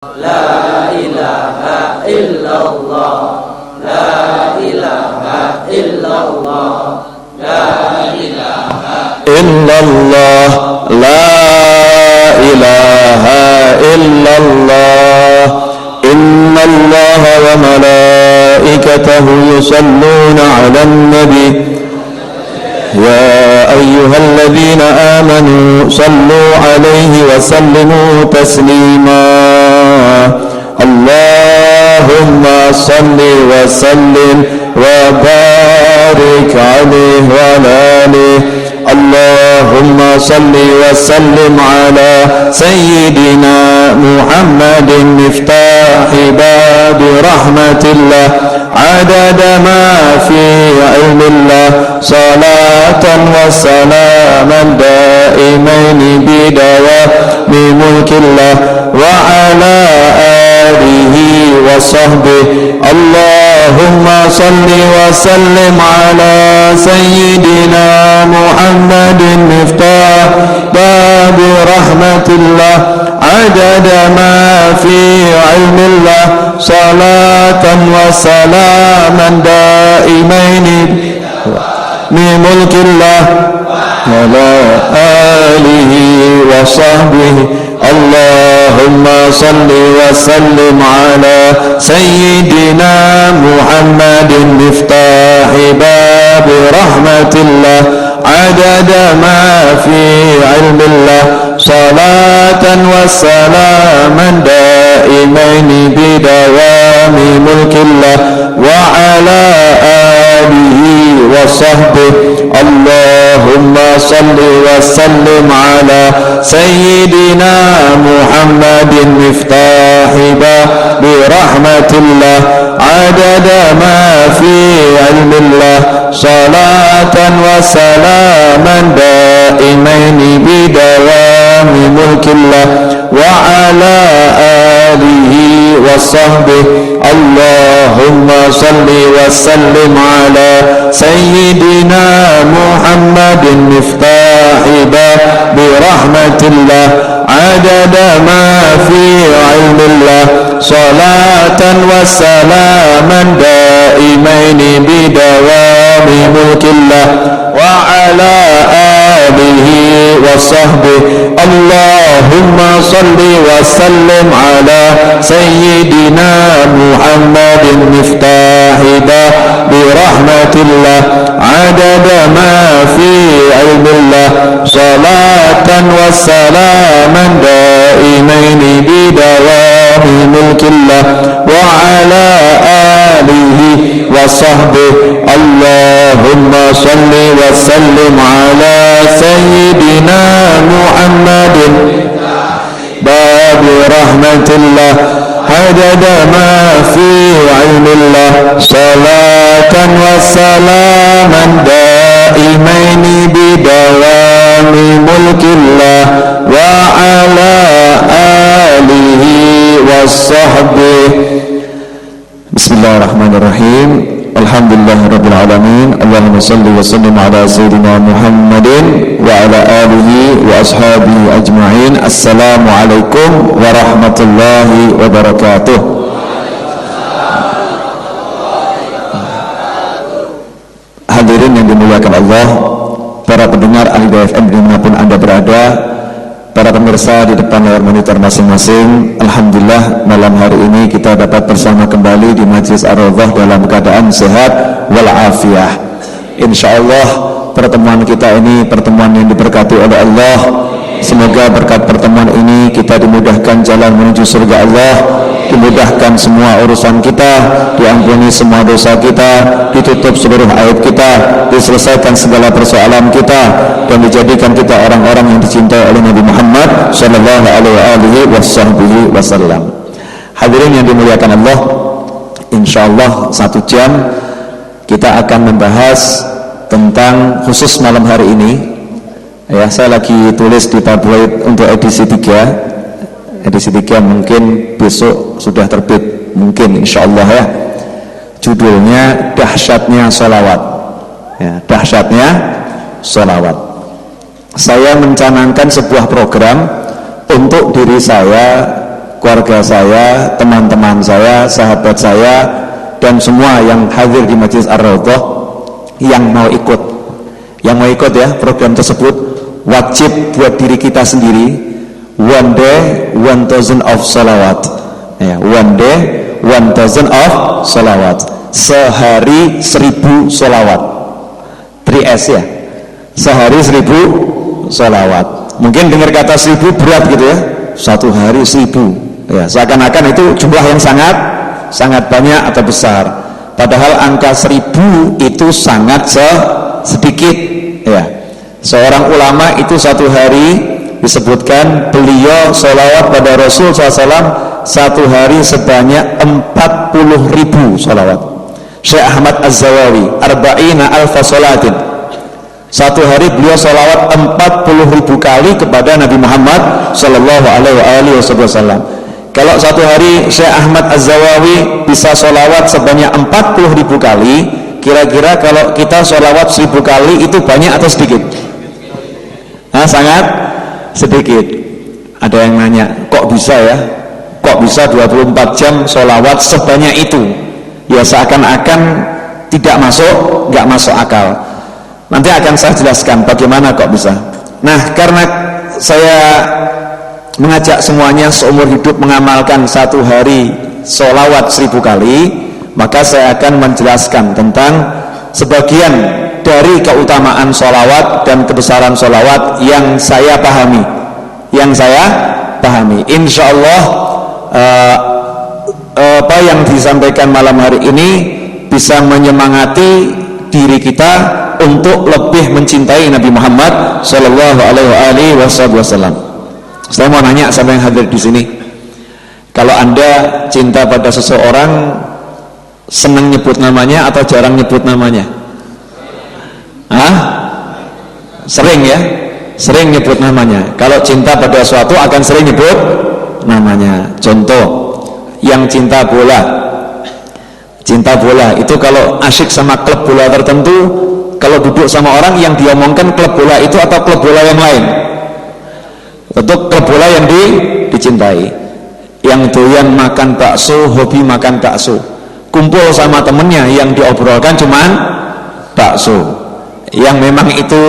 La ilaha illallah, la ilaha illallah, la ilaha illallah, la ilaha illallah. Innallaha wa malaikatahu yusalluna 'alan nabi. يا أيها الذين آمنوا صلوا عليه وسلموا تسليما اللهم صل وسلم وبارك عليه وعلى آله اللهم صل وسلم على سيدنا محمد مفتاح باب رحمة الله عدد ما في علم الله صلاة وسلاما دائمين بدوام ملك الله وعلى آله وصحبه اللهم صل وسلم على سيدنا محمد مفتاح باب رحمة الله عدد ما في علم الله صلاة وسلاما دائمين بملك الله وعلى آله وصحبه اللهم صل وسلم على سيدنا محمد مفتاح باب رحمة الله عدد ما في علم الله صلاة وسلاما دائمين بدوام ملك الله وعلى آله وصحبه اللهم صل وسلم على سيدنا محمد مفتاح باب رحمة الله عدد ما في علم الله صلاة وسلاما دائمين بدوام ملك الله وعلى آله وصحبه اللهم صل وسلم على سيدنا محمد مفتاح باب رحمة الله عدد ما في علم الله صلاة وسلاما دائمين بدوام ملك الله وعلى آله وصحبه اللهم صل وسلم على سيدنا محمد مفتاح باب رحمة الله عدد ما في علم الله صلاة وسلاما دائمين بدوام ملك الله وعلى آله وصحبه اللهم صل وسلم على سيدنا محمد باب رحمة الله عدد ما في علم الله صلاة وسلاما دائمين بدوام ملك الله وعلى آله وصحبه بسم الله الرحمن الرحيم Alhamdulillah Rabbil Alamin Allahumma salli wa sallim ala Sayyidina Muhammadin wa ala alihi wa ashabihi ajma'in. Assalamualaikum warahmatullahi wabarakatuh. Hadirin yang dimuliakan Allah, para pendengar Al-Hidayah FM dimanapun Anda berada, para pemirsa di depan layar monitor masing-masing, alhamdulillah malam hari ini kita dapat bersama kembali di Majlis Ar-Rawdah dalam keadaan sehat walafiat. Insyaallah pertemuan kita ini pertemuan yang diberkati oleh Allah. Semoga berkat pertemuan ini kita dimudahkan jalan menuju surga Allah, dimudahkan semua urusan kita, diampuni semua dosa kita, ditutup seluruh aib kita, diselesaikan segala persoalan kita, dan dijadikan kita orang-orang yang dicintai oleh Nabi Muhammad sallallahu alaihi wasallam. Hadirin yang dimuliakan Allah, insyaallah 1 jam kita akan membahas tentang khusus malam hari ini. Ya, saya lagi tulis di tabloid untuk edisi 3. Edisi 3 mungkin besok sudah terbit, mungkin insyaallah ya. Judulnya Dahsyatnya Sholawat. Ya, dahsyatnya sholawat. Saya mencanangkan sebuah program untuk diri saya keluarga saya, teman-teman saya, sahabat saya, dan semua yang hadir di Majelis Ar-Raudhah yang mau ikut ya program tersebut, wajib buat diri kita sendiri one day 1000 of salawat ya, one day 1000 of salawat, sehari 1000 salawat, 3S ya, sehari 1000 salawat. Mungkin dengar kata 1000 berat gitu ya, satu hari 1000 ya, seakan-akan itu jumlah yang sangat banyak atau besar, padahal angka 1000 itu sangat sedikit ya. Seorang ulama itu satu hari disebutkan beliau sholawat pada Rasul SAW satu hari sebanyak 40.000 sholawat. Syekh Ahmad Az-Zawawi arba'ina alfa sholatin, satu hari beliau sholawat 40.000 kali kepada Nabi Muhammad Sallallahu Alaihi Wasallam. Kalau satu hari Syekh Ahmad Az-Zawawi bisa sholawat sebanyak 40.000 kali, kira-kira kalau kita sholawat 1000 kali itu banyak atau sedikit? Nah, sangat sedikit. Ada yang nanya, kok bisa ya? Kok bisa 24 jam sholawat sebanyak itu? Ya seakan-akan nggak masuk akal. Nanti akan saya jelaskan bagaimana kok bisa. Nah, karena saya mengajak semuanya seumur hidup mengamalkan satu hari sholawat 1000 kali, maka saya akan menjelaskan tentang sebagian dari keutamaan sholawat dan kebesaran sholawat yang saya pahami. Insya Allah apa yang disampaikan malam hari ini bisa menyemangati diri kita untuk lebih mencintai Nabi Muhammad Sallallahu Alaihi Wasallam. Saya mau nanya sama yang hadir di sini, kalau Anda cinta pada seseorang, senang nyebut namanya atau jarang nyebut namanya? Sering ya, sering nyebut namanya. Kalau cinta pada suatu akan sering nyebut namanya. Contoh, yang cinta bola itu kalau asyik sama klub bola tertentu, kalau duduk sama orang yang diomongkan klub bola itu atau klub bola yang lain? Untuk klub bola yang dicintai. Yang doyan makan bakso, hobi makan bakso, kumpul sama temennya yang diobrolkan cuman bakso. Yang memang itu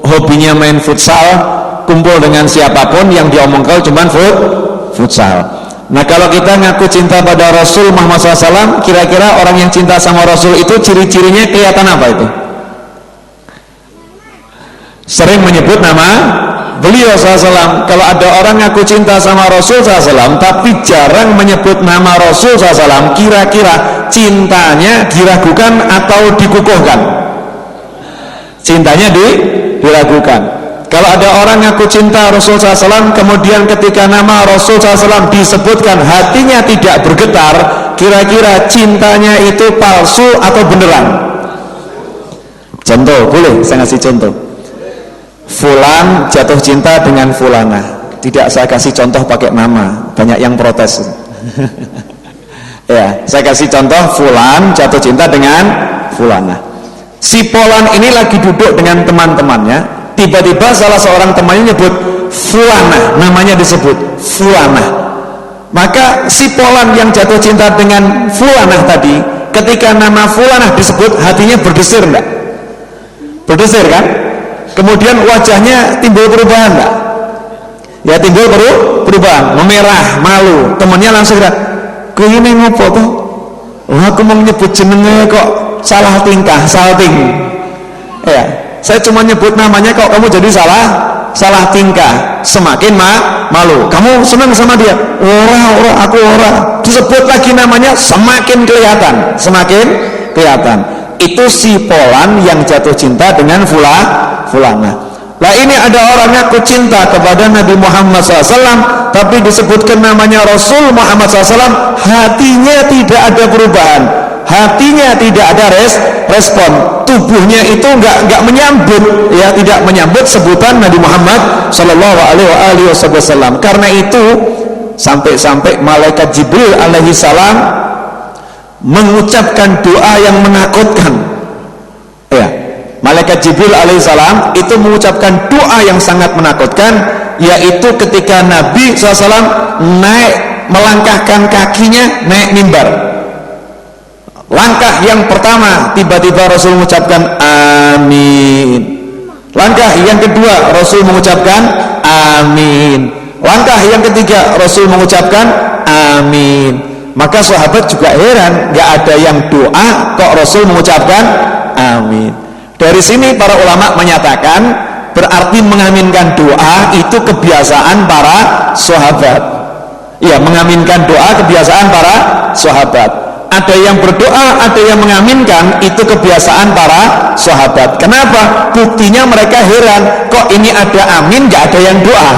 hobinya main futsal, kumpul dengan siapapun yang diomongkan cuman futsal. Nah, kalau kita ngaku cinta pada Rasul Muhammad SAW, kira-kira orang yang cinta sama Rasul itu ciri-cirinya kelihatan apa itu? Sering menyebut nama beliau SAW. Kalau ada orang ngaku cinta sama Rasul SAW tapi jarang menyebut nama Rasul SAW, kira-kira cintanya diragukan atau dikukuhkan? Cintanya diragukan. Kalau ada orang ngaku cinta Rasul SAW, kemudian ketika nama Rasul SAW disebutkan hatinya tidak bergetar, kira-kira cintanya itu palsu atau beneran? Contoh, boleh saya ngasih contoh. Fulan jatuh cinta dengan Fulana. Tidak saya kasih contoh pakai nama, banyak yang protes. Ya, saya kasih contoh, Fulan jatuh cinta dengan Fulana. Si Fulan ini lagi duduk dengan teman-temannya, tiba-tiba salah seorang temannya nyebut Fulana, namanya disebut Fulana. Maka si Fulan yang jatuh cinta dengan Fulana tadi, ketika nama Fulana disebut, hatinya berdesir enggak? Berdesir kan? Kemudian wajahnya timbul perubahan enggak? Ya timbul perubahan, memerah, malu. Temannya langsung bilang, "Kene ngopo to? Oh, aku mau nyebut jenenge kok salah tingkah, salting." Ya, saya cuma nyebut namanya kok kamu jadi salah tingkah, semakin malu. Kamu senang sama dia? Ora, aku ora. Disebut lagi namanya, semakin kelihatan. Itu si Fulan yang jatuh cinta dengan Fulana. Lah ini ada orang ngaku cinta kepada Nabi Muhammad SAW, tapi disebutkan namanya Rasul Muhammad SAW, hatinya tidak ada perubahan, hatinya tidak ada respon, tubuhnya itu nggak menyambut, ya tidak menyambut sebutan Nabi Muhammad Sallallahu Alaihi Wasallam. Karena itu sampai-sampai malaikat Jibril alaihi salam mengucapkan doa yang menakutkan. Ya, malaikat Jibril alaihissalam itu mengucapkan doa yang sangat menakutkan, yaitu ketika Nabi SAW naik melangkahkan kakinya naik mimbar. Langkah yang pertama tiba-tiba Rasul mengucapkan amin. Langkah yang kedua Rasul mengucapkan amin. Langkah yang ketiga Rasul mengucapkan amin. Maka sahabat juga heran, gak ada yang doa kok Rasul mengucapkan amin. Dari sini para ulama menyatakan berarti mengaminkan doa itu kebiasaan para sahabat. Ya, mengaminkan doa kebiasaan para sahabat. Ada yang berdoa, ada yang mengaminkan, itu kebiasaan para sahabat. Kenapa? Buktinya mereka heran, kok ini ada amin gak ada yang doa.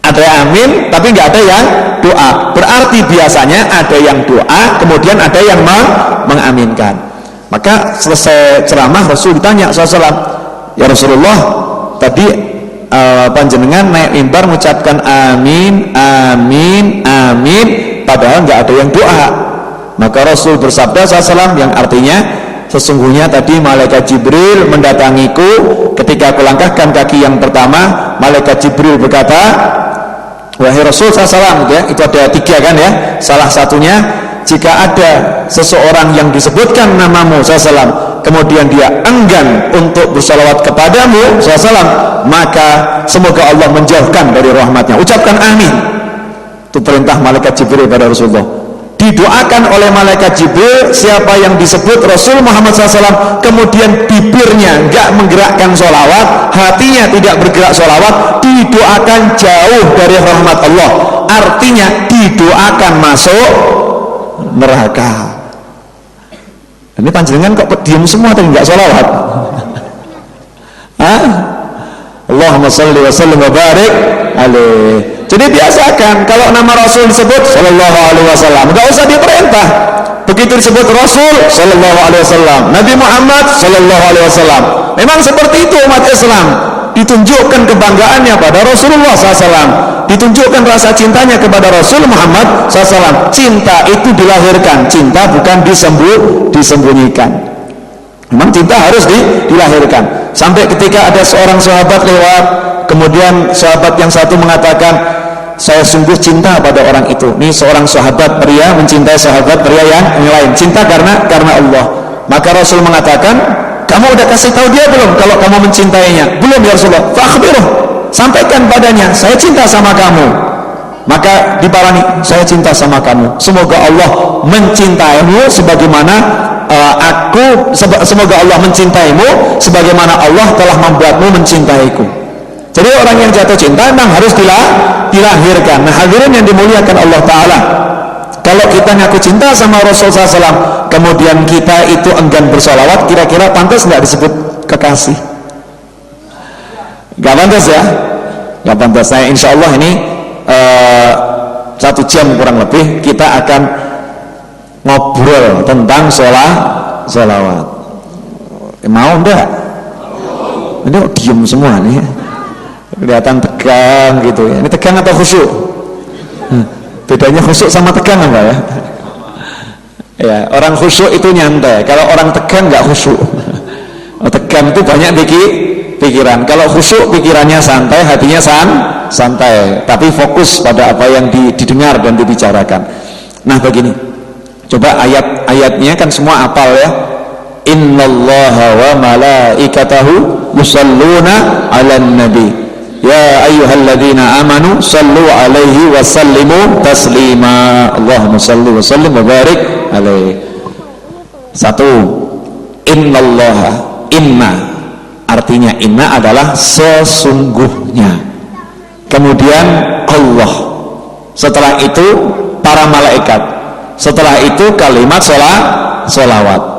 Ada amin tapi gak ada yang doa. Berarti biasanya ada yang doa, kemudian ada yang mengaminkan. Maka selesai ceramah Rasul ditanya SAW, ya Rasulullah, tadi panjenengan naik mimbar mengucapkan amin, amin, amin, padahal nggak ada yang doa. Maka Rasul bersabda SAW yang artinya, sesungguhnya tadi malaikat Jibril mendatangiku ketika aku langkahkan kaki yang pertama. Malaikat Jibril berkata, wahai Rasul SAW, ya, itu ada 3 kan ya. Salah satunya, jika ada seseorang yang disebutkan namamu SAW, kemudian dia enggan untuk bersalawat kepadamu SAW, maka semoga Allah menjauhkan dari rahmatnya. Ucapkan amin. Itu perintah malaikat Jibril pada Rasulullah. Didoakan oleh malaikat Jibril siapa yang disebut Rasul Muhammad SAW, kemudian bibirnya enggak menggerakkan sholawat, hatinya tidak bergerak sholawat, didoakan jauh dari rahmat Allah. Artinya didoakan masuk neraka. Ini panjenengan kok diam semua tapi enggak sholawat? Allahumma sholli wa sallim wa barik alaihi. Jadi biasakan kalau nama Rasul disebut sallallahu alaihi wasallam, enggak usah diperintah. Begitu disebut Rasul sallallahu alaihi wasallam, Nabi Muhammad sallallahu alaihi wasallam, memang seperti itu umat Islam. Ditunjukkan kebanggaannya pada Rasulullah SAW, ditunjukkan rasa cintanya kepada Rasul Muhammad SAW. Cinta itu dilahirkan, cinta bukan disembunyikan. Memang cinta harus dilahirkan. Sampai ketika ada seorang sahabat lewat, kemudian sahabat yang satu mengatakan, saya sungguh cinta pada orang itu. Ini seorang sahabat pria mencintai sahabat pria yang lain, cinta karena Allah. Maka Rasul mengatakan, kamu udah kasih tahu dia belum kalau kamu mencintainya? Belum ya Rasulullah. Fakhbiruh, sampaikan padanya saya cinta sama kamu. Maka diparani, saya cinta sama kamu, semoga Allah mencintaimu sebagaimana semoga Allah mencintaimu sebagaimana Allah telah membuatmu mencintaiku. Jadi orang yang jatuh cinta memang harus dilahirkan. Nah, hadirin yang dimuliakan Allah Ta'ala, kalau kita ngaku cinta sama Rasul SAW, kemudian kita itu enggan bersolawat, kira-kira pantas nggak disebut kekasih? Gak pantas ya? Gak pantas. Nah, insya Allah ini 1 jam kurang lebih kita akan ngobrol tentang solawat. Mau enggak? Ini diem semua nih, kelihatan tegang gitu ya. Ini tegang atau khusyuk? Bedanya khusyuk sama tegang apa ya? Ya, orang khusyuk itu nyantai. Kalau orang tegang nggak khusyuk. Tegang itu banyak pikiran. Kalau khusyuk pikirannya santai, hatinya santai, tapi fokus pada apa yang didengar dan dibicarakan. Nah begini, coba ayat-ayatnya kan semua apal ya. Innallaha wa malaikatahu yusalluna 'alan nabi. Ya ayyuhalladzina amanu sallu alaihi wa sallimu taslima. Allahumma salli wa sallim wa barik alaihi. 1. Innallaha, inna artinya inna adalah sesungguhnya. Kemudian Allah. Setelah itu para malaikat. Setelah itu kalimat sholawat.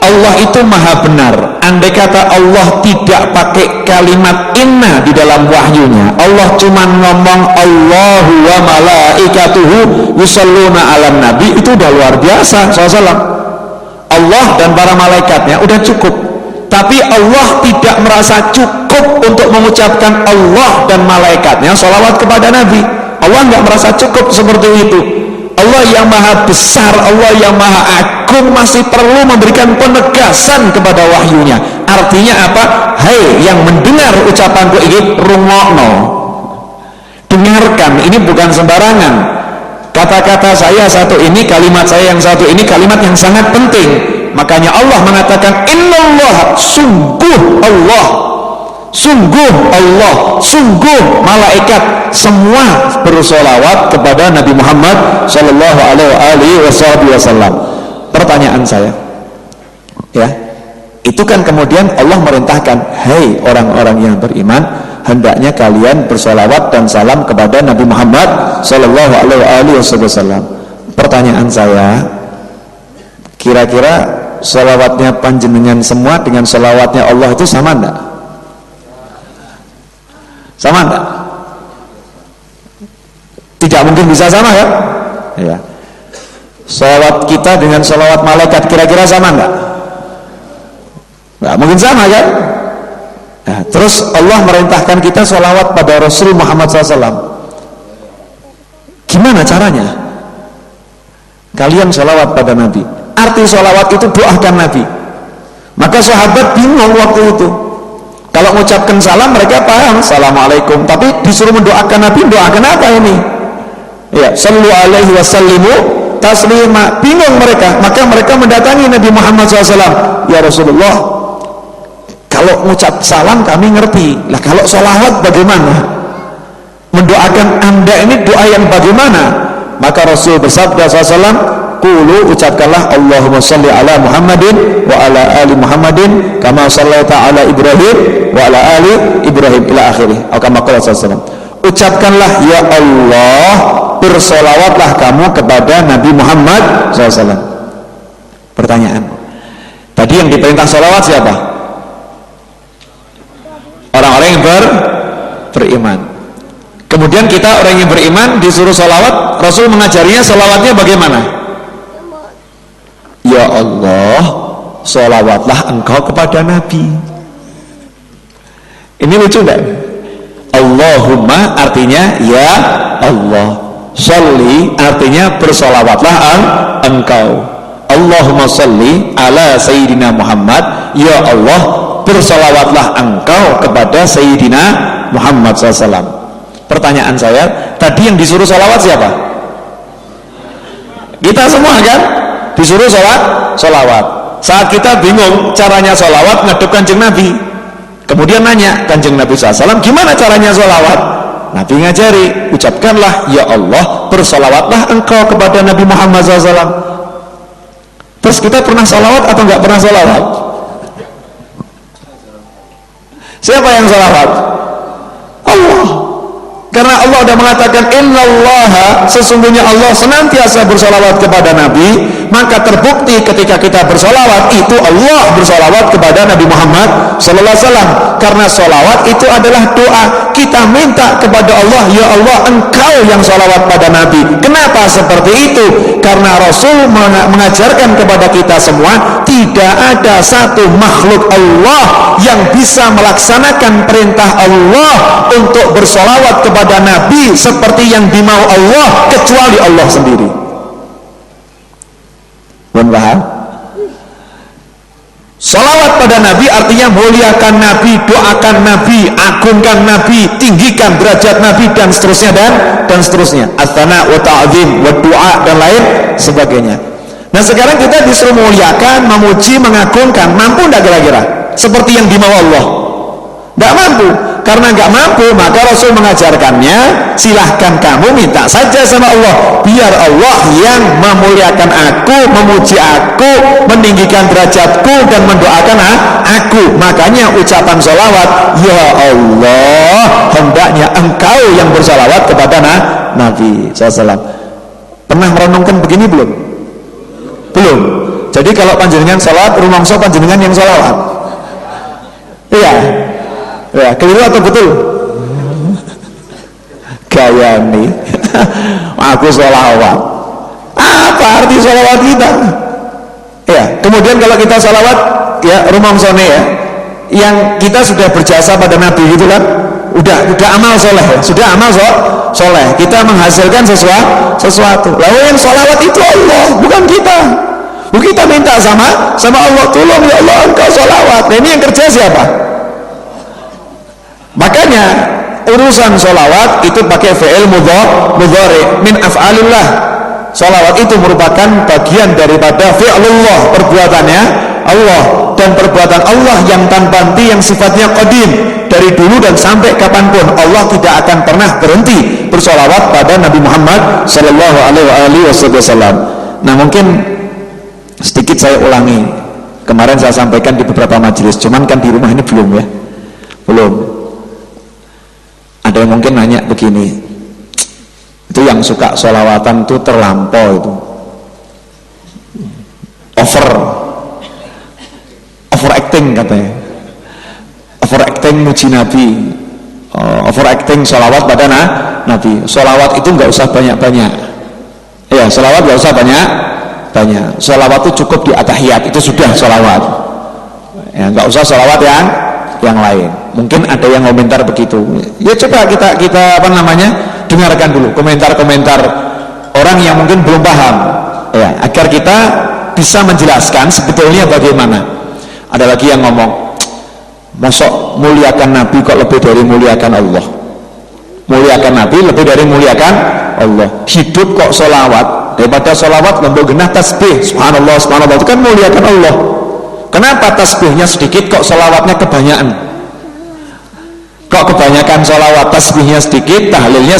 Allah itu maha benar. Andai kata Allah tidak pakai kalimat inna di dalam wahyunya, Allah cuma ngomong Allahu wa malaikatuhu yusalluna 'alan nabi, itu udah luar biasa SAW. Allah dan para malaikatnya udah cukup. Tapi Allah tidak merasa cukup untuk mengucapkan Allah dan malaikatnya sholawat kepada Nabi. Allah nggak merasa cukup seperti itu. Allah yang maha besar, Allah yang maha agung masih perlu memberikan penegasan kepada wahyunya. Artinya apa? Hai yang mendengar ucapanku ini, rungokno, dengarkan dengarkan, ini bukan sembarangan. Kata-kata saya satu ini, kalimat saya yang satu ini, kalimat yang sangat penting. Makanya Allah mengatakan, Innallah, sungguh Allah, sungguh malaikat semua bersolawat kepada Nabi Muhammad Sallallahu Alaihi Wasallam. Pertanyaan saya, ya, itu kan kemudian Allah merintahkan, hei orang-orang yang beriman, hendaknya kalian bersolawat dan salam kepada Nabi Muhammad Sallallahu Alaihi Wasallam. Pertanyaan saya, kira-kira solawatnya panjenengan semua dengan solawatnya Allah itu sama enggak? Sama enggak? Tidak mungkin bisa sama, kan? Ya. Solawat kita dengan solawat malaikat kira-kira sama enggak? Enggak mungkin sama, kan? Nah, terus Allah merintahkan kita solawat pada Rasul Muhammad SAW. Gimana caranya? Kalian solawat pada Nabi. Arti solawat itu doakan Nabi. Maka sahabat bingung waktu itu. Kalau mengucapkan salam mereka paham, Assalamualaikum. Tapi disuruh mendoakan Nabi, doakan apa ini? Ya, sallu alaihi wasallimu taslima. Bingung mereka. Maka mereka mendatangi Nabi Muhammad SAW. Ya Rasulullah, kalau mengucap salam kami ngerti. Lah kalau solawat bagaimana? Mendoakan Anda ini doa yang bagaimana? Maka Rasul bersabda SAW, Qulu, ucapkanlah Allahumma salli ala Muhammadin wa ala ali Muhammadin kama sallaita ala Ibrahim wa ala ali Ibrahim ila akhirih. Kama qala sallallahu. Ucapkanlah ya Allah, bersolawatlah kamu kepada Nabi Muhammad SAW. Pertanyaan, tadi yang diperintah solawat siapa? Orang-orang yang beriman. Kemudian kita orang yang beriman disuruh solawat, Rasul mengajarinya solawatnya bagaimana? Ya Allah, solawatlah engkau kepada Nabi. Ini lucu enggak? Allahumma artinya ya Allah, sholli artinya bersolawatlah engkau. Allahumma sholli ala Sayyidina Muhammad, ya Allah bersolawatlah engkau kepada Sayyidina Muhammad SAW. Pertanyaan saya, tadi yang disuruh solawat siapa? Kita semua, kan? Disuruh solawat. Saat kita bingung caranya solawat, ngadep Kanjeng Nabi, kemudian nanya Kanjeng Nabi SAW, gimana caranya solawat? Nabi ngajari, ucapkanlah ya Allah, bersolawatlah engkau kepada Nabi Muhammad SAW. Terus kita pernah solawat atau nggak pernah solawat? Siapa yang solawat? Allah. Karena Allah sudah mengatakan innallaha, sesungguhnya Allah senantiasa bersolawat kepada Nabi. Maka terbukti ketika kita bersolawat itu Allah bersolawat kepada Nabi Muhammad Sallallahu Alaihi Wasallam. Karena solawat itu adalah doa. Kita minta kepada Allah, ya Allah engkau yang solawat pada Nabi. Kenapa seperti itu? Karena Rasul mengajarkan kepada kita semua, tidak ada satu makhluk Allah yang bisa melaksanakan perintah Allah untuk bersolawat kepada Nabi seperti yang dimau Allah kecuali Allah sendiri. Paham? Salawat pada Nabi artinya muliakan Nabi, doakan Nabi, agungkan Nabi, tinggikan derajat Nabi, dan seterusnya dan seterusnya. As-sana wa ta'zim wa du'a dan lain sebagainya. Nah sekarang kita disuruh muliakan, memuji, mengagungkan. Mampu tidak kira-kira? Seperti yang dimau Allah? Tidak mampu. Karena nggak mampu, maka Rasul mengajarkannya, silahkan kamu minta saja sama Allah, biar Allah yang memuliakan aku, memuji aku, meninggikan derajatku, dan mendoakan aku. Makanya ucapan sholawat, ya Allah, hendaknya engkau yang bersalawat kepada Nabi SAW. Pernah merenungkan begini belum? Belum. Jadi kalau panjenengan sholawat, rumangsa panjenengan yang sholawat. Iya. Ya, keliru atau betul? Gaya nih. Aku sholawat. Apa arti sholawat kita? Ya, kemudian kalau kita sholawat, ya rumangsone ya, yang kita sudah berjasa pada Nabi gitu kan, udah amal soleh, sudah amal soleh. Kita menghasilkan sesuatu. Lalu yang sholawat itu Allah, bukan kita. Kita minta sama Allah, tolong ya Allah engkau sholawat. Nah, ini yang kerja siapa? Makanya urusan sholawat itu pakai fi'il mudhari min af'alillah. Sholawat itu merupakan bagian daripada fi'lullah, perbuatannya Allah, dan perbuatan Allah yang tanpa henti, yang sifatnya qadim, dari dulu dan sampai kapanpun Allah tidak akan pernah berhenti bersolawat pada Nabi Muhammad sallallahu alaihi wasallam. Nah, mungkin sedikit saya ulangi, kemarin saya sampaikan di beberapa majelis, cuman kan di rumah ini belum ya, belum. Ada yang mungkin nanya begini, itu yang suka sholawatan itu terlampau, itu overacting katanya, overacting muji Nabi, overacting sholawat pada Nabi. Sholawat itu nggak usah banyak-banyak ya, sholawat nggak usah banyak, sholawat itu cukup di atahiyat, itu sudah sholawat ya, nggak usah sholawat yang lain. Mungkin ada yang komentar begitu ya, coba kita apa namanya, dengarkan dulu komentar-komentar orang yang mungkin belum paham ya, agar kita bisa menjelaskan sebetulnya bagaimana. Ada lagi yang ngomong, mosok muliakan Nabi kok lebih dari muliakan Allah, muliakan Nabi lebih dari muliakan Allah, hidup kok sholawat, daripada sholawat lembut genah tasbih subhanallah subhanallah, itu kan muliakan Allah. Kenapa tasbihnya sedikit kok sholawatnya kebanyakan? Kok kebanyakan sholawat, tasbihnya sedikit, tahlilnya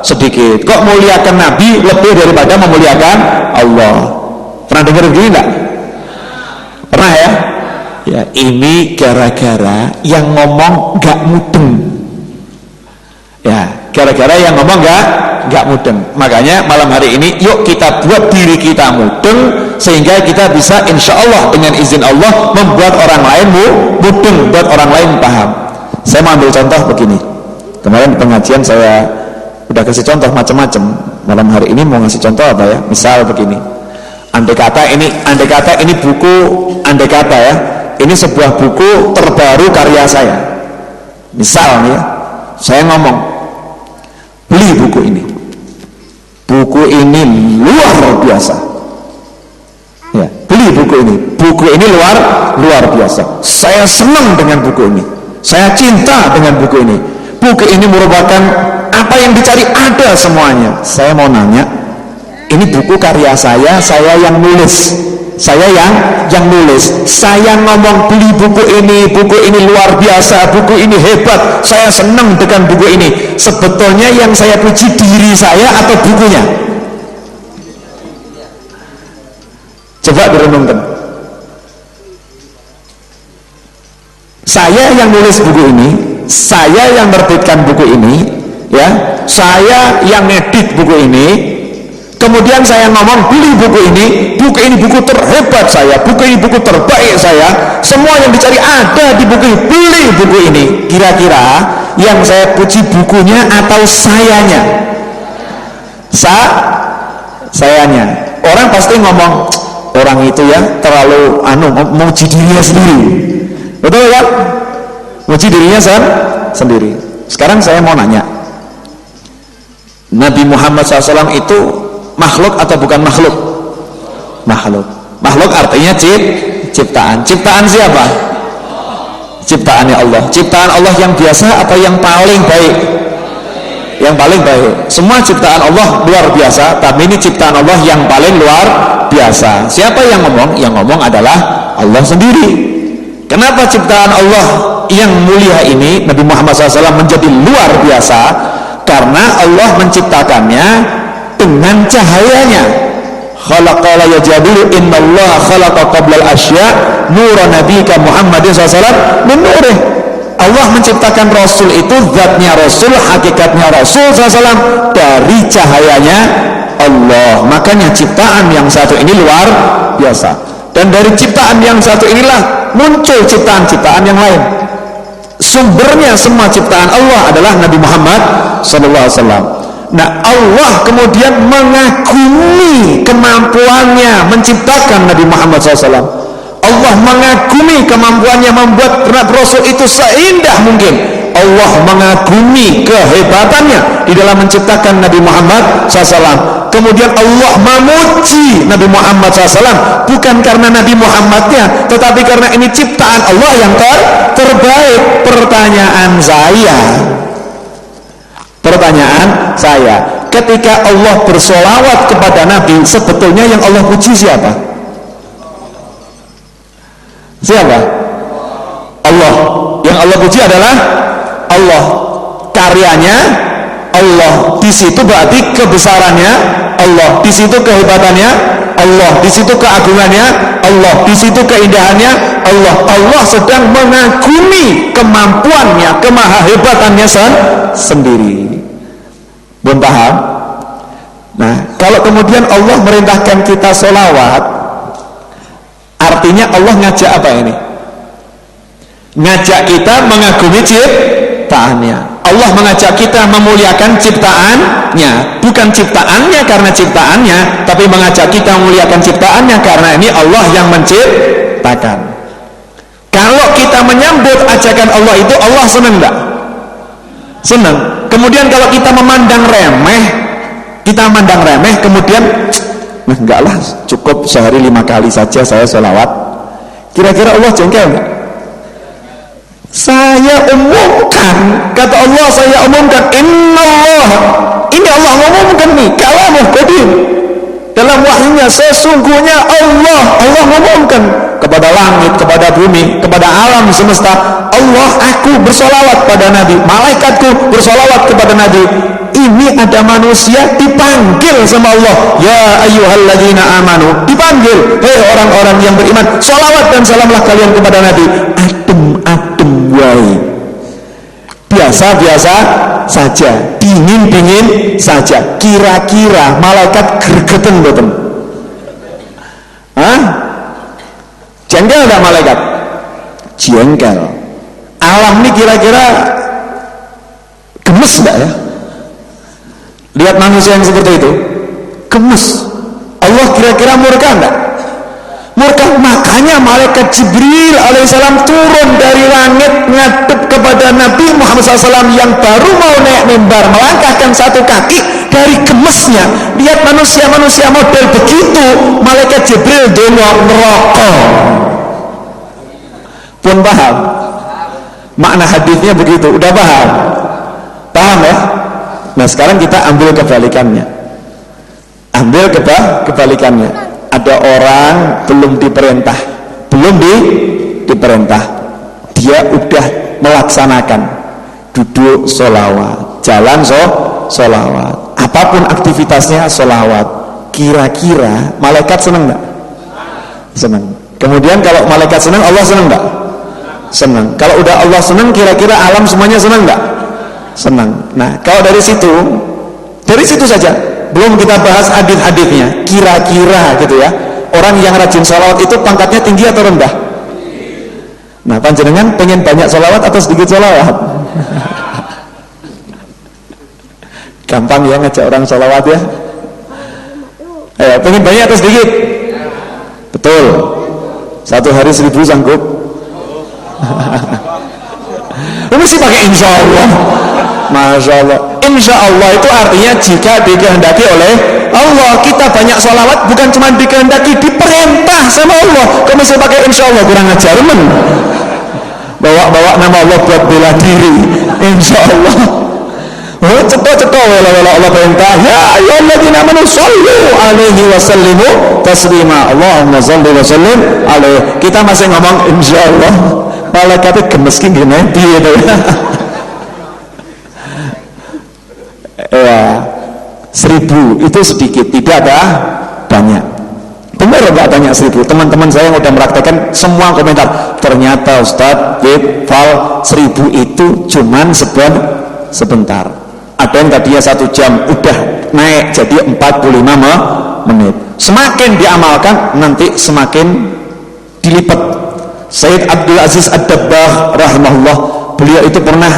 sedikit? Kok muliakan Nabi lebih daripada memuliakan Allah? Pernah dengar begini enggak? Pernah ya? Ya, ini gara-gara yang ngomong gak mudeng ya, gara-gara yang ngomong gak mudeng. Makanya malam hari ini yuk kita buat diri kita mudeng, sehingga kita bisa insya Allah dengan izin Allah membuat orang lain mudeng, buat orang lain paham. Saya mau ambil contoh begini, kemarin di pengajian saya udah kasih contoh macam-macam. Malam hari ini mau ngasih contoh apa ya, misal begini, andai kata ini buku, andai kata ya, ini sebuah buku terbaru karya saya, misal nih ya, saya ngomong beli buku ini luar biasa ya, beli buku ini luar biasa, saya senang dengan buku ini, saya cinta dengan buku ini merupakan apa yang dicari ada semuanya. Saya mau nanya, ini buku karya saya yang nulis, saya ngomong beli buku ini luar biasa, buku ini hebat, saya senang dengan buku ini. Sebetulnya yang saya puji diri saya atau bukunya? Coba direnungkan. Saya yang nulis buku ini, saya yang menerbitkan buku ini ya, saya yang ngedit buku ini, kemudian saya ngomong beli buku ini buku terhebat saya, buku ini buku terbaik saya, semua yang dicari ada di buku ini, beli buku ini. Kira-kira yang saya puji bukunya atau sayanya? Sayanya. Orang pasti ngomong, orang itu ya terlalu memuji dirinya sendiri, betul kan? Memuji dirinya sendiri. Sekarang saya mau nanya, Nabi Muhammad SAW itu makhluk atau bukan makhluk? Makhluk artinya ciptaan. Ciptaan siapa? Ciptaannya Allah. Ciptaan Allah yang biasa atau yang paling baik? Yang paling baik. Semua ciptaan Allah luar biasa, tapi ini ciptaan Allah yang paling luar biasa. Siapa yang ngomong? Yang ngomong adalah Allah sendiri. Kenapa ciptaan Allah yang mulia ini, Nabi Muhammad SAW, menjadi luar biasa? Karena Allah menciptakannya dengan cahayanya. Khalaqala yajadilu innallaha khalaqa qablal asya nura nabika Muhammadin SAW min nurih. Allah menciptakan Rasul itu, zatnya Rasul, hakikatnya Rasul SAW, dari cahayanya Allah. Makanya ciptaan yang satu ini luar biasa, dan dari ciptaan yang satu inilah muncul ciptaan-ciptaan yang lain. Sumbernya semua ciptaan Allah adalah Nabi Muhammad SAW. Nah, Allah kemudian mengagumi kemampuannya menciptakan Nabi Muhammad SAW. Allah mengagumi kemampuannya membuat Rasul itu seindah mungkin. Allah mengagumi kehebatannya di dalam menciptakan Nabi Muhammad SAW. Kemudian Allah memuji Nabi Muhammad SAW, bukan karena Nabi Muhammadnya, tetapi karena ini ciptaan Allah yang terbaik. Pertanyaan saya, Pertanyaan saya, ketika Allah bersolawat kepada Nabi, sebetulnya yang Allah puji siapa? Siapa? Allah. Yang Allah puji adalah Allah. Karyanya Allah. Di situ berarti kebesarannya Allah. Di situ kehebatannya Allah. Di situ keagungannya Allah. Di situ keindahannya Allah. Allah sedang mengagumi kemampuannya, kemahahebatannya sendiri. Belum paham? Nah, kalau kemudian Allah merintahkan kita sholawat, artinya Allah ngajak apa ini? Ngajak kita mengagumi ciptaannya. Allah mengajak kita memuliakan ciptaannya, bukan ciptaannya karena ciptaannya, tapi mengajak kita memuliakan ciptaannya karena ini Allah yang menciptakan. Kalau kita menyambut ajakan Allah itu, Allah senang enggak? Senang. Kemudian kalau kita memandang remeh, kemudian enggak lah, cukup sehari 5 kali saja saya sholawat, kira-kira Allah jengkel enggak? Saya umumkan, kata Allah, saya umumkan, innallah, ini Allah umumkan nih, kalamuh qadim, dalam wahyunya, sesungguhnya Allah mengumumkan kepada langit, kepada bumi, kepada alam semesta, Allah, aku bersolawat pada Nabi, malaikatku bersolawat kepada Nabi. Ini ada manusia dipanggil sama Allah, ya ayyuhalladzina amanu, dipanggil, hei orang-orang yang beriman, solawat dan salamlah kalian kepada Nabi. Adem wai, biasa-biasa saja, dingin-dingin saja, kira-kira malaikat gregeten boten? Hah? Jengkel enggak malaikat? Jengkel. Alam ini kira-kira gemes enggak ya? Lihat manusia yang seperti itu, gemes. Allah kira-kira murka enggak? Murka. Makanya malaikat Jibril alaihissalam turun dari langit ngadep kepada Nabi Muhammad SAW yang baru mau naik mimbar, melangkahkan satu kaki. Dari gemesnya lihat manusia-manusia model begitu, malaikat Jibril dongo neraka. Pun paham? Makna hadisnya begitu, udah paham? Paham ya? Nah sekarang kita ambil kebalikannya. Kebalikannya. Ada orang belum diperintah, diperintah, dia udah melaksanakan, duduk sholawat, jalan sholawat, apapun aktivitasnya sholawat. Kira-kira malaikat senang nggak? Senang. Kemudian kalau malaikat senang, Allah senang nggak? Senang. Kalau udah Allah senang, kira-kira alam semuanya senang nggak? Senang. Nah kalau dari situ saja, belum kita bahas hadis-hadisnya, kira-kira gitu ya, orang yang rajin sholawat itu pangkatnya tinggi atau rendah? Nah panjenengan pengen banyak sholawat atau sedikit sholawat? Gampang ya ngajak orang sholawat ya. Pengen banyak atau sedikit? Betul. 1 hari 1000 sanggup? Mesti pakai insya Allah. Masya Allah. Insya Allah itu artinya jika dikehendaki oleh Allah. Kita banyak sholawat bukan cuma dikehendaki, diperintah sama Allah. Kok mesti pakai insya Allah? Kurang ajar men. Bawa nama Allah buat bela diri. Insya Allah. Oh, cepat wala Allah perintah. Ya ayyuhalladzina amanu shollu alaihi wasallimu taslima. Allahumma sholli wa sallim alaihi. Kita masih ngomong insya Allah. Malaikatnya gemes gini gitu ya. Ya, 1000 itu sedikit, tidak ada banyak. Benar enggak banyak 1000? Teman-teman saya yang udah mempraktekkan semua komentar. Ternyata Ustadz, Fal, 1000 itu cuman sebentar. Ada yang tadinya 1 jam udah naik jadi 45 menit. Semakin diamalkan nanti semakin dilipat. Sayyid Abdul Aziz Ad-Dabbagh rahimahullah, beliau itu pernah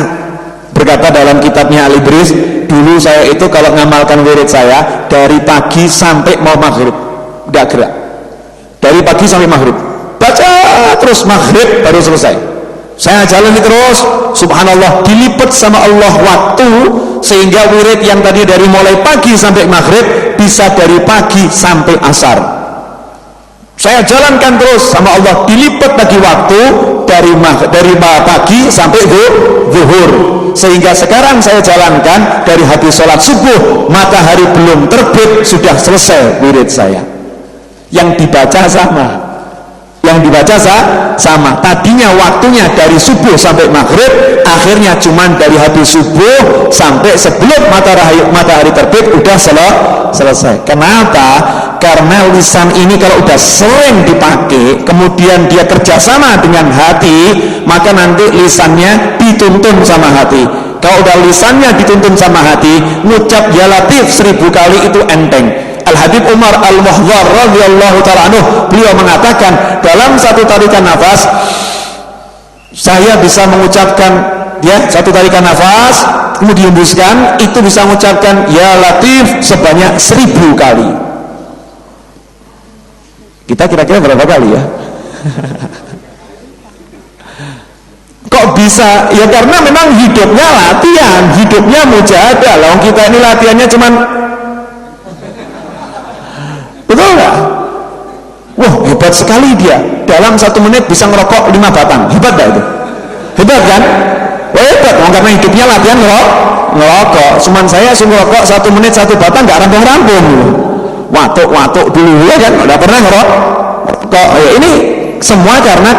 berkata dalam kitabnya Al-Ibris, dulu saya itu kalau ngamalkan wirid saya dari pagi sampai mau maghrib gak gerak, dari pagi sampai maghrib baca terus, maghrib baru selesai. Saya jalani terus, subhanallah, dilipat sama Allah waktu, sehingga wirid yang tadi dari mulai pagi sampai maghrib bisa dari pagi sampai asar. saya jalankan terus sama Allah, dilipat bagi waktu dari pagi sampai zuhur, sehingga sekarang saya jalankan dari habis sholat subuh matahari belum terbit sudah selesai wirid saya. Yang dibaca sama, tadinya waktunya dari subuh sampai maghrib, akhirnya cuman dari habis subuh sampai sebelum matahari terbit udah selesai. Kenapa? Karena lisan ini kalau udah sering dipakai, kemudian dia kerjasama dengan hati, maka nanti lisannya dituntun sama hati. Kalau udah lisannya dituntun sama hati, ngucap ya latif 1000 kali itu enteng. Al-Habib Umar Al-Muhdhar radhiyallahu ta'ala anhu, beliau mengatakan dalam satu tarikan nafas saya bisa mengucapkan satu tarikan nafas kemudian dihembuskan, itu bisa mengucapkan ya latif sebanyak 1000 kali. Kita kira-kira berapa kali ya? Kok bisa? Ya karena memang hidupnya latihan, hidupnya mujahadah. Lah kita ini latihannya cuman, betul nggak? Wah, hebat sekali dia. Dalam 1 menit bisa ngerokok 5 batang. Hebat nggak itu? Hebat kan? Wah, hebat. Karena hidupnya latihan ngerokok. Cuman saya suruh ngerokok 1 menit 1 batang nggak rampung-rampung. Watuk dulu ya kan, udah pernah ngerokok. Ini semua karena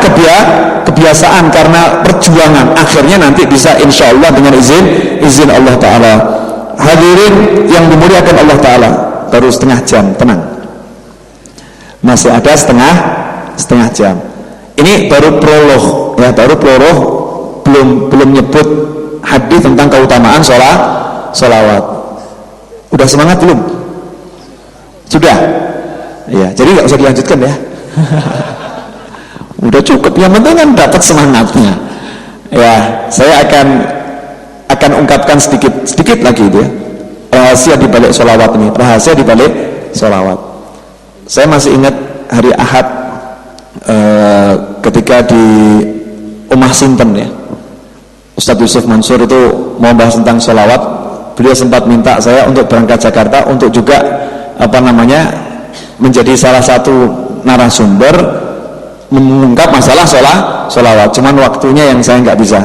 kebiasaan, karena perjuangan, akhirnya nanti bisa insya Allah dengan izin Allah Ta'ala. Hadirin yang dimuliakan Allah Ta'ala, baru setengah jam, tenang, masih ada setengah jam. Ini baru prolog ya, belum nyebut hadis tentang keutamaan sholawat. Udah semangat belum? Sudah? Ya, jadi nggak usah dilanjutkan ya. Udah cukup, yang penting kan dapat semangatnya. Ya, saya akan ungkapkan sedikit lagi itu ya. Rahasia di balik sholawat ini, rahasia di balik sholawat. Saya masih ingat hari Ahad ketika di Umah Sinten ya, Ustadz Yusuf Mansur itu mau bahas tentang sholawat. Beliau sempat minta saya untuk berangkat Jakarta untuk juga menjadi salah satu narasumber mengungkap masalah sholawat. Cuman waktunya yang saya nggak bisa,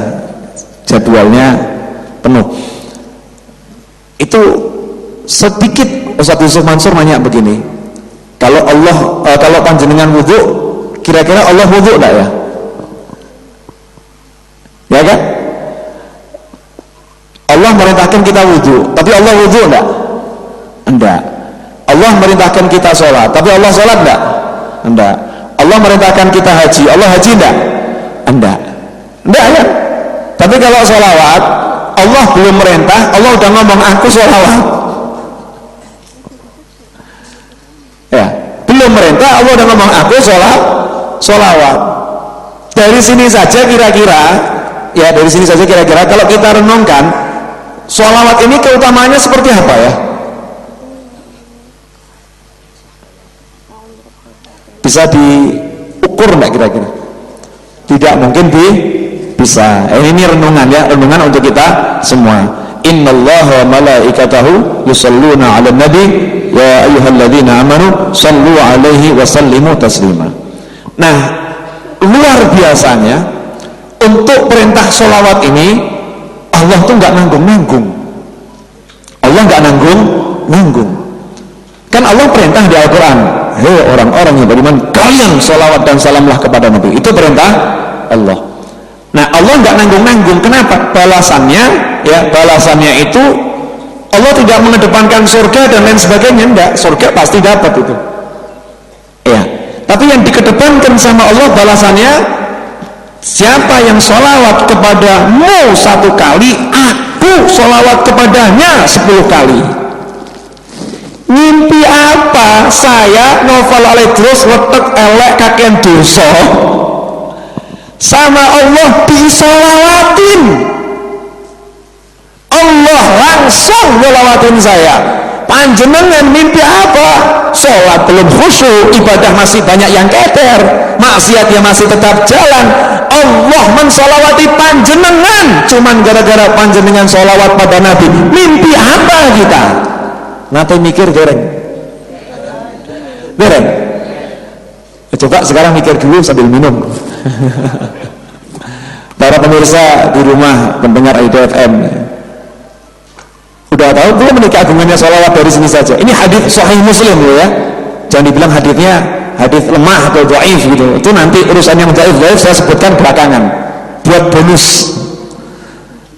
jadwalnya penuh. Itu sedikit Ustadz Yusuf Mansur nanya begini, kalau panjenengan wudhu, kira-kira Allah wudhu enggak ya? Ya kan? Allah merintahkan kita wudhu, tapi Allah wudhu enggak? Allah merintahkan kita sholat, tapi Allah sholat enggak? Allah merintahkan kita haji, Allah haji enggak ya? Tapi kalau sholawat, Allah belum merintah, Allah udah ngomong aku sholawat ya, belum merintah, Allah udah ngomong aku sholawat. Dari sini saja kira-kira kalau kita renungkan, sholawat ini keutamaannya seperti apa ya? Bisa diukur enggak kira-kira? Tidak mungkin bisa. Ini renungan ya, renungan untuk kita semua. Innallaha malaikatahu yusalluna 'alan nabi ya ayyuhalladzina amanu sallu 'alaihi wa sallimu taslima. Nah, luar biasanya untuk perintah sholawat ini Allah tuh nggak nanggung-nanggung. Allah nggak nanggung. Kan Allah perintah di Al-Quran, hei orang-orang yang beriman, kalian sholawat dan salamlah kepada Nabi. Itu perintah Allah. Nah, Allah nggak nanggung-nanggung. Kenapa? Balasannya itu Allah tidak mengedepankan surga dan lain sebagainya. Enggak, surga pasti dapat itu ya. Tapi yang dikedepankan sama Allah balasannya, siapa yang sholawat kepadamu 1 kali, aku sholawat kepadanya 10 kali. Ngimpi apa? Saya novel alih terus letek elek kakean dosa sama Allah disolawatin. Allah langsung ngelawatin saya. Panjenengan mimpi apa? Sholat belum khusyuk, ibadah masih banyak yang keter, maksiatnya masih tetap jalan. Allah mensolawati panjenengan cuman gara-gara panjenengan sholawat pada Nabi. Mimpi apa kita? Nanti mikir goreng Coba sekarang mikir dulu sambil minum. Para pemirsa di rumah pendengar IDFM, udah tahu belum ini keagungannya sholawat dari sini saja? Ini hadis Sahih Muslim loh ya. Jangan dibilang hadisnya hadis lemah atau dhaif gitu. Itu nanti urusannya yang dhaif saya sebutkan belakangan. Buat bonus.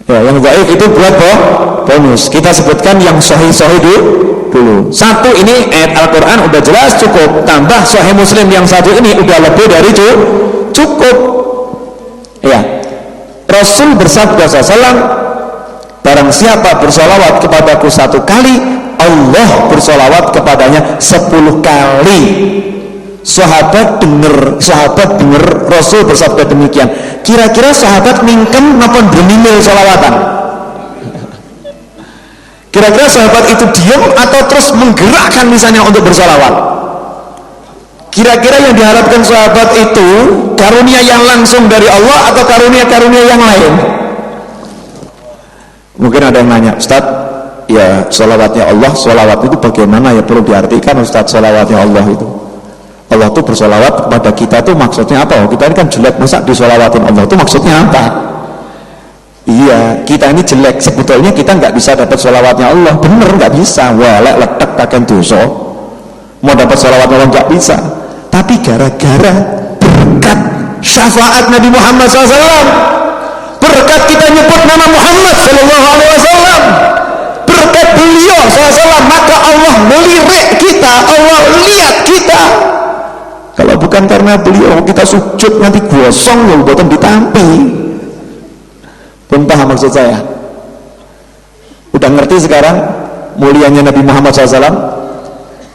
Ya, yang dhaif itu buat bonus. Kita sebutkan yang sahih-sahih dulu. Satu ini ayat Al-Qur'an udah jelas cukup. Tambah Sahih Muslim yang satu ini udah lebih dari cukup. Ya. Rasul bersabda SAW, barang siapa bersolawat kepadaku 1 kali, Allah bersolawat kepadanya 10 kali. Sahabat dengar Rasul bersabda demikian. Kira-kira sahabat mingkem napa demimil solawatan? Kira-kira sahabat itu diam atau terus menggerakkan misalnya untuk bersolawat? Kira-kira yang diharapkan sahabat itu karunia yang langsung dari Allah atau karunia-karunia yang lain? Mungkin ada yang nanya, Ustaz, ya sholawatnya Allah, sholawat itu bagaimana ya, perlu diartikan Ustaz sholawatnya Allah itu? Allah itu bersolawat kepada kita itu maksudnya apa? Kita ini kan jelek, masa disolawatin Allah itu maksudnya apa? Iya, kita ini jelek, sebetulnya kita nggak bisa dapat sholawatnya Allah, bener nggak bisa, walek letek kakek dosa, mau dapat sholawatnya Allah nggak bisa. Tapi gara-gara berkat syafaat Nabi Muhammad SAW, berkat kita nyebut nama Muhammad SAW, berkat beliau SAW, maka Allah melirik kita, Allah lihat kita. Kalau bukan karena beliau kita sujud nanti gosong loh, buatan ditampi. Pun paham maksud saya? Udah ngerti sekarang mulianya Nabi Muhammad SAW?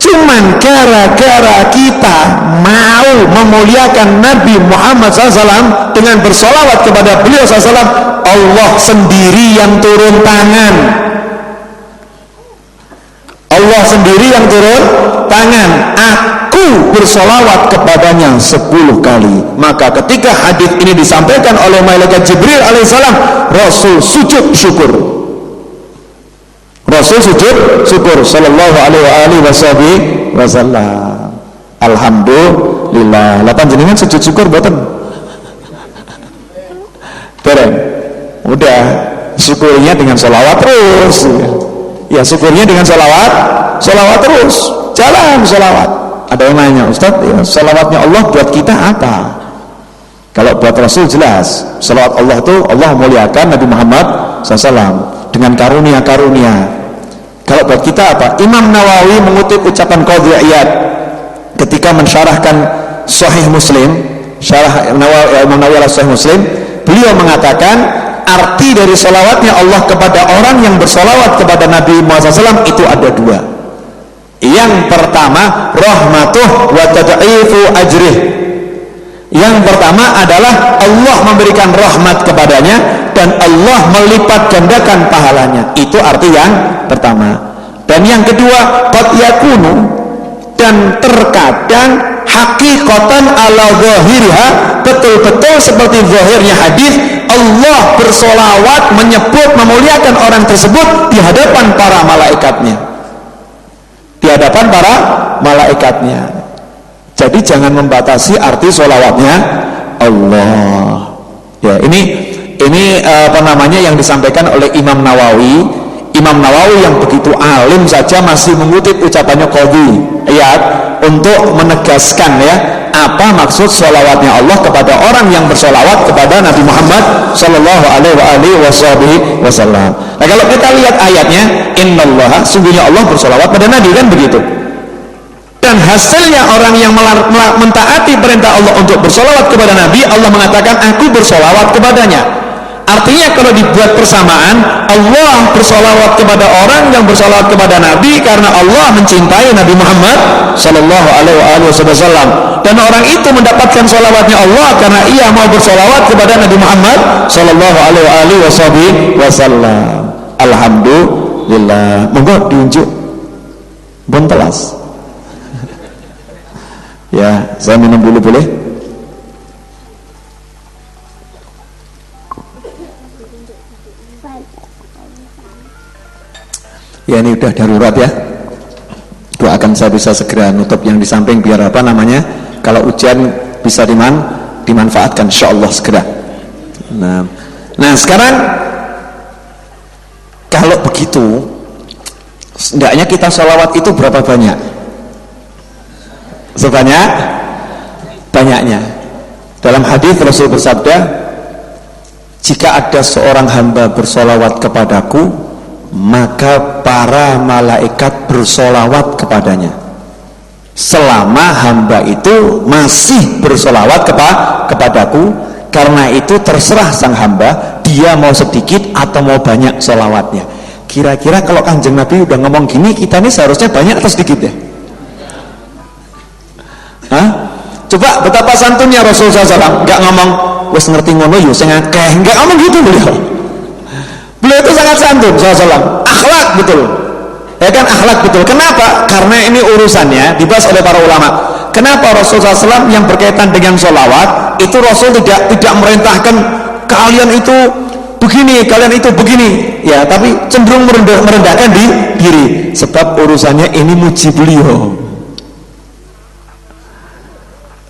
Cuman gara-gara kita mau memuliakan Nabi Muhammad SAW dengan bersolawat kepada beliau SAW, Allah sendiri yang turun tangan. Allah sendiri yang turun tangan. Aku bersolawat kepadanya 10 kali. Maka ketika hadis ini disampaikan oleh malaikat Jibril alaihissalam, Rasul sujud syukur. Rasul sujud syukur sallallahu alaihi wasallam. Alhamdulillah. Lah panjenengan sujud syukur mboten? Bareng. Udah, syukurnya dengan sholawat terus. Ya, syukurnya dengan sholawat terus. Jalan sholawat. Ada yang nanya, Ustaz, ya, sholawatnya Allah buat kita apa? Kalau buat Rasul jelas, sholawat Allah itu Allah memuliakan Nabi Muhammad SAW dengan karunia-karunia. Kalau buat kita apa? Imam Nawawi mengutip ucapan Qadhi Iyad ketika mensyarahkan Sahih Muslim, syarah Imam Nawawi Sahih Muslim, beliau mengatakan arti dari sholawatnya Allah kepada orang yang bersolawat kepada Nabi Muhammad SAW itu ada 2. Yang pertama, rahmatuh wa tad'ifu ajrih. Yang pertama adalah Allah memberikan rahmat kepadanya dan Allah melipat gandakan pahalanya. Itu arti yang pertama. Dan yang kedua, qad yakunu, dan terkadang hakikatan ala zahiriha, betul-betul seperti zahirnya hadis, Allah bersolawat menyebut memuliakan orang tersebut di hadapan para malaikatnya. Di hadapan para malaikatnya. Jadi jangan membatasi arti sholawatnya Allah. Ya, ini apa namanya yang disampaikan oleh Imam Nawawi. Imam Nawawi yang begitu alim saja masih mengutip ucapannya Qadhi Iyad untuk menegaskan ya apa maksud sholawatnya Allah kepada orang yang bersolawat kepada Nabi Muhammad Sallallahu Alaihi Wasallam. Nah, kalau kita lihat ayatnya, Innallaha, sungguhnya Allah bersolawat pada Nabi, kan begitu. Dan hasilnya orang yang mentaati perintah Allah untuk bersolawat kepada Nabi, Allah mengatakan aku bersolawat kepadanya. Artinya kalau dibuat persamaan, Allah bersolawat kepada orang yang bersolawat kepada Nabi karena Allah mencintai Nabi Muhammad Sallallahu Alaihi Wasallam, dan orang itu mendapatkan solawatnya Allah karena ia mau bersolawat kepada Nabi Muhammad Sallallahu Alaihi Wasallam. Alhamdulillah. Monggo diunjuk bontelas. Ya, saya minum dulu boleh? Ya, ini udah darurat ya. Doakan saya bisa segera nutup yang di samping biar apa namanya? kalau ujian bisa dimanfaatkan insyaallah segera. Nah sekarang kalau begitu hendaknya kita sholawat itu berapa banyak? Sebanyak banyaknya. Dalam hadis Rasul bersabda, jika ada seorang hamba bersolawat kepadaku, maka para malaikat bersolawat kepadanya selama hamba itu masih bersolawat kepadaku. Karena itu terserah sang hamba, dia mau sedikit atau mau banyak solawatnya. Kira-kira kalau Kanjeng Nabi udah ngomong gini, kita ini seharusnya banyak atau sedikit ya? Hah? Coba betapa santunnya Rasulullah SAW, nggak ngomong wes ngerti ngono yo sing akeh, nggak ngomong gitu beliau. Beliau itu sangat santun SAW, akhlak betul. Ya kan, akhlak betul. Kenapa? Karena ini urusannya dibahas oleh para ulama. Kenapa Rasulullah SAW yang berkaitan dengan sholawat itu Rasul tidak merintahkan kalian itu begini, kalian itu begini, ya, tapi cenderung merendahkan diri. Sebab urusannya ini muji beliau.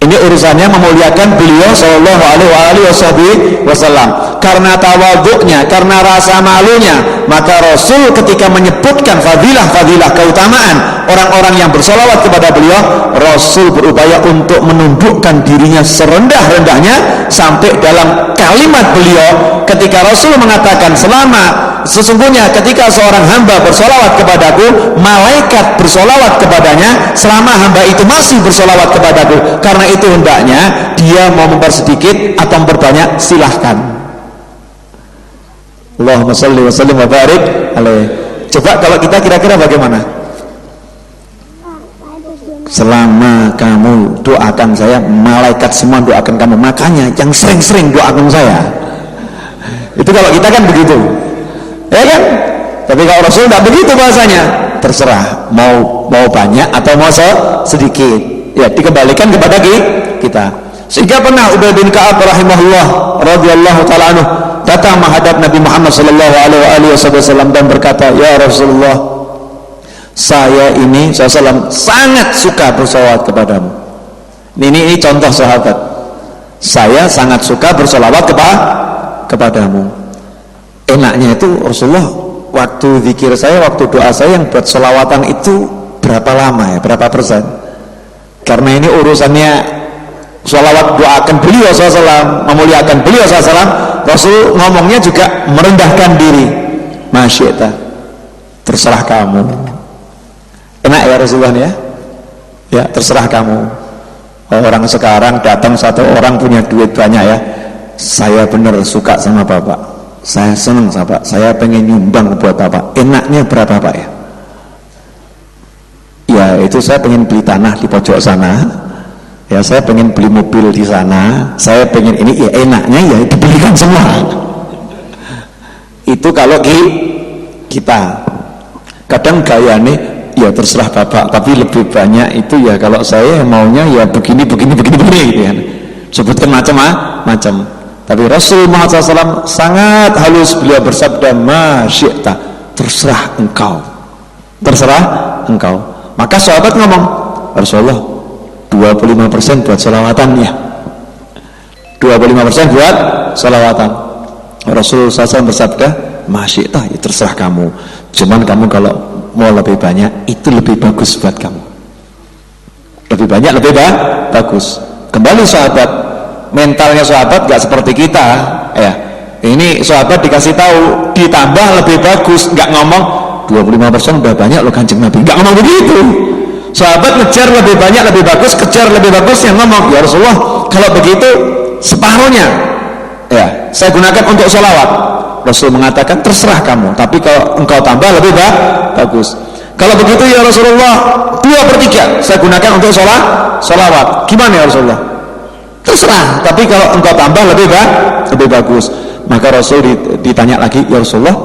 Ini urusannya memuliakan beliau Shallallahu Alaihi Wasallam. Karena tawaduknya, karena rasa malunya, maka Rasul ketika menyebutkan fadilah keutamaan orang-orang yang bersolawat kepada beliau, Rasul berupaya untuk menundukkan dirinya serendah-rendahnya sampai dalam kalimat beliau ketika Rasul mengatakan sesungguhnya ketika seorang hamba bersolawat kepadaku, malaikat bersolawat kepadanya selama hamba itu masih bersolawat kepadaku. Karena itu hendaknya dia mau mempersedikit atau memperbanyak, silahkan. Allahumma shalli wa sallim wa barik alaihi. Coba kalau kita kira-kira bagaimana? Selama kamu doakan saya, malaikat semua doakan kamu. Makanya yang sering-sering doakan saya. Itu kalau kita kan begitu, ya kan? Tapi kalau Rasul tidak begitu bahasanya. Terserah mau banyak atau mau sedikit, ya dikembalikan kepada kita. Sehingga pernah Ubay bin Ka'ab rahimahullah radhiyallahu taala anhu datang menghadap Nabi Muhammad sallallahu alaihi wasallam dan berkata, ya Rasulullah, saya ini SAW sangat suka bersolawat kepadamu. Ini contoh sahabat. Saya sangat suka bersolawat kepadamu. Enaknya itu Rasulullah, waktu zikir saya, waktu doa saya yang buat solawatan itu berapa lama ya, berapa persen? Karena ini urusannya solawat doakan beliau SAW, memuliakan beliau SAW. Rasul ngomongnya juga merendahkan diri. Masyaallah, terserah kamu. Enak ya Rasulullah ya? Ya terserah kamu. Orang sekarang datang satu orang punya duit banyak ya, saya benar suka sama bapak, saya senang sama bapak, saya pengen nyumbang buat bapak. Enaknya berapa pak ya? Ya itu saya pengen beli tanah di pojok sana, ya saya pengen beli mobil di sana, saya pengen ini, ya enaknya ya dibelikan semua. Itu kalau kita kadang gaya nih, ya terserah bapak, tapi lebih banyak itu ya kalau saya maunya ya begini gitu ya. Sebutkan macam-macam. Tapi Rasul Muhammad SAW sangat halus, beliau bersabda, masyita, terserah engkau. Maka sahabat ngomong, Rasulullah 25% buat sholawatan ya, 25% buat sholawatan. Rasul SAW bersabda, masyita, ya terserah kamu, cuman kamu kalau mau lebih banyak itu lebih bagus buat kamu, lebih banyak lebih bagus. Kembali sahabat, mentalnya sahabat gak seperti kita ya. Ini sahabat dikasih tahu ditambah lebih bagus, gak ngomong 25% udah banyak loh Kanjeng Nabi, gak ngomong begitu. Sahabat ngejar lebih banyak lebih bagus, kejar lebih bagus, yang ngomong, ya Rasulullah kalau begitu separuhnya ya saya gunakan untuk sholawat. Rasul mengatakan terserah kamu, tapi kalau engkau tambah lebih bagus. Kalau begitu ya Rasulullah 2/3 saya gunakan untuk sholawat. Gimana ya Rasulullah? Terserah, tapi kalau engkau tambah lebih bagus. Maka Rasul ditanya lagi, ya Rasulullah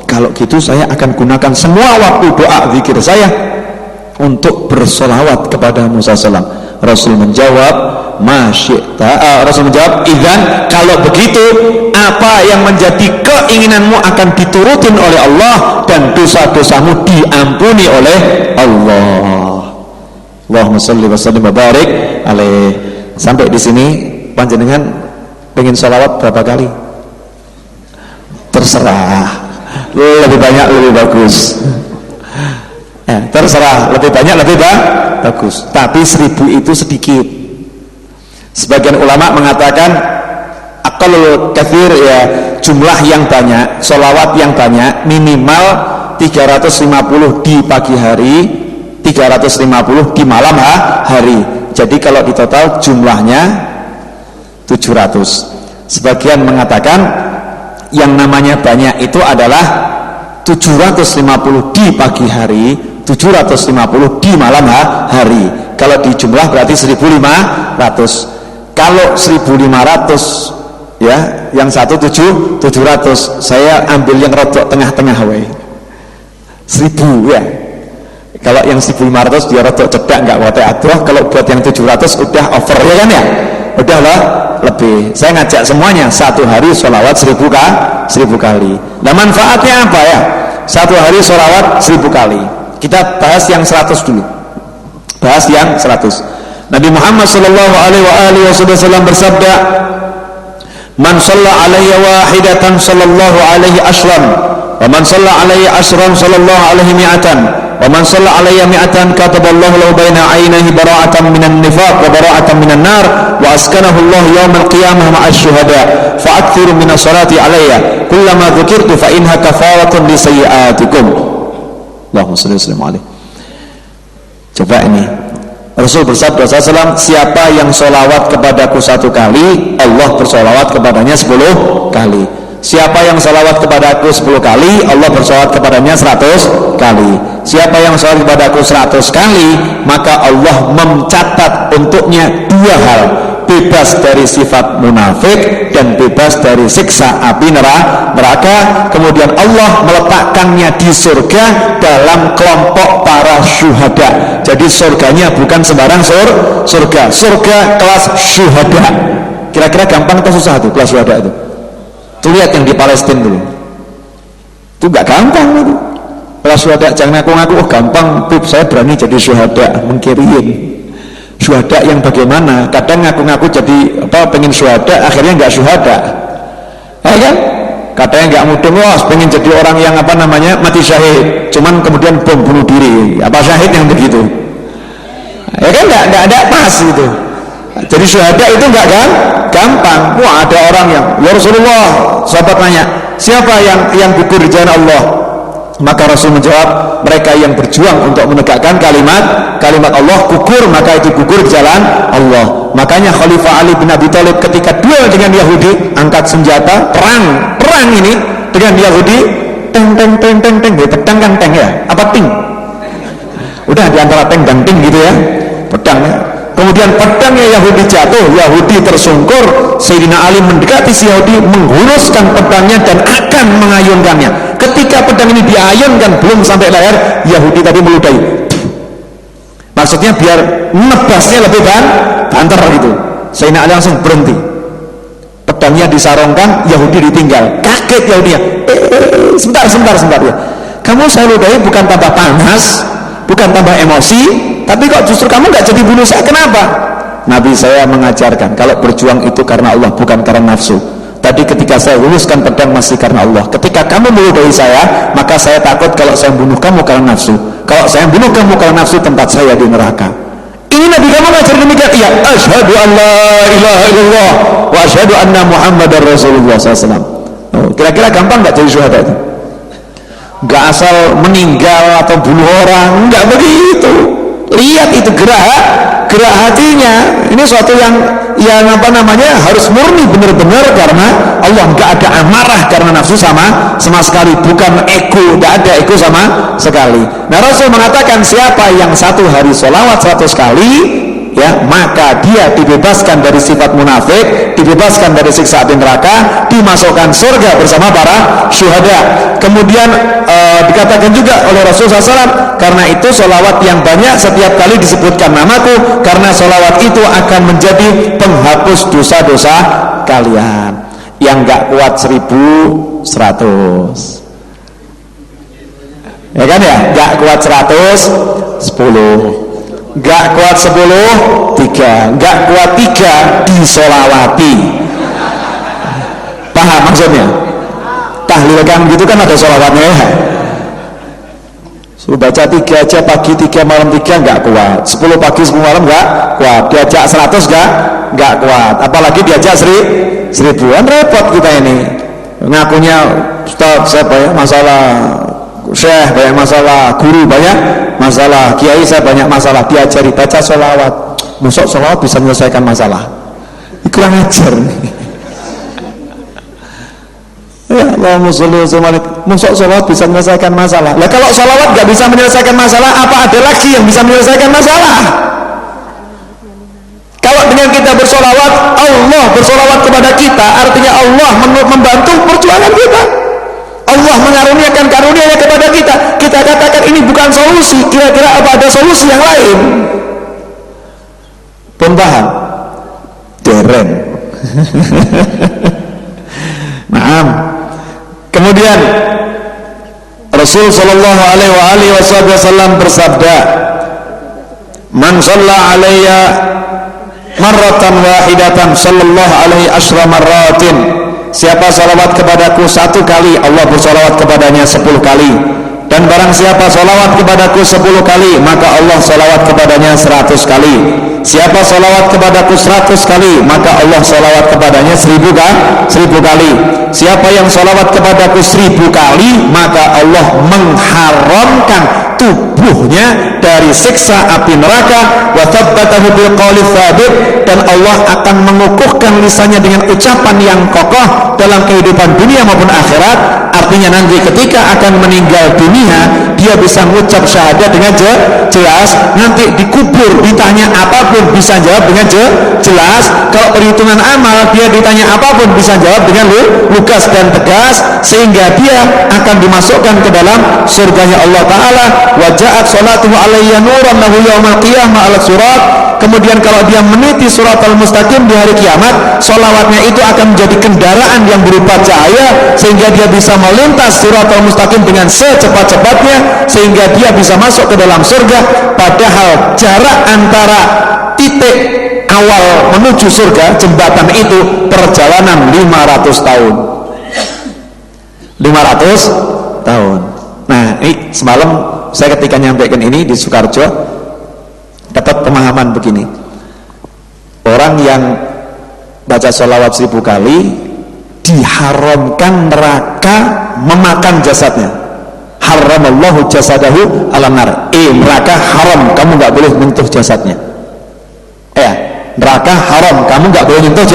kalau gitu saya akan gunakan semua waktu doa zikir saya untuk bersolawat kepada Musa SAW. Rasul menjawab, masyita. Rasul menjawab, idzan, kalau begitu apa yang menjadi keinginanmu akan diturutin oleh Allah dan dosa-dosamu diampuni oleh Allah. Allahumma sholli wa sallim wa barik alaih. Sampai di sini panjenengan pengen sholawat berapa kali? Terserah, lebih banyak lebih bagus. Terserah, lebih banyak lebih bagus. Tapi 1000 itu sedikit. Sebagian ulama mengatakan aqallul katsir, ya jumlah yang banyak, sholawat yang banyak minimal 350 di pagi hari, 350 di malam hari. Jadi kalau di total jumlahnya 700. Sebagian mengatakan yang namanya banyak itu adalah 750 di pagi hari, 750 di malam hari. Kalau di jumlah berarti 1500. Kalau 1500 ya, yang satu 700, saya ambil yang rodok tengah-tengah wae. 1000 ya. Kalau yang 1500 dia rodok cedak, enggak wate adoh. Kalau buat yang 700 udah over ya kan ya? Udah lah lebih. Saya ngajak semuanya satu hari sholawat 1000 kali. Nah manfaatnya apa ya? Satu hari sholawat 1000 kali. Kita bahas yang 100 dulu. Bahas yang 100. Nabi Muhammad sallallahu alaihi wasallam bersabda, "Man shalla alayya wahidatan sallallahu alaihi ashran, wa man shalla alayya ashran sallallahu alaihi mi'atan, wa man shalla alayya mi'atan kataballahu lahu baina 'ainayhi bara'atan minan nifaq wa bara'atan minan nar wa askanahu Allah yaumal qiyamah ma'asy syuhada fa akthiru minas salati alayya kullama dzukirtu fa inha kafaratun li sayyi'atikum." Allahumma shalli wa sallim alaihi. Coba ini Rasul bersabda SAW, siapa yang sholawat kepadaku 1 kali, Allah bersolawat kepadanya 10 kali. Siapa yang sholawat kepadaku 10 kali, Allah bersolawat kepadanya 100 kali. Siapa yang sholawat kepadaku 100 kali, maka Allah mencatat untuknya 2 hal: bebas dari sifat munafik dan bebas dari siksa api neraka. Kemudian Allah meletakkannya di surga dalam kelompok para syuhada. Jadi surganya bukan sembarang surga kelas syuhada. Kira-kira gampang atau susah tuh kelas syuhada itu? Tuh lihat yang di Palestina dulu, itu gak gampang itu kelas syuhada. Jangan ngaku-ngaku oh gampang Pip, saya berani jadi syuhada. Mengkirin syuhada yang bagaimana? Kadang ngaku-ngaku jadi pengen syuhada, akhirnya nggak syuhada, ya kan? Kadang nggak mudeng, wah pengen jadi orang yang mati syahid, cuman kemudian bom bunuh diri, syahid yang begitu, ya kan? Nggak ada pas gitu. Jadi syuhada itu nggak gampang. Wah ada orang yang, ya Rasulullah, sahabat nanya, siapa yang gugur di jalan Allah? Maka Rasul menjawab, mereka yang berjuang untuk menegakkan kalimat Allah, gugur maka itu gugur di jalan Allah. Makanya Khalifah Ali bin Abi Thalib ketika duel dengan Yahudi, angkat senjata perang ini dengan Yahudi, teng pedang kan teng ya, apa ting? Udah di antara teng dan ting gitu ya, pedang ya. Kemudian pedangnya Yahudi jatuh, Yahudi tersungkur, Sayyidina Ali mendekati si Yahudi, menghunuskan pedangnya dan akan mengayunkannya. Ketika pedang ini diayunkan belum sampai leher, Yahudi tadi meludahi. Maksudnya biar nebasnya lebih banter gitu. Sayyidina Ali langsung berhenti. Pedangnya disarongkan, Yahudi ditinggal. Kaget Yahudinya. Sebentar ya. Kamu saya ludahi bukan tambah panas, bukan tambah emosi, tapi kok justru kamu nggak jadi bunuh saya, kenapa? Nabi saya mengajarkan kalau berjuang itu karena Allah, bukan karena nafsu. Tadi ketika saya luluskan pedang masih karena Allah. Ketika kamu meludahi saya, maka saya takut kalau saya bunuh kamu karena nafsu. Kalau saya bunuh kamu karena nafsu, tempat saya di neraka. Ini Nabi kamu ngajar demikian. Iya, asyhadu an la ilaha illallah wa asyhadu anna Muhammadar Rasulullah SAW. Kira-kira gampang nggak jadi syuhada itu? Nggak asal meninggal atau bunuh orang, nggak begitu. Lihat itu gerak hatinya. Ini suatu yang harus murni benar-benar karena Allah. Nggak ada amarah karena nafsu sama sekali, bukan ego, nggak ada ego sama sekali. Nah Rasul mengatakan siapa yang 1 hari sholawat 100 kali, ya maka dia dibebaskan dari sifat munafik, dibebaskan dari siksa api neraka, dimasukkan surga bersama para syuhada. Kemudian dikatakan juga oleh Rasulullah SAW, karena itu sholawat yang banyak setiap kali disebutkan namaku, karena sholawat itu akan menjadi penghapus dosa-dosa kalian. Yang gak kuat 1100, ya kan ya, gak kuat 100, 10. Nggak kuat 10, 3. Nggak kuat 3, disolawati. Paham maksudnya? Tahlil kan gitu kan ada solawatnya ya. Suruh baca 3 aja pagi 3 malam 3 nggak kuat. 10 pagi 10 malam nggak kuat. Diajak 100 nggak kuat. Apalagi diajak 1000-an, repot kita ini. Ngakunya Ustaz saya banyak masalah, Syekh banyak masalah, guru banyak masalah, kiai saya banyak masalah, diajari baca sholawat. Masuk sholawat bisa menyelesaikan masalah. Kurang ajar nih. Ya Allahumma sholli wa sallim. Masuk sholawat bisa menyelesaikan masalah. Lah kalau sholawat nggak bisa menyelesaikan masalah, apa ada lagi yang bisa menyelesaikan masalah? Kalau dengan kita bersolawat, Allah bersolawat kepada kita, artinya Allah membantu perjuangan kita. Allah mengaruniakan karunia-Nya kepada kita. Kita katakan ini bukan solusi, kira-kira apa ada solusi yang lain? Pun paham? Dereng. Naam. Kemudian Rasul sallallahu alaihi wasallam bersabda, "Man shalla alayya marratan wahidatan sallallahu alaihi asyra marratin." Siapa salawat kepadaku 1 kali, Allah bersalawat kepadanya 10 kali. Dan barang siapa salawat kepadaku 10 kali, maka Allah salawat kepadanya 100 kali. Siapa salawat kepadaku 100 kali, maka Allah salawat kepadanya 1000 kali. Siapa yang salawat kepadaku 1000 kali, maka Allah mengharamkan tubuhnya dari siksa api neraka, wa tsabbatahu bil qawli tsabit, dan Allah akan mengukuhkan lisannya dengan ucapan yang kokoh dalam kehidupan dunia maupun akhirat. Artinya nanti ketika akan meninggal dunia, dia bisa mengucap syahadat dengan jelas. Nanti dikubur ditanya apapun bisa jawab dengan jelas. Kalau perhitungan amal dia ditanya apapun bisa jawab dengan lugas dan tegas, sehingga dia akan dimasukkan ke dalam surganya Allah Ta'ala. Wa ja'at sholatuhu alayya nuran lahu yawmal qiyamah ala surat. Kemudian kalau dia meniti surat al-mustaqim di hari kiamat, sholawatnya itu akan menjadi kendaraan yang berupa cahaya, sehingga dia bisa melintas surat al-mustaqim dengan secepat-cepatnya, sehingga dia bisa masuk ke dalam surga. Padahal jarak antara titik awal menuju surga, jembatan itu perjalanan 500 tahun. 500 tahun. Nah, ini semalam saya ketika nyampaikan ini di Sukarjo dapat pemahaman begini. Orang yang baca sholawat 1000 kali diharamkan neraka memakan jasadnya. Haramallahu jasadahu alam nar. Neraka haram, kamu nggak boleh menyentuh jasadnya. Neraka haram, kamu nggak boleh menyentuh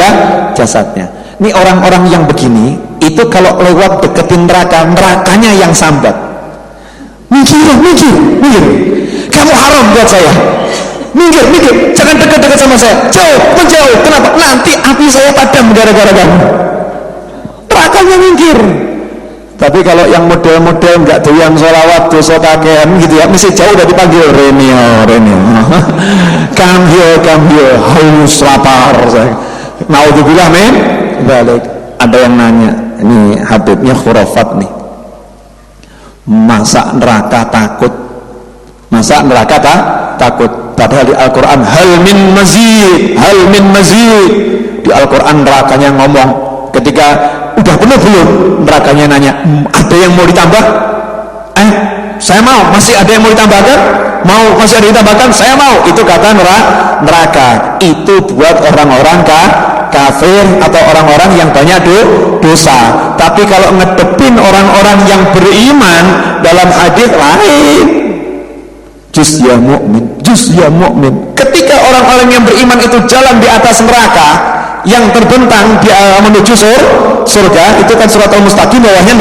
jasadnya. Ini orang-orang yang begini, itu kalau lewat deketin neraka, nerakanya yang sambat. Minggir. Kamu haram buat saya. Minggir, jangan dekat-dekat sama saya. Jauh, menjauh. Kenapa? Nanti api saya padam gara-gara kamu. Nerakanya minggir. Tapi kalau yang model-model nggak doyan sholawat, dosa kakean gitu ya, mesti jauh udah dipanggil Renio. Come here, haus lapar. Naudzubillah min dzalik. Ada yang nanya, ini Habibnya khurafat nih. Masa neraka takut? Takut? Padahal di Al-Quran hal min mazid. Di Al-Quran nerakanya ngomong, ketika udah penuh belum, nerakanya nanya, ada yang mau ditambah? Saya mau. Masih ada yang mau ditambahkan? Masih ada yang ditambahkan? Saya mau. Itu kata neraka. Itu buat orang-orang kafir atau orang-orang yang banyak dosa. Tapi kalau ngedepin orang-orang yang beriman, dalam hadis lain, juz ya mu'min. Ketika orang-orang yang beriman itu jalan di atas neraka yang terbentang menuju surga, itu kan surat al-mustaqim, bawahnya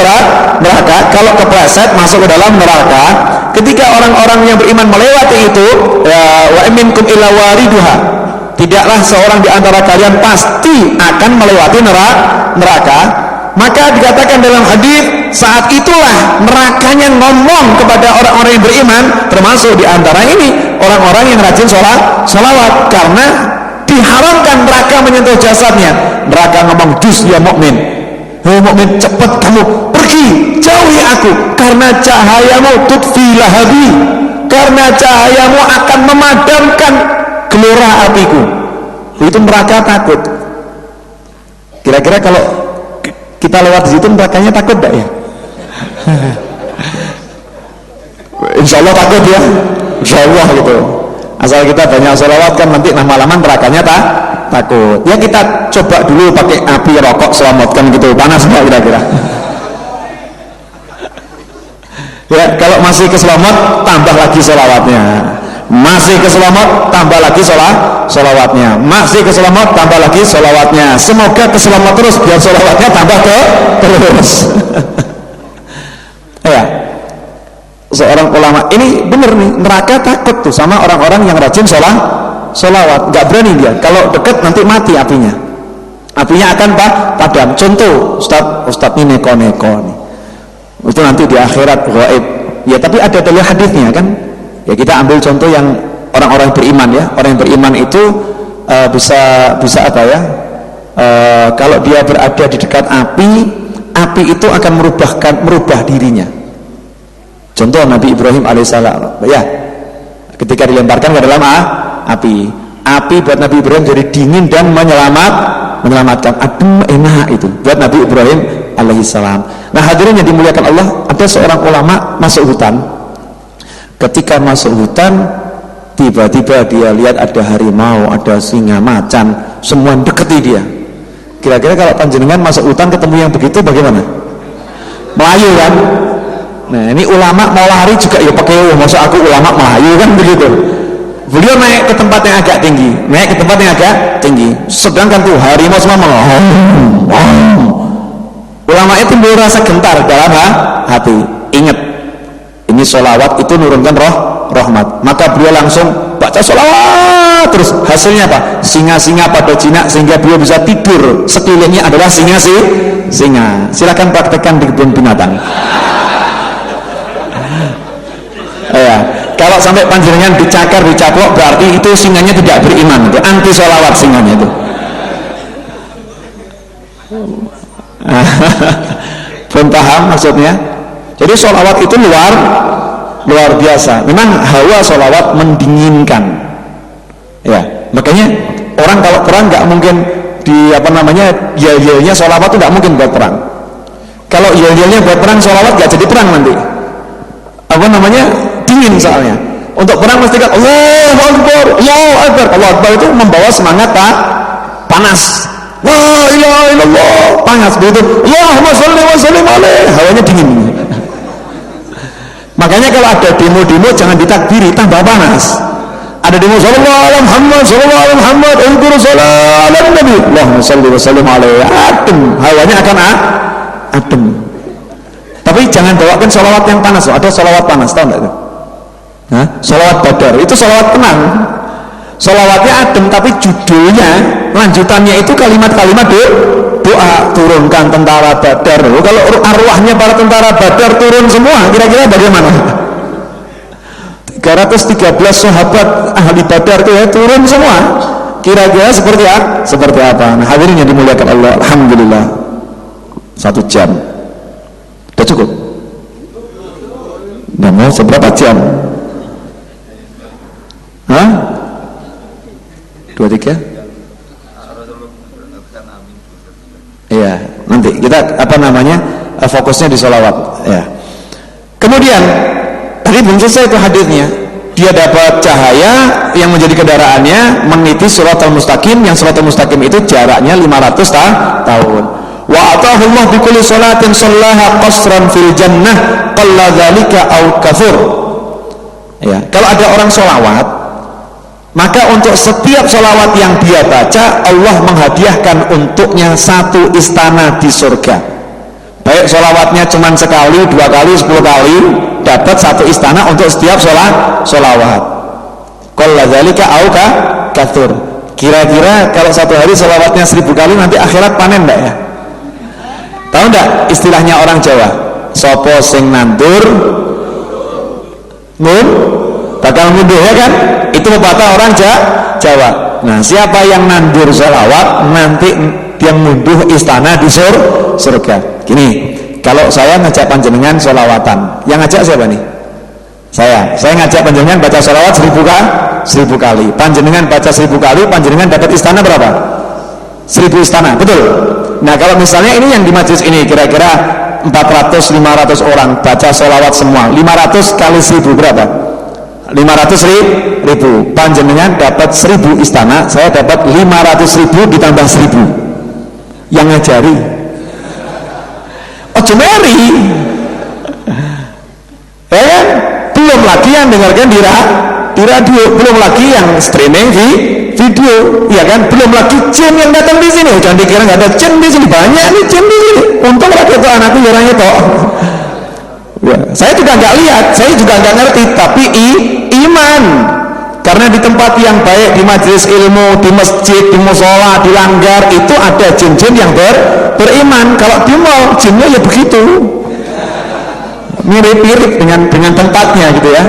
neraka. Kalau kepleset masuk ke dalam neraka. Ketika orang-orang yang beriman melewati itu, wa minkum illa wariduha, tidaklah seorang di antara kalian pasti akan melewati neraka. Maka dikatakan dalam hadis, saat itulah nerakanya ngomong kepada orang-orang yang beriman, termasuk di antara ini orang-orang yang rajin sholawat, karena diharamkan neraka menyentuh jasadnya. Neraka ngomong, juz ya mukmin, hei mukmin, cepat kamu pergi, jauhi aku, karena cahayamu tutfi lahabi, karena cahayamu akan memadamkan gelora apiku. Itu neraka takut. Kira-kira kalau kita lewat di situ nerakanya takut enggak ya? Insya Allah takut ya, insya Allah gitu. Asal kita banyak sholawat kan nanti lama-lama nerakanya takut. Ya kita coba dulu pakai api rokok selamatkan gitu, panas nggak kira-kira? Ya kalau masih keselamat tambah lagi sholawatnya, masih keselamat tambah lagi sholawatnya, masih keselamat tambah lagi sholawatnya. Semoga keselamat terus biar sholawatnya tambah terus. Ya, seorang ulama ini bener nih, neraka takut tuh sama orang-orang yang rajin sholawat. Nggak berani dia, kalau deket nanti mati apinya akan padam. Contoh Ustadz ini neko-neko nih, itu nanti di akhirat gaib ya, tapi ada dalil hadisnya kan ya. Kita ambil contoh yang orang-orang beriman ya. Orang yang beriman itu bisa apa ya, kalau dia berada di dekat api itu akan merubah dirinya. Contoh Nabi Ibrahim alaihissalam ya, ketika dilemparkan ke dalam api buat Nabi Ibrahim jadi dingin dan menyelamatkan. Adem enak itu buat Nabi Ibrahim alaihissalam. Nah hadirin yang dimuliakan Allah, ada seorang ulama masuk hutan. Ketika masuk hutan, tiba-tiba dia lihat ada harimau, ada singa, macan, semua deketi dia. Kira-kira kalau panjenengan masuk hutan ketemu yang begitu bagaimana? Melayu kan? Nah ini ulama mau lari juga ya pakai maksud aku ulama melayu kan begitu. Beliau naik ke tempat yang agak tinggi, sedangkan tuh harimau semua ulama itu timbul rasa gentar dalam hati. Ingat, ini sholawat itu nurunkan rahmat, maka beliau langsung baca sholawat terus. Hasilnya apa? Singa-singa pada jinak sehingga beliau bisa tidur sekelilingnya adalah singa. Silakan praktekkan di kebun binatang. Ya, kalau sampai panjenengan dicakar, dicaplok, berarti itu singanya tidak beriman, itu anti sholawat singanya itu. Belum paham maksudnya? Jadi sholawat itu luar biasa. Memang hawa sholawat mendinginkan. Ya, makanya orang kalau perang nggak mungkin yel-yelnya sholawat itu nggak mungkin buat perang. Kalau yel-yelnya buat perang, sholawat nggak jadi perang nanti. Dingin soalnya. Untuk perang mesti kan Allahu Akbar, Allahu Akbar. Allahu Akbar itu membawa semangat panas. La ilaha illallah, panas begitu. Allahumma sholli wa sallim alaihi, hawanya dingin. Makanya kalau ada demo-demo jangan ditakbiri, tambah panas. Ada demo sallallahu alaihi Muhammad, sallallahu alaihi Muhammad, unzur salam nabi, Allahumma sholli wa sallim alaihi, adem, hawanya akan adem. Tapi jangan bawakan sholawat yang panas. Ada sholawat panas, tahu nggak itu? Sholawat badar, itu sholawat tenang. Sholawatnya adem, tapi judulnya, lanjutannya itu kalimat-kalimat doa. Turunkan tentara badar. Kalau arwahnya para tentara badar turun semua, kira-kira bagaimana? 313 sahabat ahli badar itu ya turun semua. Kira-kira seperti apa? Nah, hadirin yang dimuliakan Allah, alhamdulillah 1 jam udah cukup. Nah, mau seberapa jam? 2-3? Iya, nanti kita fokusnya di sholawat ya. Kemudian tadi belum selesai itu hadisnya. Dia dapat cahaya yang menjadi kendaraannya meniti Shiratal Mustaqim, yang Shiratal Mustaqim itu jaraknya 500 tahun. Wa atahullah bi kulli salatin shallaha qasran fil jannah qalla dzalika au kafur. Ya, kalau ada orang sholawat, maka untuk setiap sholawat yang dia baca, Allah menghadiahkan untuknya 1 istana di surga. Baik sholawatnya cuma sekali, 2 kali, 10 kali, dapat 1 istana untuk setiap sholawat. Qalla dzalika au kafur. Kira-kira kalau 1 hari sholawatnya 1000 kali, nanti akhirat panen enggak ya? Tahu enggak istilahnya orang Jawa? Sopo sing nandur bakal mundur, ya kan? Itu pepatah orang Jawa. Nah, siapa yang nandur sholawat nanti dia mundur istana di surga. Gini, kalau saya ngajak panjenengan sholawatan, yang ngajak siapa nih? Saya ngajak panjenengan baca sholawat 1000 kali. Panjenengan baca 1000 kali, panjenengan dapat istana berapa? 1000 istana, betul? Nah kalau misalnya ini yang di majelis ini kira-kira 400-500 orang baca sholawat semua, 500 kali 1000 berapa? 500.000. Panjenengan dapat 1000 istana, saya dapat 500.000 ditambah 1000. Yang ngajari ojo meri ya kan? Belum lagi yang dengarkan di radio, belum lagi yang streaming di video, ya kan? Belum lagi jin yang datang di sini. Jangan dikira nggak ada jin di sini, banyak nih jin di sini. Untung lagi itu anakku orangnya toh. Ya, saya juga nggak lihat, saya juga nggak ngerti, tapi iman. Karena di tempat yang baik, di majelis ilmu, di masjid, di musola, di langgar itu ada jin-jin yang beriman. Kalau di mall, jinnya ya begitu. Mirip-mirip dengan tempatnya gitu ya.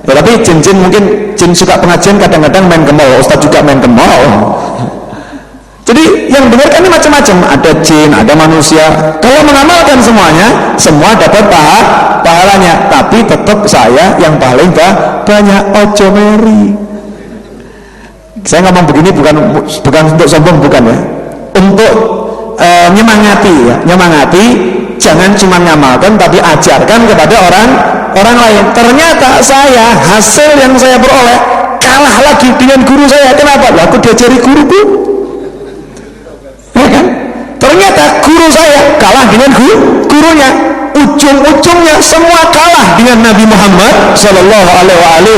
Ya, tapi jin-jin mungkin jin suka pengajian kadang-kadang main ke mall, ustaz juga main ke mall. Jadi yang dengarkan ini macam-macam, ada jin, ada manusia. Kalau mengamalkan semuanya, semua dapat pahalanya. Tapi tetap saya yang paling banyak, ojo meri. Saya ngomong begini bukan untuk sombong, bukan ya. Untuk nyemangati. Jangan cuma ngamalkan tapi ajarkan kepada orang lain. Ternyata saya, hasil yang saya peroleh kalah lagi dengan guru saya. Kenapa? Aku diajari guruku, ya kan? Ternyata guru saya kalah dengan gurunya. Ujung-ujungnya semua kalah dengan Nabi Muhammad Sallallahu Alaihi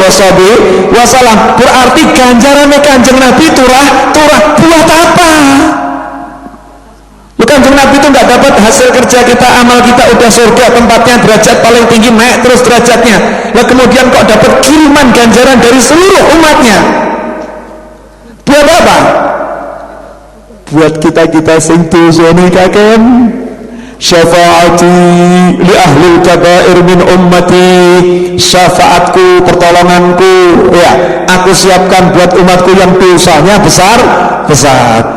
Wasallam. Berarti ganjarannya Kanjeng Nabi turah buat apa? Kanjeng Nabi itu nggak dapat hasil kerja kita, amal kita udah surga tempatnya, derajat paling tinggi, naik terus derajatnya. Nah kemudian kok dapat kiriman ganjaran dari seluruh umatnya. Buat apa? Buat kita sing dosane kaken. Syafaati li ahlil kabair min ummati, syafaatku, pertolonganku, ya aku siapkan buat umatku yang dosanya besar.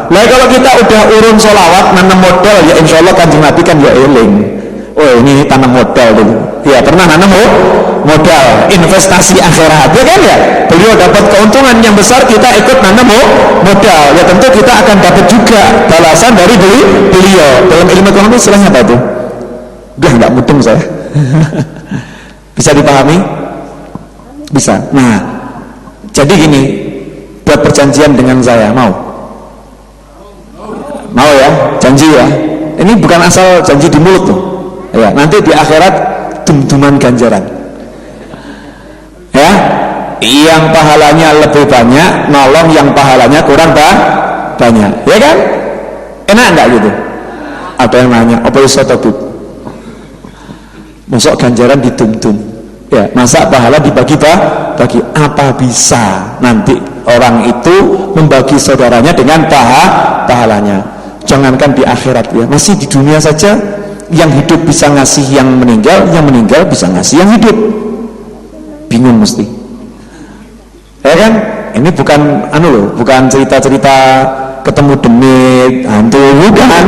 Nah kalau kita udah urun sholawat, nanam modal, ya insya Allah Kanjeng Nabi kan ya eling. Oh ini tanam modal dulu. Ya pernah nanam modal, investasi akhirat, ya kan ya. Beliau dapat keuntungan yang besar, kita ikut nanam modal. Ya tentu kita akan dapat juga balasan dari beliau. Dalam ilmu ekonomi istilahnya apa itu? Udah nggak mudeng saya. Bisa dipahami? Bisa. Nah, jadi gini, buat perjanjian dengan saya, mau ya, janji ya. Ini bukan asal janji di mulut tuh. Ya, nanti di akhirat dum-duman ganjaran. Ya, yang pahalanya lebih banyak nolong yang pahalanya kurang banyak, ya kan? Enak enggak gitu? Ada yang nanya, apa iso to, Bu? Masuk ganjaran didum-dum. Ya, masa pahala dibagi-bagi? Apa bisa nanti orang itu membagi saudaranya dengan pahalanya? Jangankan di akhirat ya, masih di dunia saja yang hidup bisa ngasih yang meninggal bisa ngasih yang hidup. Bingung mesti. Ya kan? Ini bukan cerita-cerita ketemu demit, hantu, bukan.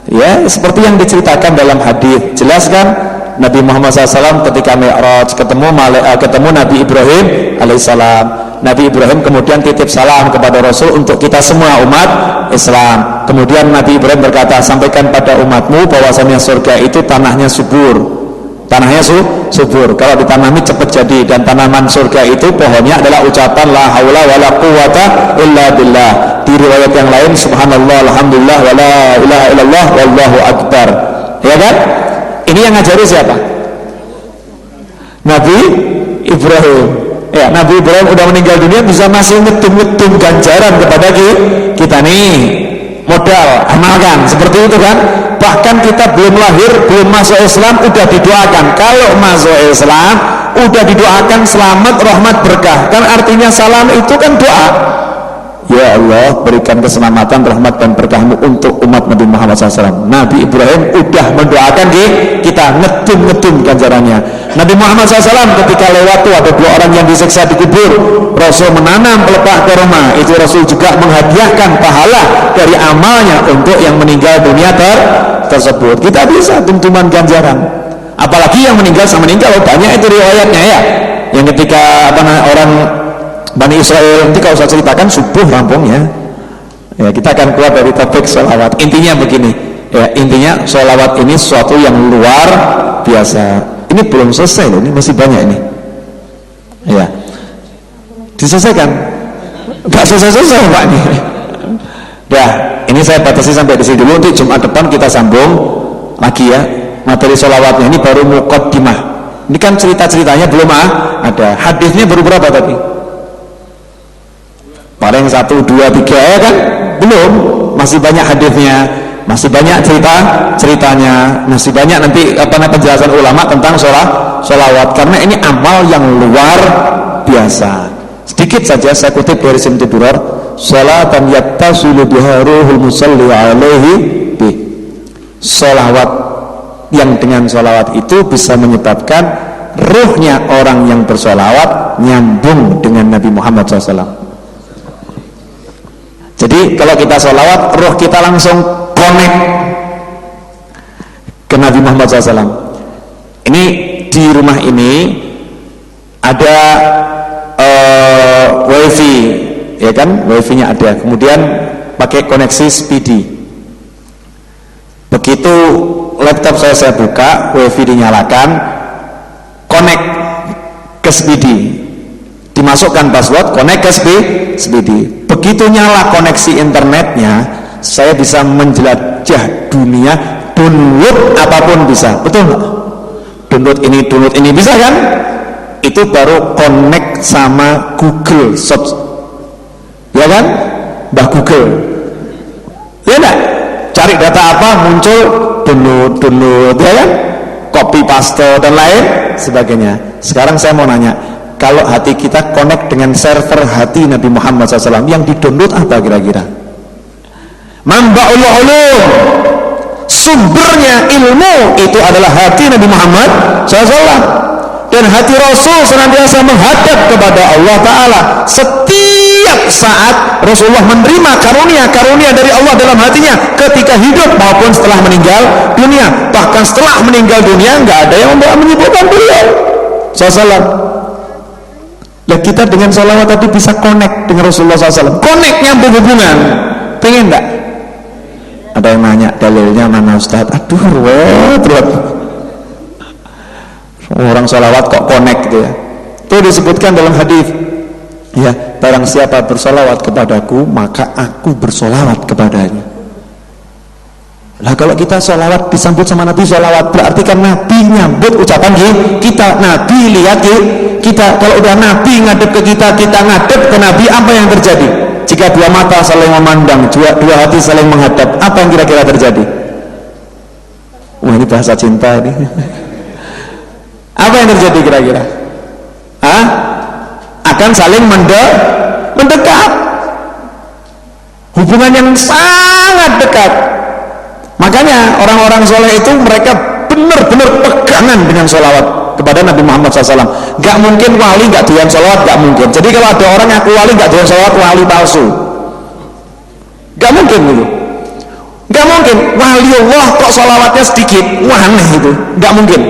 Ya, seperti yang diceritakan dalam hadis. Jelas kan? Nabi Muhammad SAW ketika Mi'raj ketemu Nabi Ibrahim alaihissalam. Nabi Ibrahim kemudian titip salam kepada Rasul untuk kita semua umat Islam. Kemudian Nabi Ibrahim berkata, sampaikan pada umatmu bahwasanya surga itu tanahnya subur. Tanahnya subur, kalau ditanami cepat jadi. Dan tanaman surga itu pohonnya adalah ucapan la haula wala quwata illa billah. Di riwayat yang lain subhanallah alhamdulillah wala ilaha illallah wallahu akbar. Ya kan? Ini yang ngajari siapa? Nabi Ibrahim. Ya, Nabi Ibrahim udah meninggal dunia bisa masih ngetum ganjaran kepada kita nih. Modal, amalkan, seperti itu kan. Bahkan kita belum lahir, belum masuk Islam udah didoakan. Kalau masuk Islam udah didoakan selamat, rahmat, berkah. Kan artinya salam itu kan doa. Ya Allah, berikan keselamatan, rahmat dan berkahmu untuk umat Nabi Muhammad SAW. Nabi Ibrahim udah mendoakan kita, ngetum ganjarannya. Nabi Muhammad SAW ketika lewat tuh ada 2 orang yang disiksa di kubur. Rasul menanam pelepah kurma. Itu Rasul juga menghadiahkan pahala dari amalnya untuk yang meninggal dunia tersebut. Kita bisa tum-tuman ganjaran. Apalagi yang meninggal sama meninggal, banyak itu riwayatnya ya. Yang ketika orang Bani Israel, nanti kalau saya ceritakan subuh rampungnya. Ya, kita akan keluar dari topik sholawat. Intinya begini, ya, intinya sholawat ini sesuatu yang luar biasa. Ini belum selesai loh, ini masih banyak ini. Ya, diselesaikan? Gak selesai Pak ini. Ya, ini saya batasi sampai di sini dulu. Untuk Jumat depan kita sambung lagi ya materi sholawatnya. Ini baru muqaddimah. Ini kan cerita-ceritanya belum ada. Hadisnya baru berapa tadi? Paling 1, 2, 3 ya kan? Belum. Masih banyak hadisnya, masih banyak ceritanya, masih banyak nanti penjelasan ulama tentang sholawat. Karena ini amal yang luar biasa. Sedikit saja saya kutip dari Simti Durar, sholatan yattasilu biha ruhul musalli alaihi bih. Sholawat yang dengan sholawat itu bisa menyebabkan ruhnya orang yang bersholawat nyambung dengan Nabi Muhammad SAW. Jadi kalau kita sholawat, ruh kita langsung connect ke Nabi Muhammad SAW. Ini di rumah ini ada wifi, ya kan, wifi-nya ada. Kemudian pakai koneksi speedy. Begitu laptop saya buka, wifi dinyalakan, connect ke speedy, dimasukkan password, connect ke speedy. Begitu nyala koneksi internetnya, saya bisa menjelajah dunia, download apapun bisa. Betul nggak? Download ini bisa kan? Itu baru connect sama Google Search, ya kan? Mbah Google, ya enggak? Cari data apa, muncul download, ya kan? Copy paste dan lain sebagainya. Sekarang saya mau nanya, kalau hati kita connect dengan server hati Nabi Muhammad SAW, yang di-download apa kira-kira? Manba'ul ulum, sumbernya ilmu itu adalah hati Nabi Muhammad SAW. Dan hati Rasul senantiasa menghadap kepada Allah Ta'ala. Setiap saat Rasulullah menerima karunia-karunia dari Allah dalam hatinya, ketika hidup maupun setelah meninggal dunia. Bahkan setelah meninggal dunia nggak ada yang menyibukkan beliau SAW. Nah, kita dengan sholawat tadi bisa connect dengan Rasulullah SAW. Connect, nyambung hubungan. Pengen enggak? Ada yang nanya, dalilnya mana Ustaz? Aduh, ruwet. Orang sholawat kok connect gitu ya. Itu disebutkan dalam hadis. Ya, barang siapa bersolawat kepadaku, maka aku bersolawat kepadanya. Lah kalau kita sholawat disambut sama Nabi sholawat, berarti kan Nabi nyambut ucapan kita. Nabi lihat kita. Kalau udah Nabi ngadep ke kita, kita ngadep ke Nabi, apa yang terjadi? Jika dua mata saling memandang, dua hati saling menghadap, apa yang kira-kira terjadi? Wah, ini bahasa cinta ini. Apa yang terjadi kira-kira? Akan saling mendekat. Hubungan yang sangat dekat. Makanya orang-orang soleh itu mereka benar-benar pegangan dengan sholawat kepada Nabi Muhammad SAW. Gak mungkin wali gak doyan sholawat, gak mungkin. Jadi kalau ada orang ngaku wali gak doyan sholawat, wali palsu. Gak mungkin gitu. Gak mungkin wali Allah kok sholawatnya sedikit, wah aneh itu. Gak mungkin.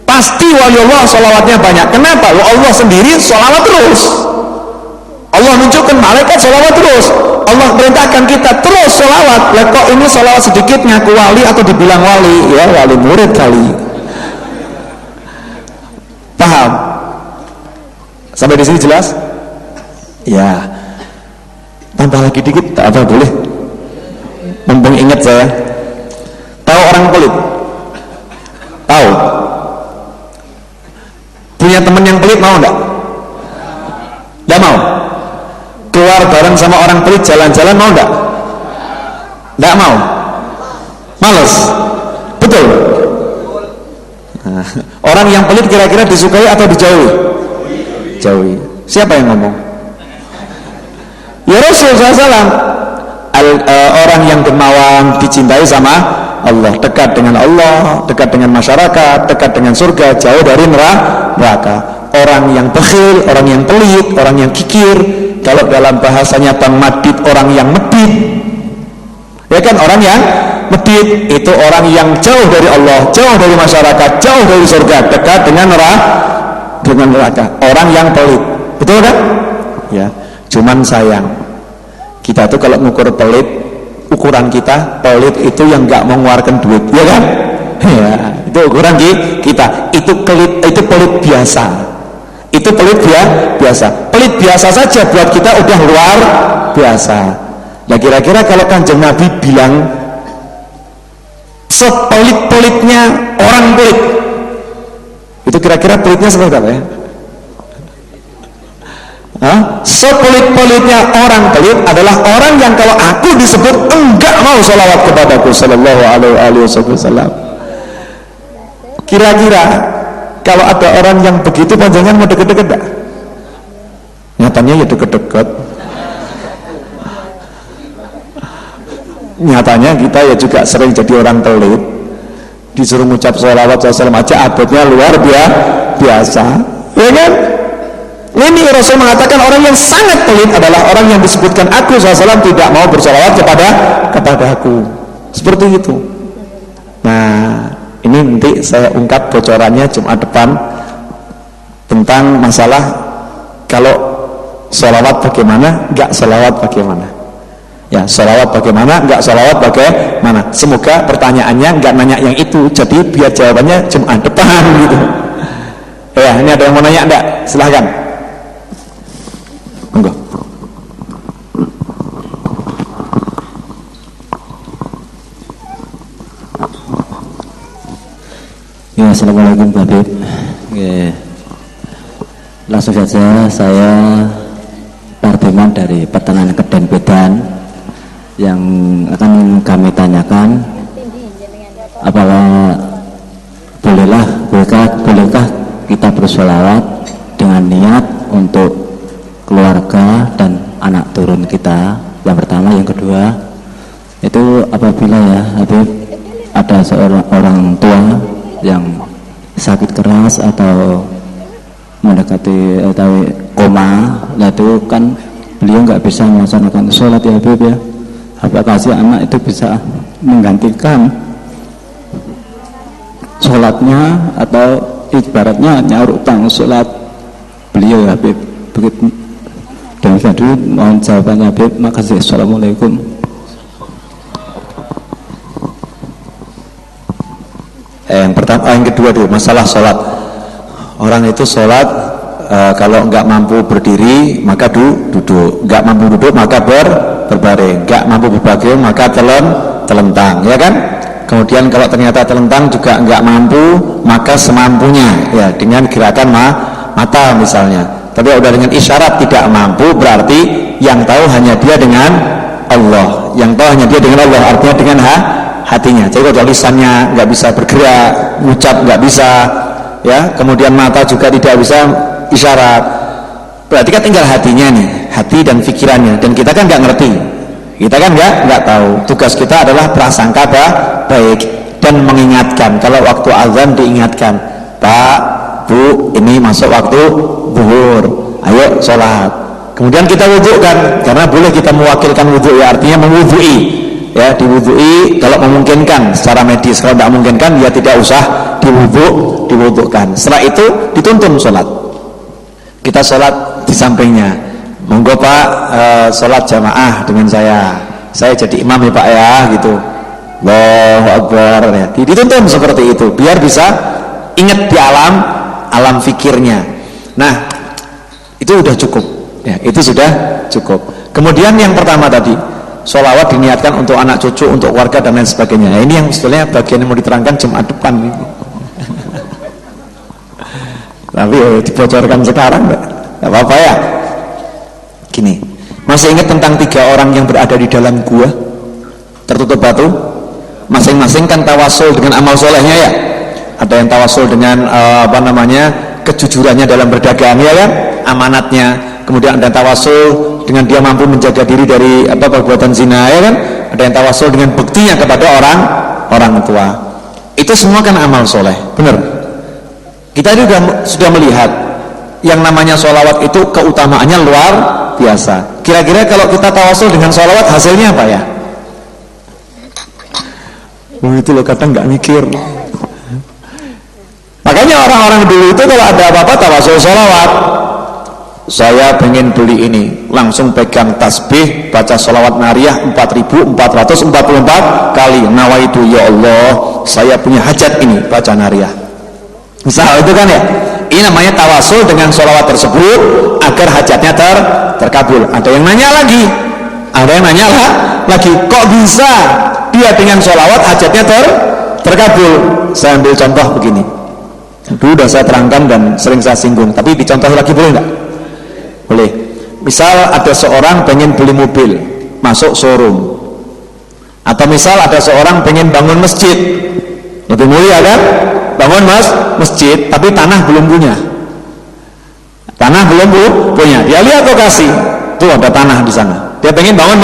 Pasti wali Allah sholawatnya banyak. Kenapa? Allah sendiri sholawat terus. Allah nunjukkan malaikat sholawat terus. Allah perintahkan kita terus sholawat. Lah kok ini sholawat sedikit ngaku wali atau dibilang wali? Ya wali murid kali. Paham? Sampai di sini jelas? Ya. Tambah lagi dikit, tak apa boleh. Mumpung ingat saya. Tahu orang pelit? Tahu? Punya teman yang pelit mau enggak? Enggak mau? Keluar bareng sama orang pelit jalan-jalan mau enggak? Enggak mau? Males? Betul? Nah, orang yang pelit kira-kira disukai atau dijauhi? Jauhi. Siapa yang ngomong? Ya Rasul SAW. Orang yang dermawan dicintai sama Allah, dekat dengan Allah, dekat dengan masyarakat, dekat dengan surga, jauh dari neraka. Orang yang bakhil, orang yang pelit, orang yang kikir, kalau dalam bahasanya Bang Madid, orang yang medit. Ya kan, orang yang medit itu orang yang jauh dari Allah, jauh dari masyarakat, jauh dari surga, dekat dengan neraka. Orang yang pelit, betul kan? Ya, cuman sayang kita tuh kalau ngukur pelit, ukuran kita pelit itu yang nggak mengeluarkan duit, ya kan? Ya, itu ukuran kita. Itu pelit biasa. Itu pelit biasa. Pelit biasa saja buat kita udah luar biasa. Nah, kira-kira kalau Kanjeng Nabi bilang sepelit-pelitnya orang pelit, itu kira-kira pelitnya seperti apa ya? Sepelit-pelitnya orang pelit adalah orang yang kalau aku disebut enggak mau sholawat kepadaku sallallahu alaihi wasallam. Kira-kira kalau ada orang yang begitu, panjangan mau deket-deket enggak? Nyatanya ya deket-deket. Nyatanya kita ya juga sering jadi orang pelit, disuruh ngucap sholawat SAW aja abotnya luar biasa, ya kan? Ini Rasul mengatakan orang yang sangat pelit adalah orang yang disebutkan aku SAW tidak mau bersolawat kepada aku, seperti itu. Nah, ini nanti saya ungkap bocorannya Jumat depan tentang masalah kalau sholawat bagaimana, enggak sholawat bagaimana. Ya, sholawat bagaimana, enggak sholawat bagaimana. Semoga pertanyaannya enggak nanya yang itu, jadi biar jawabannya Jumat depan gitu. Ya, ini ada yang mau nanya enggak? Silahkan. Monggo. Ya, assalamualaikum Pak Habib. Ya, langsung saja, saya Pardiman dari Pertanian Keden Bedan. Yang akan kami tanyakan, apakah bolehkah kita bersolawat dengan niat untuk keluarga dan anak turun kita? Yang pertama. Yang kedua, itu apabila ya Habib ada seorang orang tua yang sakit keras atau mendekati atau koma, nah itu kan beliau nggak bisa melaksanakan sholat ya Habib ya. Apakah si anak itu bisa menggantikan sholatnya atau ibaratnya nyaur utang sholat beliau ya Habib? Begitu. Demikian dulu, mohon jawabannya Habib. Makasih. Assalamualaikum. Yang pertama, yang kedua dulu masalah sholat. Orang itu sholat kalau nggak mampu berdiri maka duduk, nggak mampu duduk maka berbaring, nggak mampu berbaring maka telentang, ya kan? Kemudian kalau ternyata telentang juga nggak mampu maka semampunya, ya dengan gerakan mata misalnya. Tapi udah dengan isyarat tidak mampu, berarti yang tahu hanya dia dengan Allah, yang tahu hanya dia dengan Allah, artinya dengan hatinya. Jadi kalau lisannya nggak bisa bergerak, ngucap nggak bisa, ya, kemudian mata juga tidak bisa isyarat, berarti kan tinggal hatinya nih, hati dan pikirannya. Dan kita kan nggak ngerti, kita kan nggak tahu. Tugas kita adalah prasangka baik dan mengingatkan. Kalau waktu azan diingatkan, Pak, Bu, ini masuk waktu zuhur, ayo sholat. Kemudian kita wudhukan, karena boleh kita mewakilkan wudhu, ya, artinya mewudhui, ya, diwudhui kalau memungkinkan secara medis. Kalau tidak memungkinkan, ya tidak usah diwudhukan. Setelah itu dituntun sholat. Kita sholat di sampingnya, monggo Pak, sholat jamaah dengan saya jadi imam ya Pak ya, gitu. Allahu Akbar, ya. Dituntun seperti itu biar bisa ingat di alam fikirnya. Nah, itu sudah cukup, ya, itu sudah cukup. Kemudian yang pertama tadi, sholawat diniatkan untuk anak cucu, untuk keluarga dan lain sebagainya. Nah, ini yang sebetulnya bagian yang mau diterangkan Jumat depan ini. Tapi dibocorkan sekarang enggak apa-apa ya. Gini, masih ingat tentang 3 orang yang berada di dalam gua tertutup batu? Masing-masing kan tawasul dengan amal solehnya, ya. Ada yang tawasul dengan kejujurannya dalam berdagang, ya kan, amanatnya. Kemudian ada yang tawasul dengan dia mampu menjaga diri dari perbuatan zina, ya kan. Ada yang tawasul dengan buktinya kepada orang tua. Itu semua kan amal soleh, benar. Kita juga sudah melihat yang namanya sholawat itu keutamaannya luar biasa. Kira-kira kalau kita tawasul dengan sholawat hasilnya apa ya? Oh, itu loh kadang nggak mikir. Makanya orang-orang dulu itu kalau ada apa-apa tawasul sholawat. Saya pengen beli ini, langsung pegang tasbih, baca sholawat nariyah 4444 kali. Nawaitu, ya Allah, saya punya hajat ini, baca nariyah. Misal itu kan ya, ini namanya tawasul dengan sholawat tersebut agar hajatnya terkabul. Ada yang nanya lagi, kok bisa dia dengan sholawat hajatnya terkabul? Saya ambil contoh begini. Dulu sudah saya terangkan dan sering saya singgung, tapi dicontoh lagi boleh nggak? Boleh. Misal ada seorang pengen beli mobil, masuk showroom. Atau misal ada seorang pengen bangun masjid, lebih mulia kan? Bangun masjid, tapi tanah belum punya. Dia lihat lokasi, tuh ada tanah di sana. Dia pengen bangun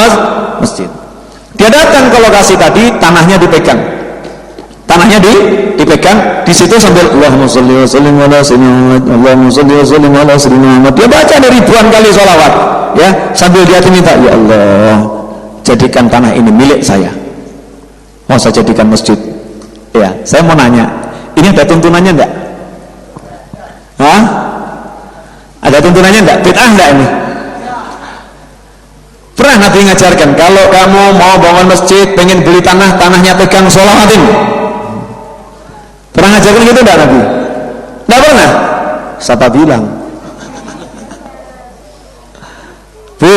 masjid. Dia datang ke lokasi tadi, tanahnya dipegang. Di situ sambil Allahumma sholli wa sallim ala sayyidina Muhammad, Allahumma sholli wa sallim ala sayyidina Muhammad. Dia baca dari ribuan kali sholawat, ya, sambil dia minta, ya Allah, jadikan tanah ini milik saya. Mau saya jadikan masjid. Ya, saya mau nanya, ini ada tuntunannya enggak? Ada tuntunannya enggak? Bid'ah enggak ini? Pernah Nabi ngajarkan, kalau kamu mau bangun masjid, pengen beli tanahnya pegang sholawatin. Pernah ngajarkan gitu enggak Nabi? Enggak pernah? Siapa bilang? Bu,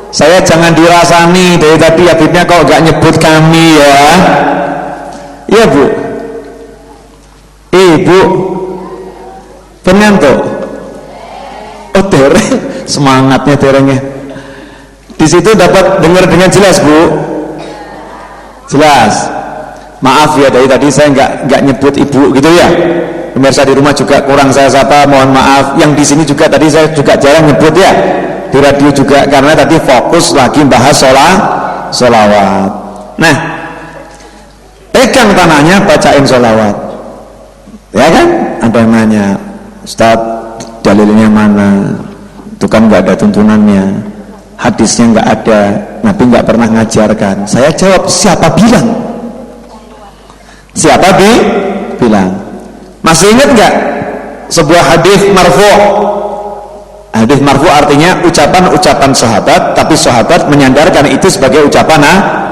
saya jangan dirasani dari tadi Habibnya kok gak nyebut kami ya. Iya Bu. Bu, pengantuk. Oh dereng, semangatnya derengnya. Di situ dapat dengar dengan jelas Bu. Jelas. Maaf ya dari tadi saya nggak nyebut ibu gitu ya. Pemirsa di rumah juga kurang saya sapa, mohon maaf. Yang di sini juga tadi saya juga jarang nyebut ya. Di radio juga karena tadi fokus lagi bahas sholawat. Nah, pegang tanahnya bacain sholawat. Ya kan? Ada yang nanya, Ustaz, dalilnya mana? Itu kan nggak ada tuntunannya. Hadisnya nggak ada, Nabi nggak pernah ngajarkan. Saya jawab, siapa bilang? Bilang? Masih ingat nggak sebuah hadis marfu'? Hadis marfu' artinya ucapan-ucapan sahabat, tapi sahabat menyandarkan itu sebagai ucapan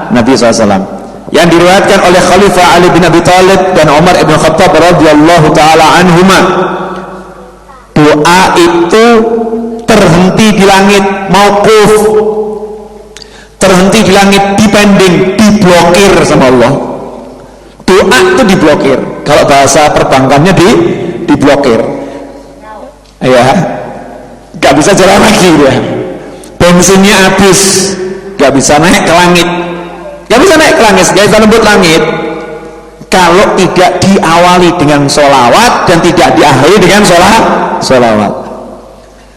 Nabi SAW. Yang diriwayatkan oleh Khalifah Ali bin Abi Thalib dan Umar ibn Khattab radhiyallahu taala anhuma. Doa itu terhenti di langit, mauquf, terhenti di langit, dipending, diblokir sama Allah. Doa itu diblokir. Kalau bahasa perbankannya diblokir. Ya, gak bisa jalan lagi dia. Bensinnya habis, gak bisa naik ke langit. Gak bisa naik ke langit, gak bisa nembus langit. Kalau tidak diawali dengan sholawat dan tidak diakhiri dengan sholawat.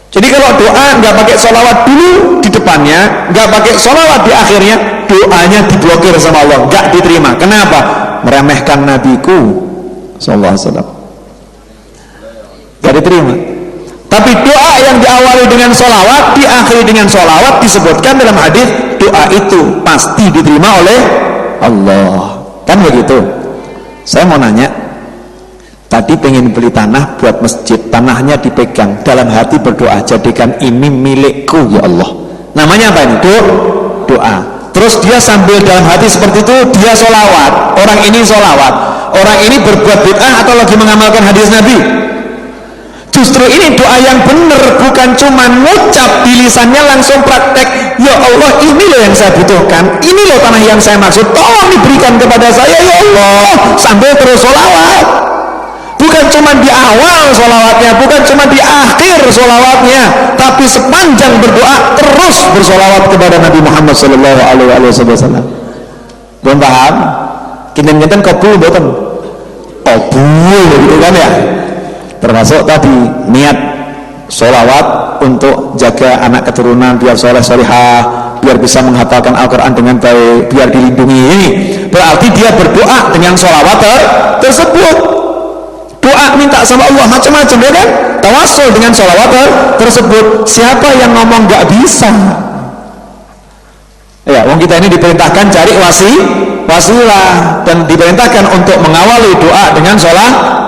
Jadi kalau doa nggak pakai sholawat dulu di depannya, nggak pakai sholawat di akhirnya, doanya diblokir sama Allah, nggak diterima. Kenapa? Meremehkan Nabiku sallallahu alaihi wasallam. Nggak diterima. Tapi doa yang diawali dengan sholawat, diakhiri dengan sholawat, disebutkan dalam hadis doa itu pasti diterima oleh Allah. Kan begitu? Saya mau nanya, tadi pengen beli tanah buat masjid, tanahnya dipegang, dalam hati berdoa, jadikan ini milikku ya Allah. Namanya apa ini? Doa. Terus dia sambil dalam hati seperti itu, dia sholawat. Orang ini sholawat. Orang ini berbuat bid'ah atau lagi mengamalkan hadis Nabi? Justru ini doa yang benar, bukan cuma ngucap di lisannya, langsung praktek. Ya Allah, ini loh yang saya butuhkan, ini loh tanah yang saya maksud, tolong diberikan kepada saya ya Allah, sambil terus sholawat. Bukan cuma di awal sholawatnya, bukan cuma di akhir sholawatnya, tapi sepanjang berdoa terus bersolawat kepada Nabi Muhammad sallallahu alaihi wasallam. Belum paham? Kinten-kinten kabul boten? Kabul gitu kan ya. Termasuk tadi niat sholawat untuk jaga anak keturunan biar soleh solihah, biar bisa menghafalkan Al-Quran dengan baik, biar dilindungi. Ini berarti dia berdoa dengan sholawat tersebut. Doa minta sama Allah macam-macam ya kan, tawassul dengan sholawat tersebut. Siapa yang ngomong gak bisa? Ya, wong kita ini diperintahkan cari wasilah dan diperintahkan untuk mengawali doa dengan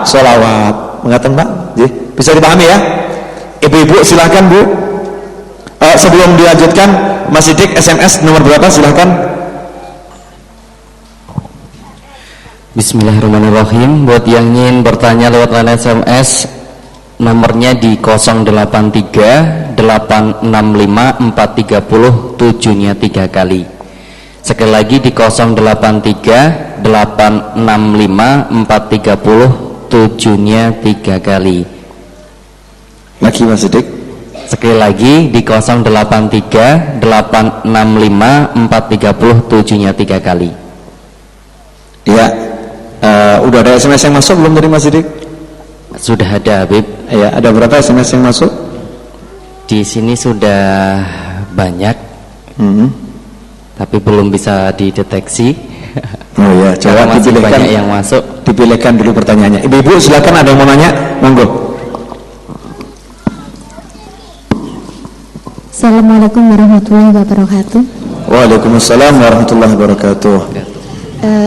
sholawat. Mengatakan Pak, bisa dipahami ya? Ibu-ibu silahkan Bu. Sebelum dilanjutkan, Mas Sidik SMS nomor berapa silahkan. Bismillahirrahmanirrahim. Buat yang ingin bertanya lewat line SMS, nomornya di 083 865 430 7-nya 3 kali. Sekali lagi di 083 865 430 7-nya 3 kali. Lagi Mas Sidik. Sekali lagi di 083 865 430 7-nya 3 kali. Ya. Udah ada SMS yang masuk belum dari Mas Sidik? Sudah ada, Habib. Ya, ada berapa SMS yang masuk? Di sini sudah banyak, tapi belum bisa dideteksi. Oh ya, coba dipilihkan banyak yang masuk. Dipilihkan dulu pertanyaannya. Ibu-ibu silakan, ada yang mau nanya, monggo. Assalamualaikum warahmatullahi wabarakatuh. Waalaikumsalam warahmatullahi wabarakatuh.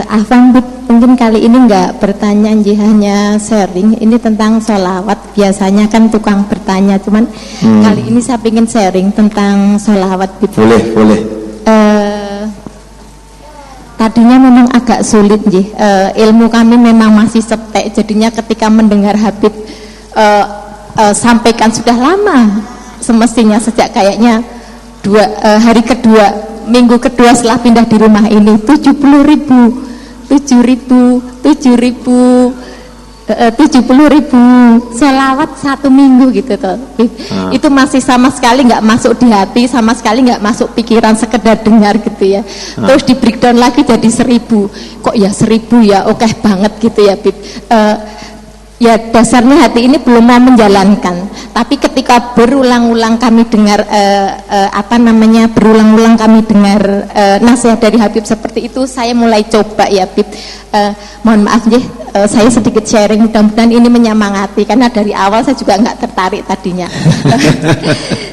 Afan, mungkin kali ini enggak bertanya, hanya sharing. Ini tentang sholawat. Biasanya kan tukang bertanya, cuman kali ini saya ingin sharing tentang sholawat. Boleh. Tadinya memang agak sulit, ilmu kami memang masih septek. Jadinya ketika mendengar Habib sampaikan sudah lama, semestinya sejak kayaknya hari kedua, minggu kedua setelah pindah di rumah ini, 70.000 sholawat 1 minggu gitu tuh. Itu masih sama sekali nggak masuk di hati, sama sekali nggak masuk pikiran, sekedar dengar gitu ya. Terus di breakdown lagi jadi 1000. Kok ya 1000 ya, oke banget gitu ya, Bib. Ya dasarnya hati ini belum mau menjalankan, tapi ketika berulang-ulang kami dengar berulang-ulang kami dengar nasihat dari Habib seperti itu, saya mulai coba ya, Bib. Mohon maaf saya sedikit sharing, mudah-mudahan ini menyemangati, karena dari awal saya juga nggak tertarik tadinya.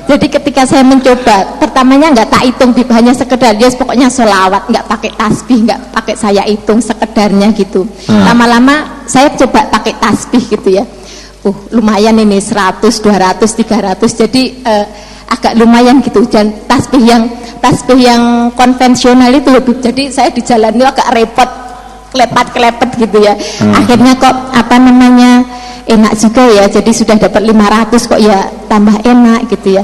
Jadi ketika saya mencoba, pertamanya nggak tak hitung, Bib, hanya sekedar pokoknya sholawat, nggak pakai tasbih, nggak pakai saya hitung, sekedarnya gitu. Lama-lama saya coba pakai tasbih gitu ya. Lumayan ini 100, 200, 300, jadi agak lumayan gitu. Dan tasbih yang konvensional itu lebih, jadi saya di jalan itu agak repot, kelepet gitu ya. Akhirnya kok enak juga ya, jadi sudah dapat 500 kok ya, tambah enak gitu ya.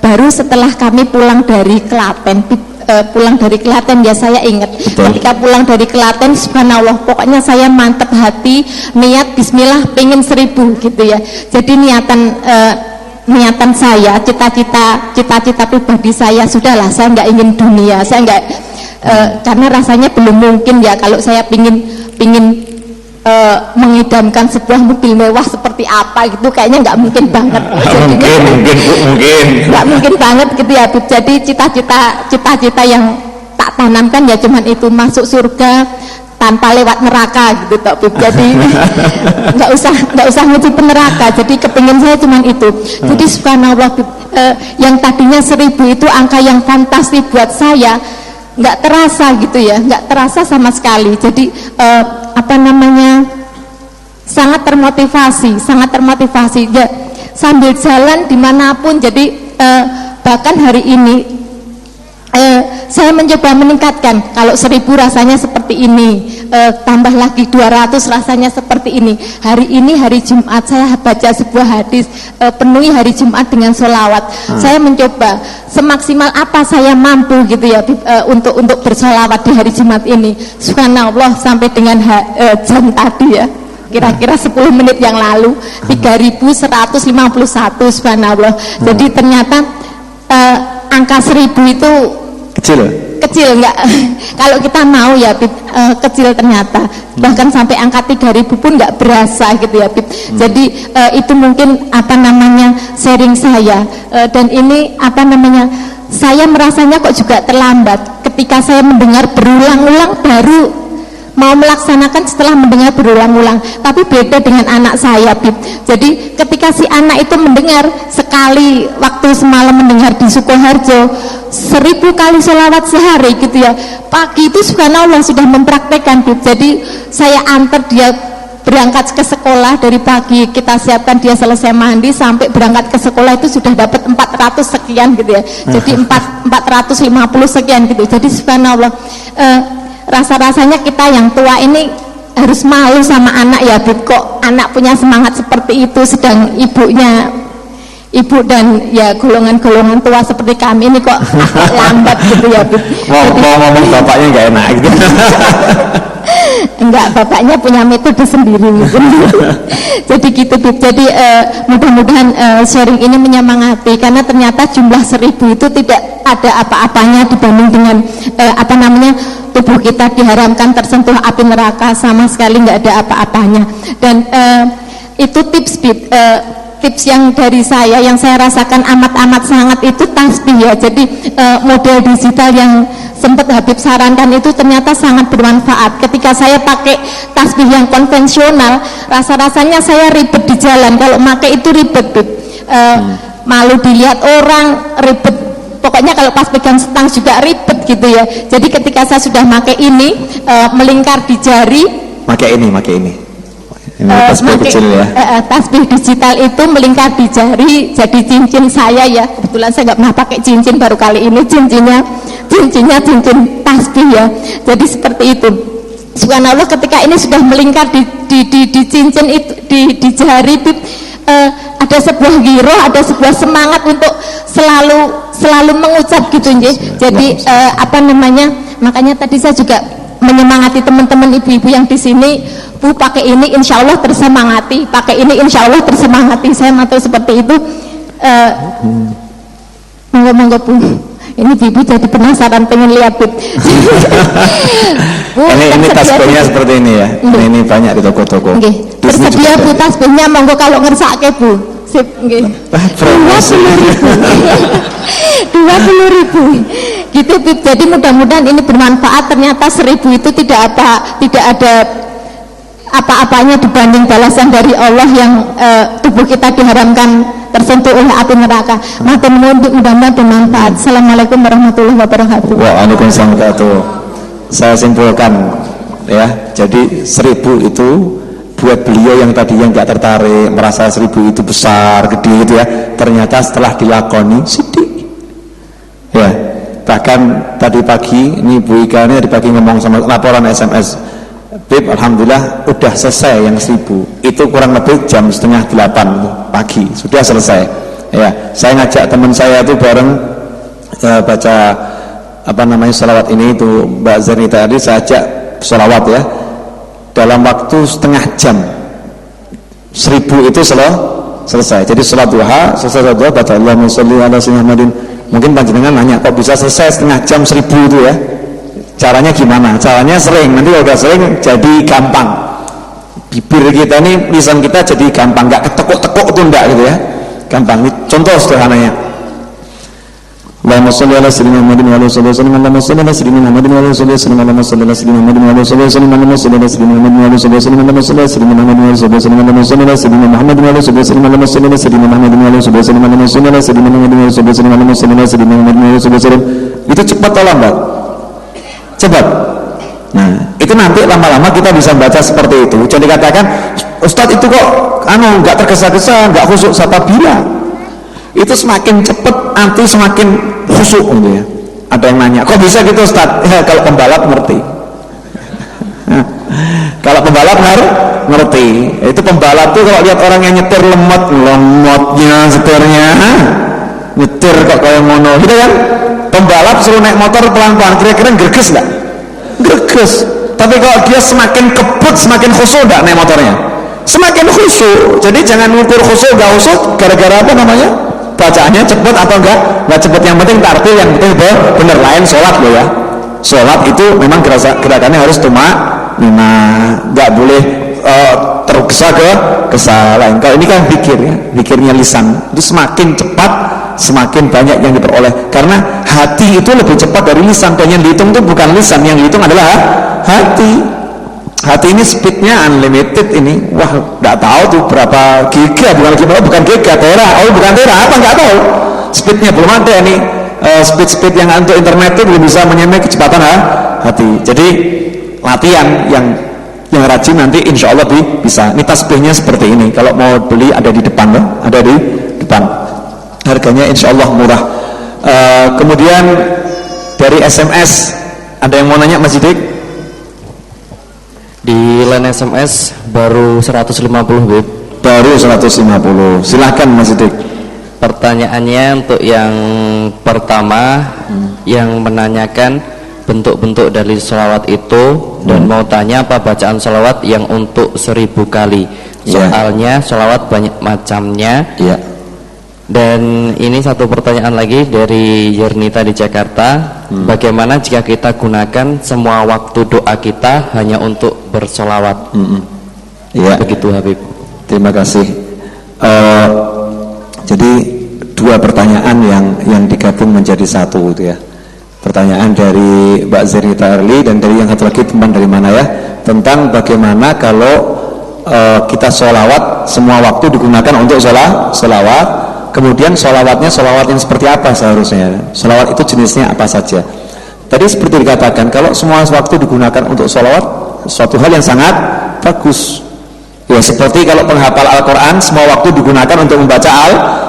Baru setelah kami pulang dari Klaten, ya saya ingat. Betul. Ketika pulang dari Klaten, subhanallah, pokoknya saya mantep hati, niat bismillah pengen 1000 gitu ya. Jadi niatan saya, cita-cita pribadi saya, sudahlah saya nggak ingin dunia, saya nggak karena rasanya belum mungkin ya kalau saya pingin mengidamkan sebuah mobil mewah seperti apa gitu, kayaknya nggak mungkin banget. Mungkin nggak mungkin banget gitu ya, Bib. Jadi cita-cita yang tak tanamkan ya cuman itu, masuk surga tanpa lewat neraka gitu toh, Bib. Jadi nggak usah nguji neraka. Jadi kepingin saya cuman itu. Jadi subhanallah, Bib, yang tadinya 1000 itu angka yang fantastis buat saya, nggak terasa gitu ya, nggak terasa sama sekali. Jadi sangat termotivasi ya, sambil jalan dimanapun. Jadi bahkan hari ini saya mencoba meningkatkan, kalau 1000 rasanya seperti ini, tambah lagi 200 rasanya seperti ini. Hari ini hari Jumat, saya baca sebuah hadis, penuhi hari Jumat dengan sholawat. Saya mencoba semaksimal apa saya mampu gitu ya, untuk bersolawat di hari Jumat ini. Subhanallah, sampai dengan jam tadi ya, kira-kira 10 menit yang lalu 3151, subhanallah. Jadi ternyata angka 1000 itu kecil enggak, kalau kita mau ya, Bib, kecil ternyata. Bahkan sampai angka 3000 pun enggak berasa gitu ya, Bib. Jadi itu mungkin sharing saya, dan ini saya merasanya kok juga terlambat ketika saya mendengar berulang-ulang, baru mau melaksanakan setelah mendengar berulang-ulang. Tapi beda dengan anak saya, Bib. Jadi ketika si anak itu mendengar sekali, waktu semalam mendengar di Sukoharjo 1000 kali sholawat sehari gitu ya, pagi itu subhanallah sudah mempraktekkan, Bib. Jadi saya antar dia berangkat ke sekolah dari pagi, kita siapkan dia selesai mandi sampai berangkat ke sekolah itu sudah dapat 400 sekian gitu ya. Jadi 450 sekian gitu. Jadi subhanallah, rasa-rasanya kita yang tua ini harus malu sama anak ya, Bib. Kok anak punya semangat seperti itu, sedang ibu dan ya golongan-golongan tua seperti kami ini kok lambat gitu ya, Bib. Mau ngomong bapaknya nggak enak gitu. Enggak, bapaknya punya metode sendiri gitu. Jadi gitu, Bib. Jadi mudah-mudahan sharing ini menyemangati, karena ternyata jumlah 1000 itu tidak ada apa-apanya dibanding dengan tubuh kita diharamkan tersentuh api neraka, sama sekali nggak ada apa-apanya. Dan itu tips, Bib. Tips yang dari saya, yang saya rasakan amat-amat sangat itu tasbih ya. Jadi model digital yang sempat Habib sarankan itu ternyata sangat bermanfaat. Ketika saya pakai tasbih yang konvensional, rasa-rasanya saya ribet di jalan. Kalau pakai itu ribet, Bib. Malu dilihat orang, ribet. Pokoknya kalau pas pegang stang juga ribet gitu ya. Jadi ketika saya sudah pakai ini, melingkar di jari. Pakai ini. Tasbih kecil ya. Tasbih digital itu melingkar di jari, jadi cincin saya ya. Kebetulan saya nggak pernah pakai cincin, baru kali ini cincinnya cincin tasbih ya. Jadi seperti itu. Subhanallah, ketika ini sudah melingkar di cincin itu, di jari, Bib, ada sebuah giroh, ada sebuah semangat untuk selalu mengucap gitu nggih. Jadi makanya tadi saya juga menyemangati teman-teman ibu-ibu yang di sini, Bu, pakai ini insya Allah tersemangati, pakai ini insya Allah tersemangati. Saya matur seperti itu. Monggo Bu, ini Bibi jadi penasaran pengen lihat, Bu. Bu, ini tasbihnya seperti ini ya. Ini banyak di toko-toko. Tersedia Bu tasbihnya, monggo kalau ngersake Bu. Sip, nggih. 20.000 gitu, Bib. Jadi mudah-mudahan ini bermanfaat. Ternyata 1000 itu tidak ada apa-apanya dibanding balasan dari Allah yang tubuh kita diharamkan tersentuh oleh api neraka. Matur nuwun, mudah-mudahan bermanfaat. Assalamualaikum warahmatullahi wabarakatuh. Waalaikumsalam warahmatullahi wabarakatuh. Saya simpulkan ya, jadi 1000 itu buat beliau yang tadinya nggak tertarik, merasa 1000 itu besar, gede gitu ya, ternyata setelah dilakoni sedikit ya. Bahkan tadi pagi ini Bu Ika ini tadi pagi ngomong sama laporan SMS, Bib, alhamdulillah udah selesai yang 1000 itu, kurang lebih jam 7:30 pagi sudah selesai ya. Saya ngajak teman saya itu bareng baca sholawat ini itu Mbak Zerni tadi, saya ajak sholawat ya, dalam waktu setengah jam 1000 itu selesai. Jadi sholat duha, selesai sholat duha baca Allahumma sholli ala sayyidina Muhammadin. Mungkin panjenengan nanya, kok bisa selesai setengah jam 1000 itu ya, caranya gimana? Caranya sering, nanti kalau udah sering jadi gampang. Bibir kita ini, lisan kita jadi gampang, nggak ketekuk-tekuk itu enggak gitu ya, gampang. Contoh sederhananya, Allahumma sholli ala sayyidina Muhammadin wa ala alihi wasallam. Allahumma sholli ala sayyidina Muhammadin wa ala alihi wasallam. Allahumma sholli ala sayyidina Muhammadin wa ala alihi wasallam. Allahumma sholli ala sayyidina Muhammadin wa ala alihi wasallam. Allahumma sholli ala sayyidina Muhammadin wa ala alihi wasallam. Allahumma sholli ala sayyidina Muhammadin wa ala alihi wasallam. Allahumma sholli ala sayyidina Muhammadin wa ala alihi wasallam. Allahumma sholli ala sayyidina Muhammadin wa ala alihi wasallam. Allahumma sholli ala sayyidina Muhammadin wa ala alihi wasallam. Itu cepat atau lambat? Cepat. Nah, itu nanti lama-lama kita bisa baca seperti itu. Jadi dikatakan, Ustadz itu kok nggak tergesa-gesa, nggak khusyuk sapabila. Itu semakin cepat nanti semakin khusyuk gitu ya. Ada yang nanya, kok bisa gitu Ustadz? Ya, kalau pembalap ngerti. Kalau pembalap ngerti. Itu pembalap tuh kalau lihat orang yang nyetir lemotnya setirnya, nyetir kok kayak mono gitu kan. Pembalap suruh naik motor pelan-pelan, kira-kira greges nggak? Greges. Tapi kalau dia semakin kebut, semakin khusyuk nggak naik motornya? Semakin khusyuk. Jadi jangan ngukur khusyuk nggak khusyuk gara-gara apa namanya? Bacaannya cepet atau nggak cepet, yang penting tartil, yang penting bener. Lain sholat loh ya, sholat itu memang gerakannya harus nggak boleh tergesa lain. Kalau ini kan pikirnya lisan itu semakin cepat semakin banyak yang diperoleh, karena hati itu lebih cepat dari lisan. Dan yang dihitung itu bukan lisan, yang dihitung adalah hati. Hati ini speednya unlimited ini. Wah, nggak tahu tuh berapa giga, bukan giga, tera. Oh, bukan tera, apa nggak tahu. Speednya belum ada ini. Speed yang untuk internet itu belum bisa menyamai kecepatan hati. Jadi latihan yang rajin nanti insya Allah bisa. Ini tasbihnya seperti ini. Kalau mau beli ada di depan loh, ada di depan. Harganya insya Allah murah. Kemudian dari SMS ada yang mau nanya Mas Sidik? Di line SMS baru 150 Bib. Baru 150. Silahkan Mas Sidik. Pertanyaannya untuk yang pertama yang menanyakan bentuk-bentuk dari sholawat itu dan mau tanya apa bacaan sholawat yang untuk 1000 kali. Soalnya sholawat banyak macamnya. Dan ini satu pertanyaan lagi dari Yernita di Jakarta. Bagaimana jika kita gunakan semua waktu doa kita hanya untuk bersolawat? Begitu Habib. Terima kasih. Jadi dua pertanyaan yang digabung menjadi satu itu ya. Pertanyaan dari Mbak Zernita Erli dan dari yang satu lagi teman dari mana ya, tentang bagaimana kalau kita sholawat semua waktu digunakan untuk sholawat. Kemudian sholawatnya sholawat yang seperti apa seharusnya? Sholawat itu jenisnya apa saja? Tadi seperti dikatakan, kalau semua waktu digunakan untuk sholawat, suatu hal yang sangat bagus. Ya seperti kalau penghafal Al-Quran, semua waktu digunakan untuk membaca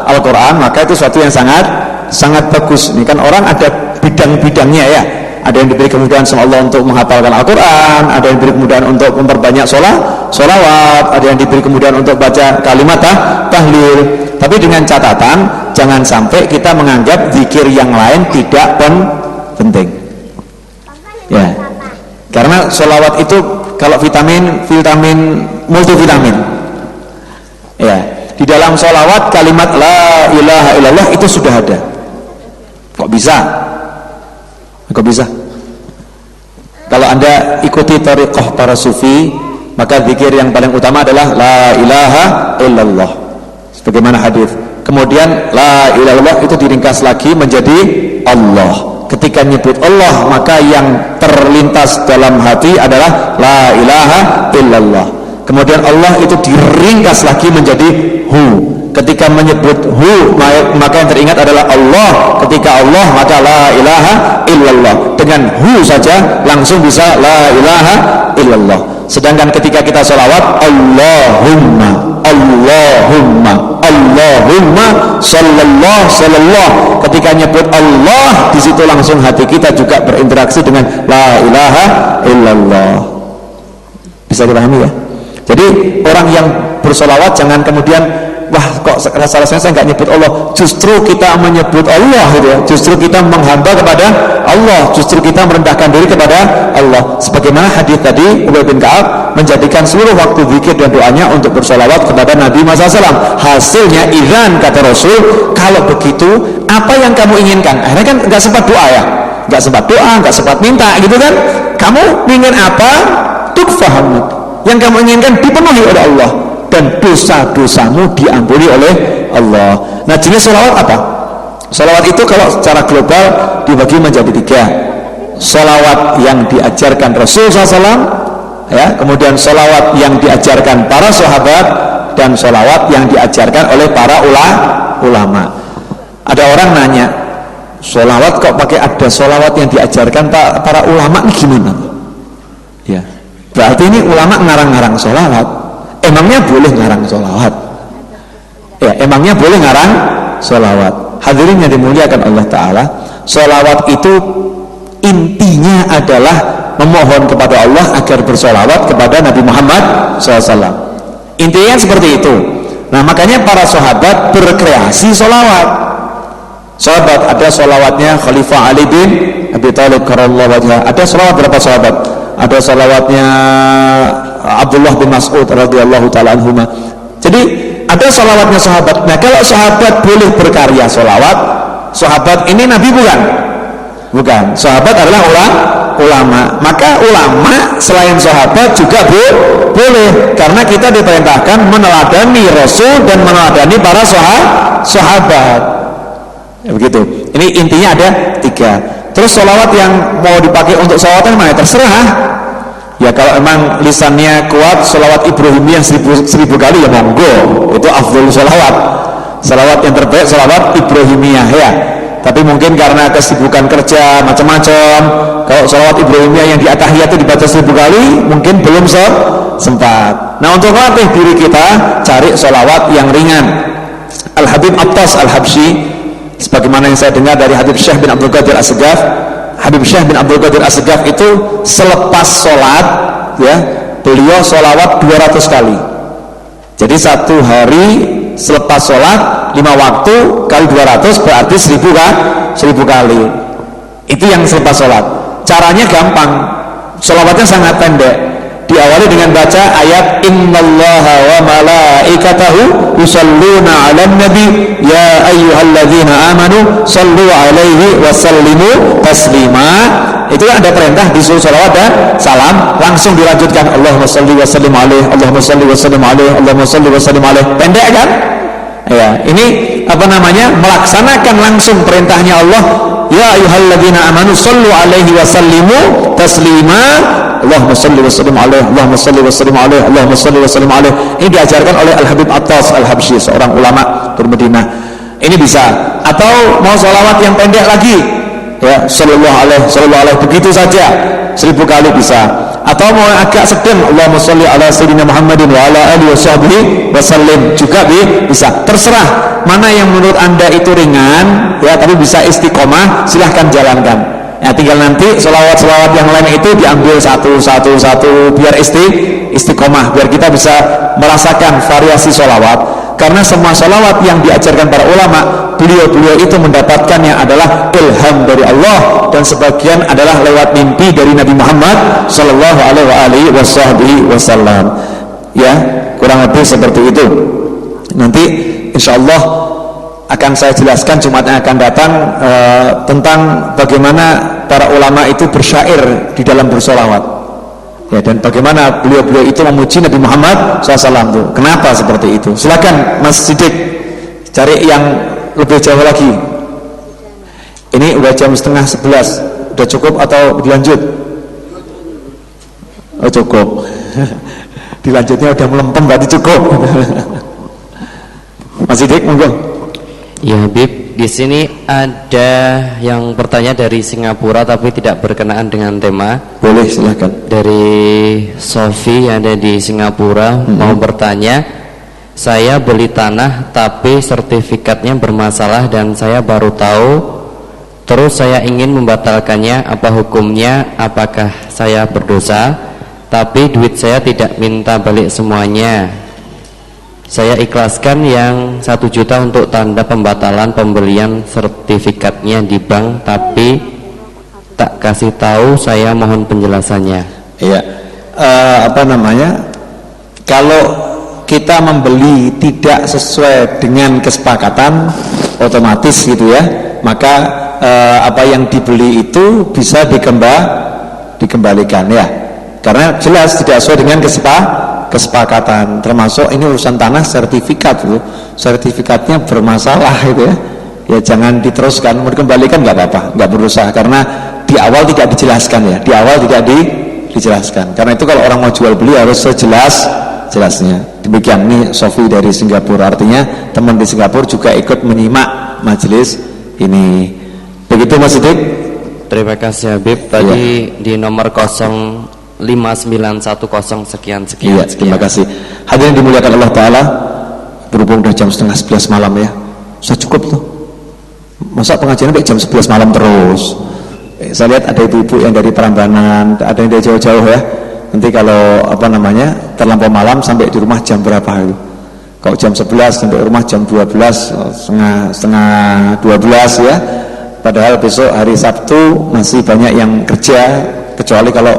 Al-Quran, maka itu suatu yang sangat bagus. Ini kan orang ada bidang-bidangnya ya. Ada yang diberi kemudahan sama Allah untuk menghafalkan Al-Quran, ada yang diberi kemudahan untuk memperbanyak sholawat, ada yang diberi kemudahan untuk baca kalimat tahlil. Tapi dengan catatan, jangan sampai kita menganggap zikir yang lain tidak penting. Ya, karena sholawat itu kalau vitamin multivitamin. Ya, di dalam sholawat kalimat la ilaha illallah itu sudah ada. Kok bisa? Kalau Anda ikuti thariqah para sufi, maka zikir yang paling utama adalah la ilaha illallah. Sebagaimana hadis. Kemudian la ilaha illallah itu diringkas lagi menjadi Allah. Ketika nyebut Allah, maka yang terlintas dalam hati adalah la ilaha illallah. Kemudian Allah itu diringkas lagi menjadi hu. Ketika menyebut hu, maka yang teringat adalah Allah. Ketika Allah, maka la ilaha illallah. Dengan hu saja langsung bisa la ilaha illallah. Sedangkan ketika kita sholawat, Allahumma sallallahu. Ketika nyebut Allah, di situ langsung hati kita juga berinteraksi dengan la ilaha illallah. Bisa dipahami ya? Jadi orang yang bersolawat jangan kemudian wah kok rasanya saya nggak nyebut Allah. Justru kita menyebut Allah gitu ya. Justru kita menghamba kepada Allah. Justru kita merendahkan diri kepada Allah. Sebagaimana hadis tadi Ubay bin Ka'ab menjadikan seluruh waktu zikir dan doanya untuk bersolawat kepada Nabi Muhammad SAW. Hasilnya idzan kata Rasul, kalau begitu apa yang kamu inginkan? Akhirnya kan nggak sempat doa ya, nggak sempat doa, nggak sempat minta gitu kan? Kamu ingin apa? Tukfahamud. Yang kamu inginkan dipenuhi oleh Allah. Dan dosa-dosamu diampuni oleh Allah. Nah jenis sholawat apa? Sholawat itu kalau secara global dibagi menjadi 3. Sholawat yang diajarkan Rasul SAW ya, kemudian sholawat yang diajarkan para sahabat, dan sholawat yang diajarkan oleh para ulama. Ada orang nanya, sholawat kok pakai ada sholawat yang diajarkan para ulama ini gimana? Ya, berarti ini ulama ngarang-ngarang sholawat. Emangnya boleh ngarang sholawat? Ya, emangnya boleh ngarang sholawat? Hadirin yang dimuliakan Allah Ta'ala, sholawat itu intinya adalah memohon kepada Allah agar bersolawat kepada Nabi Muhammad SAW. Intinya seperti itu. Nah makanya para sahabat berkreasi sholawat. Sahabat ada sholawatnya Khalifah Ali bin Abi Thalib karramallahu wajhah. Ada sholawat berapa sahabat? Ada sholawatnya Abdullah bin Mas'ud radhiyallahu ta'ala anhuma. Jadi ada sholawatnya sahabat. Nah kalau sahabat boleh berkarya sholawat, sahabat ini Nabi bukan. Sahabat adalah ulama. Maka ulama selain sahabat juga boleh, karena kita diperintahkan meneladani Rasul dan meneladani para sahabat. Ya, begitu. Ini intinya ada 3. Terus sholawat yang mau dipakai untuk sholawatan mana? Terserah. Ya kalau emang lisannya kuat, sholawat Ibrahimiyah 1000 kali ya monggo, itu afdhal sholawat. Sholawat yang terbaik sholawat Ibrahimiyah ya. Tapi mungkin karena kesibukan kerja macam-macam, kalau sholawat Ibrahimiyah yang di atahiyat itu dibaca 1000 kali mungkin belum sempat. Nah untuk melatih diri kita, cari sholawat yang ringan. Al-Habib Attas Al-Habsyi, sebagaimana yang saya dengar dari Habib Syekh bin Abdul Qadir As-Segaf, Habib Syekh bin Abdul Qadir As-Segaf itu selepas sholat ya, beliau sholawat 200 kali. Jadi satu hari selepas sholat 5 waktu kali 200 berarti 1000 kali. Itu yang selepas sholat. Caranya gampang, sholawatnya sangat pendek. Diawali dengan baca ayat innallaha wa malaikatahu yusalluna 'alan nabi ya ayyuhalladzina amanu sallu 'alaihi wa sallimu taslima. Itu ada perintah disuruh sholawat dan salam, langsung dilanjutkan Allahumma salli wa sallim alaihi, Allahumma salli wa sallim alaihi, Allahumma salli wa sallim alaihi. Pendek kan? Ya, ini melaksanakan langsung perintahnya Allah, ya ayyuhalladzina amanu sallu 'alaihi wa sallimu taslima. Allahumma salli wa sallim alaihi, Allahumma salli wa sallim alaihi, Allahumma salli wa sallim alaihi. Ini diajarkan oleh Al-Habib Attas Al-Habsyi, seorang ulama tur Madinah. Ini bisa. Atau mau sholawat yang pendek lagi, ya sallallahu alaihi, begitu saja 1000 kali bisa. Atau mau agak sedang, Allahumma sholli ala sayyidina Muhammadin wa ala alihi washabbihi wasallim, juga bisa. Terserah mana yang menurut Anda itu ringan ya tapi bisa istiqomah, silahkan jalankan. Ya tinggal nanti selawat-selawat yang lain itu diambil satu biar istiqomah, biar kita bisa merasakan variasi selawat. Karena semua selawat yang diajarkan para ulama, beliau itu mendapatkannya adalah ilham dari Allah, dan sebagian adalah lewat mimpi dari Nabi Muhammad sallallahu alaihi wasallam. Ya, kurang lebih seperti itu. Nanti insyaallah akan saya jelaskan Jumat yang akan datang tentang bagaimana para ulama itu bersyair di dalam bersolawat ya, dan bagaimana beliau itu memuji Nabi Muhammad SAW tuh. Kenapa seperti itu? Silakan Mas Sidik cari yang lebih jauh lagi. Ini udah jam 10:30, udah cukup atau dilanjut? Oh cukup. Dilanjutnya udah melempem berarti cukup. Mas Sidik monggo. Ya Habib, di sini ada yang bertanya dari Singapura tapi tidak berkenaan dengan tema. Boleh, silahkan. Dari Sofi yang ada di Singapura mau bertanya, saya beli tanah tapi sertifikatnya bermasalah dan saya baru tahu, terus saya ingin membatalkannya, apa hukumnya? Apakah saya berdosa? Tapi duit saya tidak minta balik semuanya. Saya ikhlaskan yang 1 juta untuk tanda pembatalan pembelian sertifikatnya di bank, tapi tak kasih tahu, saya mohon penjelasannya. Iya, kalau kita membeli tidak sesuai dengan kesepakatan, otomatis gitu ya, maka apa yang dibeli itu bisa dikembalikan ya, karena jelas tidak sesuai dengan kesepakatan. Termasuk ini urusan tanah, sertifikat loh, sertifikatnya bermasalah gitu ya, ya jangan diteruskan, mau dikembalikan nggak apa-apa, nggak berusaha, karena di awal tidak dijelaskan ya, di awal tidak dijelaskan. Karena itu kalau orang mau jual beli harus sejelas-jelasnya. Demikian. Ini Sofi dari Singapura, artinya teman di Singapura juga ikut menyimak majelis ini. Begitu Mas Sidik. Terima kasih Habib. Tadi di nomor 05910 sekian. Iya, terima kasih. Hadirin dimuliakan Allah Ta'ala, berhubung udah jam 10:30 malam ya, sudah cukup tuh. Masa pengajian sampai jam 11 malam terus? Saya lihat ada ibu-ibu yang dari Prambanan, ada yang dari jauh-jauh ya. Nanti kalau terlampau malam sampai di rumah jam berapa itu? Kalau jam 11 sampai rumah jam 12, setengah 12 ya. Padahal besok hari Sabtu masih banyak yang kerja, kecuali kalau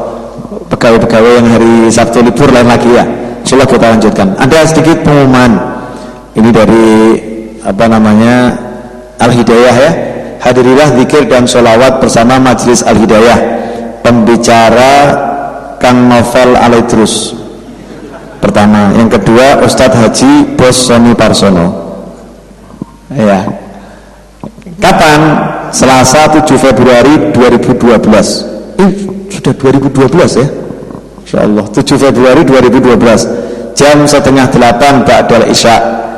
pegawai-pegawai yang hari Sabtu libur lain lagi ya. Insyaallah kita lanjutkan. Ada sedikit pengumuman. Ini dari Al-Hidayah ya. Hadirilah zikir dan sholawat bersama Majelis Al-Hidayah. Pembicara Kang Novel Alaidrus pertama. Yang kedua Ustadz Haji Bos Soni Parsono ya. Kapan? Selasa 7 Februari 2012. Sudah 2012 ya. Insyaallah 7 Februari 2012 jam 7:30 ba'dal isya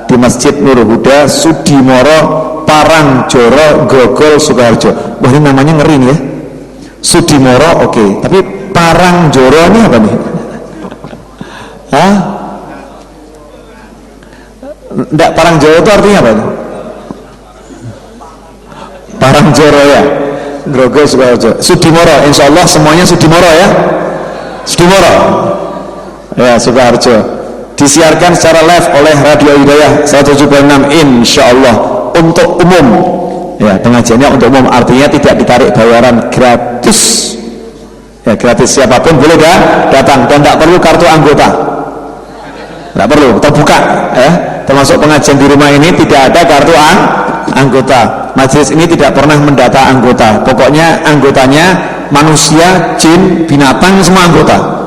di Masjid Nur Huda Sudimoro Parangjoro Grogol Sukoharjo. Wah, ini namanya ngeri nih ya. Sudimoro oke. Tapi Parangjoro ini apa nih? Hah? Enggak, Parangjoro itu artinya apa nih? Parangjoro ya. Grogol Sukoharjo. Sudimoro, insyaallah semuanya Sudimoro ya. Sudimoro ya, Sukoharjo. Disiarkan secara live oleh Radio Hidayah 107.6 insyaallah untuk umum ya, pengajiannya untuk umum, artinya tidak ditarik bayaran, gratis ya, gratis, siapapun boleh datang dan tidak perlu kartu anggota, tidak perlu, terbuka ya, termasuk pengajian di rumah ini tidak ada kartu anggota. Majelis ini tidak pernah mendata anggota, pokoknya anggotanya manusia, jin, binatang, semua anggota.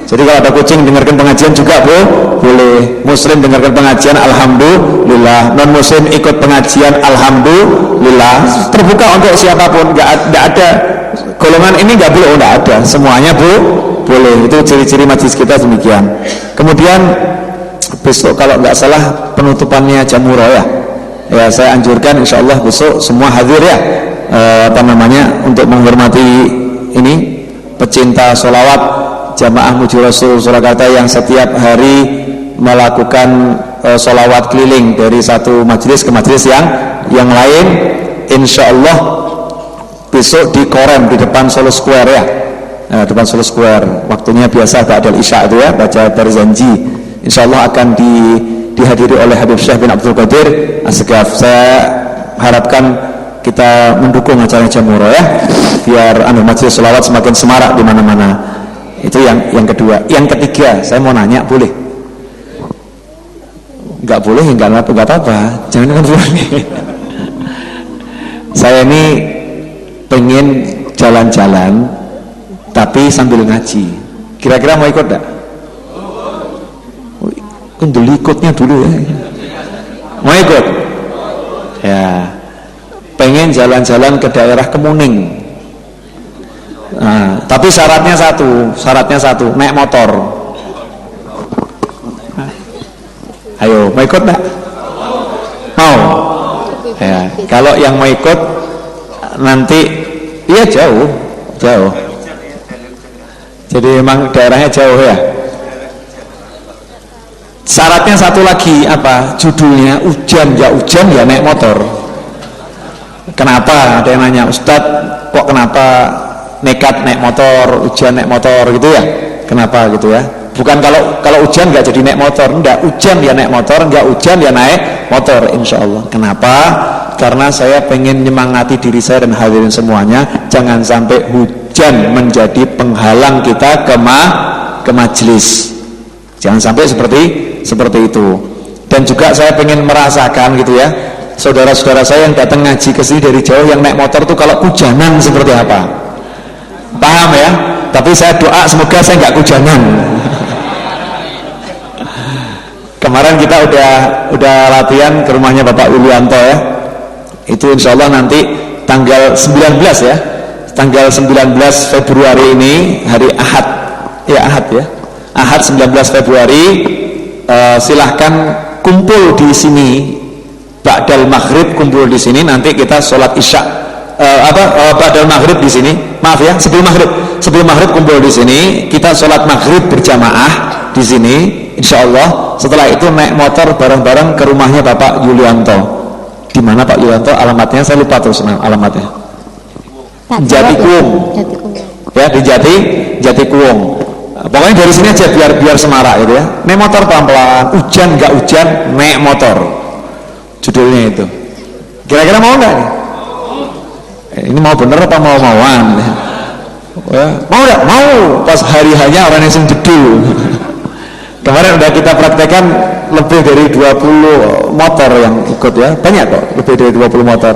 Jadi kalau ada kucing dengarkan pengajian juga boleh. Muslim dengarkan pengajian alhamdulillah, non muslim ikut pengajian alhamdulillah. Terbuka untuk siapapun, nggak ada golongan ini nggak boleh, nggak ada, semuanya boleh. Itu ciri-ciri majelis kita demikian. Kemudian besok kalau nggak salah penutupannya jam murah ya, saya anjurkan insyaallah besok semua hadir ya, untuk menghormati ini pecinta sholawat Jamaah Muji Rasul Surakarta yang setiap hari melakukan sholawat keliling dari satu majelis ke majelis yang lain. Insyaallah besok di Korem di depan Solo Square ya, depan Solo Square, waktunya biasa ba'dal isya itu ya, baca berjanji. Insyaallah akan dihadiri oleh Habib Syekh bin Abdul Qadir Asgaf. Saya harapkan kita mendukung acara Jamuro ya, biar majelis sholawat semakin semarak di mana-mana. Itu yang kedua. Yang ketiga, saya mau nanya, boleh? Nggak boleh, nggak apa-apa. Jangan kan saya ini pengen jalan-jalan tapi sambil ngaji. Kira-kira mau ikut nggak? Kendul ikutnya dulu ya. Mau ikut? Ya. Pengen jalan-jalan ke daerah Kemuning. Nah, tapi syaratnya satu, naik motor. Ayo, mau ikut nggak? Mau? Ya, kalau yang mau ikut nanti, iya jauh. Jadi memang daerahnya jauh ya. Syaratnya satu lagi apa? Judulnya hujan ya naik motor. Kenapa? Ada yang nanya, Ustadz, kok kenapa nekat naik motor, hujan naik motor gitu ya? Kenapa gitu ya? Bukan kalau hujan nggak jadi naik motor, enggak, hujan dia naik motor, enggak hujan dia naik motor, insya Allah. Kenapa? Karena saya pengen menyemangati diri saya dan hadirin semuanya, jangan sampai hujan menjadi penghalang kita ke majelis. Jangan sampai seperti itu. Dan juga saya pengen merasakan gitu ya, saudara-saudara saya yang datang ngaji ke sini dari jauh yang naik motor tuh kalau hujanan seperti apa? Paham ya? Tapi saya doa semoga saya nggak hujanan. Kemarin kita udah latihan ke rumahnya Bapak Yulianto ya. Itu insya Allah nanti tanggal 19 ya. Tanggal 19 Februari ini hari Ahad. Ya Ahad ya. Ahad 19 Februari silahkan kumpul di sini. Ba'dal maghrib kumpul di sini, nanti kita sholat isya ba'dal maghrib di sini. Maaf ya, sebelum maghrib kumpul di sini, kita sholat maghrib berjamaah di sini. Insya Allah setelah itu naik motor bareng-bareng ke rumahnya Bapak Yulianto. Di mana Pak Yulianto? Alamatnya saya lupa terus alamatnya. Jatikuwung. Ya di Jatikuwung. Pokoknya dari sini aja biar semarak gitu ya. Naik motor pelan-pelan, hujan nggak hujan, naik motor. Judulnya itu. Kira-kira mau nggak nih? Ini mau bener apa mau-mauan? Ya, mau nggak? Mau. Pas hari hanya orang yang sing jedul. Kemarin udah kita praktekkan lebih dari 20 motor yang ikut ya. Banyak kok, lebih dari 20 motor.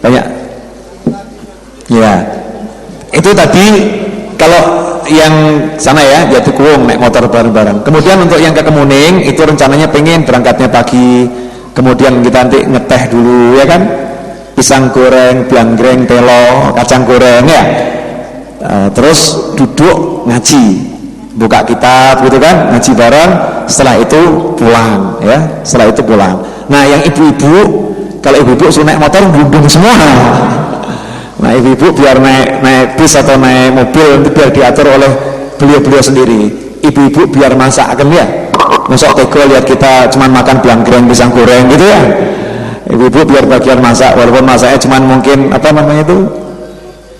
Banyak. Ya. Itu tadi kalau yang sana ya, Jatikuwung naik motor bareng-bareng. Kemudian untuk yang ke Kemuning itu rencananya pengen berangkatnya pagi. Kemudian kita nanti ngeteh dulu ya kan. Pisang goreng, blanggreng, telo, kacang goreng ya. Terus duduk ngaji. buka kitab gitu kan, ngaji bareng, setelah itu pulang ya, setelah itu pulang. Nah yang ibu-ibu, kalau ibu-ibu suruh naik motor gundung semua. Nah ibu-ibu biar naik bis atau naik mobil nanti biar diatur oleh beliau-beliau sendiri. Ibu-ibu biar masak kan ya, masak tega lihat kita cuman makan belanggreng pisang goreng gitu ya. Ibu-ibu biar bagian masak, walaupun masaknya cuman mungkin apa namanya itu,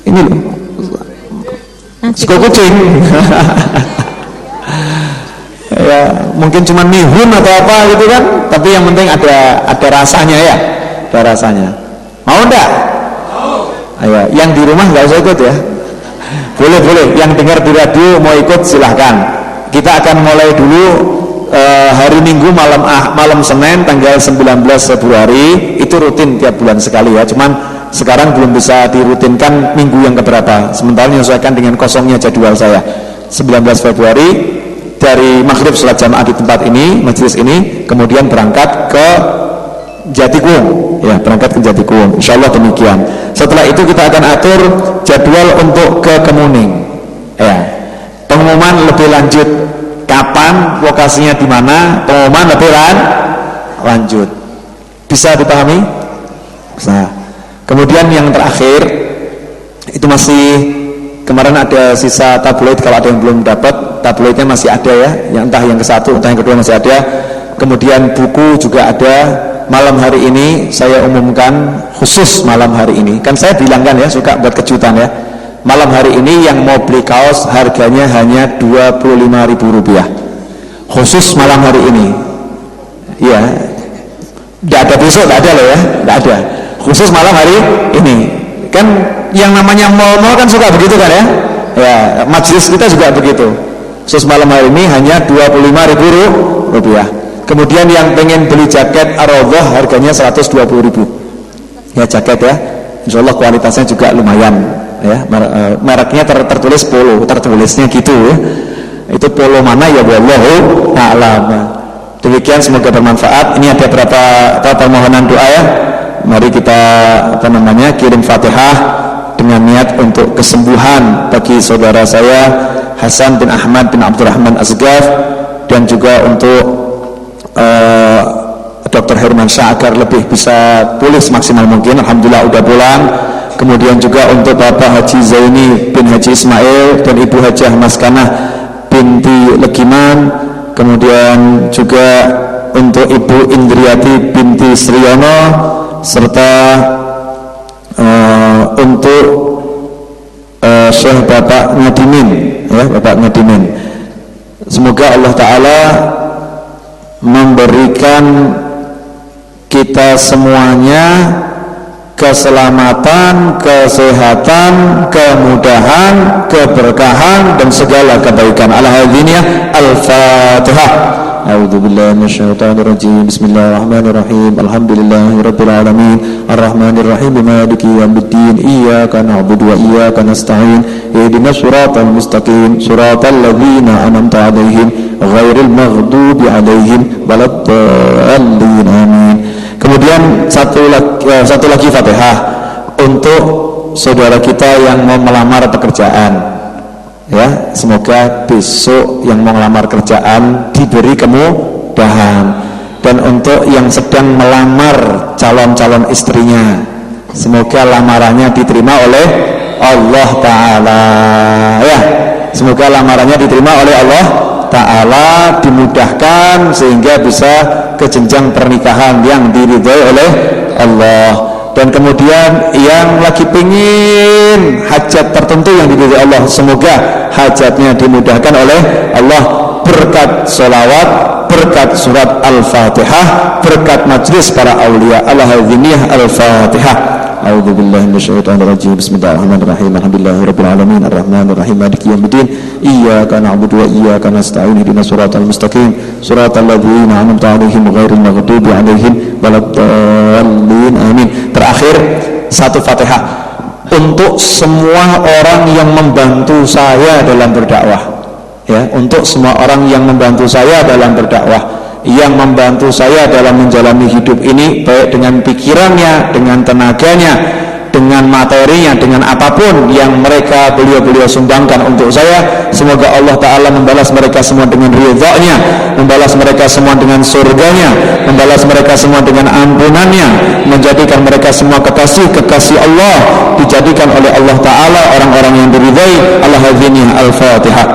ini loh, sego kucing. Ya mungkin cuman mihun atau apa gitu kan, tapi yang penting ada rasanya ya, ada rasanya. Mau enggak? Ayo, yang di rumah nggak usah ikut ya. Boleh, yang dengar di radio mau ikut silahkan. Kita akan mulai dulu hari Minggu malam Senin tanggal 19 Februari, itu rutin tiap bulan sekali ya. Cuman sekarang belum bisa dirutinkan minggu yang keberapa. Sementara menyesuaikan dengan kosongnya jadwal saya. 19 Februari dari maghrib sholat jamaah di tempat ini, majelis ini, kemudian berangkat ke Jatikum ya, berangkat ke Jatikum, insyaallah demikian. Setelah itu kita akan atur jadwal untuk ke Kemuning ya, pengumuman lebih lanjut kapan, lokasinya di mana, pengumuman lebih lanjut. Bisa dipahami? Bisa. Kemudian yang terakhir itu masih kemarin ada sisa tabloid, kalau ada yang belum dapat tabloidnya masih ada ya, yang entah yang ke-1 entah yang kedua masih ada. Kemudian buku juga ada. Malam hari ini saya umumkan khusus malam hari ini, kan saya bilang kan ya suka buat kejutan ya. Malam hari ini yang mau beli kaos harganya hanya Rp25.000 khusus malam hari ini ya, tidak ada besok, tidak ada loh ya, tidak ada, khusus malam hari ini. Kan yang namanya mal-mal kan suka begitu kan ya, ya majelis kita juga begitu, khusus malam hari ini hanya Rp25.000. Kemudian yang pengen beli jaket Ar-Rawdah harganya Rp120.000 ya, jaket ya, insyaallah kualitasnya juga lumayan ya. Mereknya tertulis Polo, tertulisnya gitu ya. Itu Polo mana ya, wallahu a'lam. Demikian, semoga bermanfaat. Ini ada beberapa permohonan doa ya. Mari kita kirim Fatihah dengan niat untuk kesembuhan bagi saudara saya Hasan bin Ahmad bin Abdurrahman Azgaf, dan juga untuk Dr. Herman Syah agar lebih bisa pulih semaksimal mungkin. Alhamdulillah udah pulang. Kemudian juga untuk Bapak Haji Zaini bin Haji Ismail dan Ibu Hajah Maskanah binti Legiman. Kemudian juga untuk Ibu Indriati binti Sriyono, serta untuk Syekh Bapak Ngadimin ya, Bapak Ngadimin. Semoga Allah Ta'ala memberikan kita semuanya keselamatan, kesehatan, kemudahan, keberkahan, dan segala kebaikan. Al-Hadiniyah Al-Fatihah. A'udzubillahi minasyaitonirrajim. Bismillahirrahmanirrahim. Alhamdulillahirabbil alamin. Arrahmanirrahim. Maliki yaumiddin. Iyyaka na'budu wa iyyaka nasta'in. Ihdinas siratal mustaqim. Siratal ladzina an'amta 'alaihim ghairil maghdubi 'alaihim waladdallin. Amin. Kemudian satu lagi Fatihah untuk saudara kita yang mau melamar pekerjaan ya, semoga besok yang mau melamar kerjaan diberi kemudahan. Dan untuk yang sedang melamar calon-calon istrinya, semoga lamarannya diterima oleh Allah Ta'ala ya, semoga lamarannya diterima oleh Allah Ta'ala, dimudahkan sehingga bisa ke jenjang pernikahan yang diridhai oleh Allah. Dan kemudian yang lagi pengin hajat tertentu yang diridhai Allah, semoga hajatnya dimudahkan oleh Allah berkat sholawat, berkat surat Al-Fatihah, berkat majlis para awliya. Al-Hadiniyah Al-Fatihah. A'udzubillahi minasyaitonirrajim. Bismillahirrahmanirrahim. Alhamdulillahirabbil alamin. Arrahmanirrahim. Maliki yaumiddin. Iyyaka na'budu wa iyyaka nasta'in. Ihdinas siratal mustaqim. Siratal ladzina an'amta 'alaihim ghairil maghdubi 'alaihim waladdallin. Amin. Terakhir satu Fatihah untuk semua orang yang membantu saya dalam berdakwah ya, untuk semua orang yang membantu saya dalam berdakwah, yang membantu saya dalam menjalani hidup ini, baik dengan pikirannya, dengan tenaganya, dengan materinya, dengan apapun yang mereka beliau sumbangkan untuk saya. Semoga Allah Ta'ala membalas mereka semua dengan ridha-Nya, membalas mereka semua dengan surganya, membalas mereka semua dengan ampunannya, menjadikan mereka semua kekasih Allah, dijadikan oleh Allah Ta'ala orang-orang yang diridhai. Al-Hadhiniyah Al-Fatihah.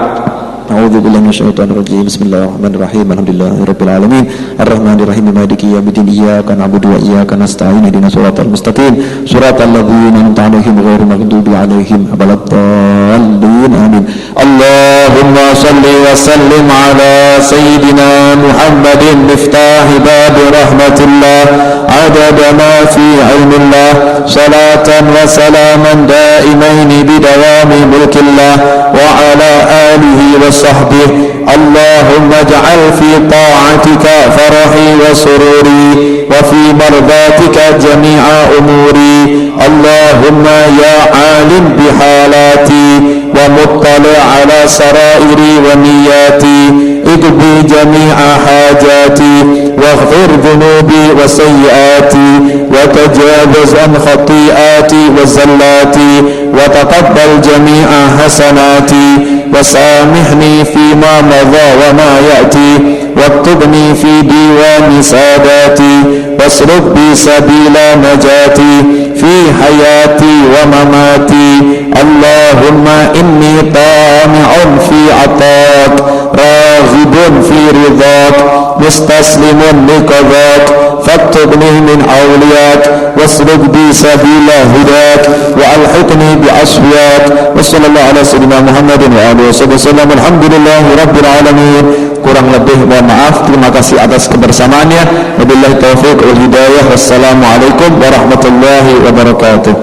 A'udzu billahi minasyaitonir rajim. Bismillahirrahmanirrahim. Alhamdulillahirabbil alamin. Arrahmanirrahim. Maliki yaumiddin. Iyyaka na'budu wa iyyaka nasta'in. Ihdinas siratal mustaqim. Siratal ladzina an'amta 'alaihim ghairil maghdubi 'alaihim waladdallin. Amin. Allahumma shalli wa sallim ala sayyidina Muhammadin miftah bab rahmatillah. Adada ma fi 'ilmillah. Salatan wa salaman daimaini bidawami mulkillah wa ala alihi wa sahbihi. Allahumma ij'al fi ta'atika farahi wa sururi wa fi mardatika jami'a umuri. Allahumma ya alim bihalati wa muttali' ala sarairi wa niyati, iqdi jami'a hajati waghfir dhunubi wa sayyiati wa tajawaz an khati'ati wa zallati wa taqabbal jami'a hasanati wa samihni fima madha wa ma ya'ti waktubni fi diwani sadati wasluk bi sabila najati fi hayati wa mamati. Allahumma inni tami'un fi atak, raghibun fi ridhak, mustaslimun liqadak, faktubni min awliyak wasluk bi sabila hudak wa alhiqni bi asfiyak. Wa sallallahu ala sayyidina Muhammadin wa alihi wasallam. Alhamdulillahi rabbil alamin. Kurang lebih mohon maaf. Terima kasih atas kebersamaannya. Wabillahi taufiq wal hidayah. Wassalamualaikum warahmatullahi wabarakatuh.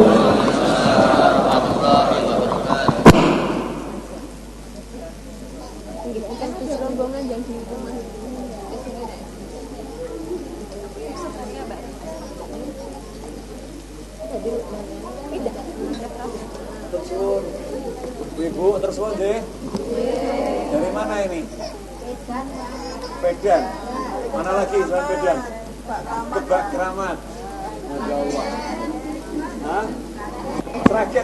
Ibu tersuwun deh. Dari mana ini? Pedan. Mana lagi selain Pedan? Kebak Keramat. Masya Allah. Hah? Terakhir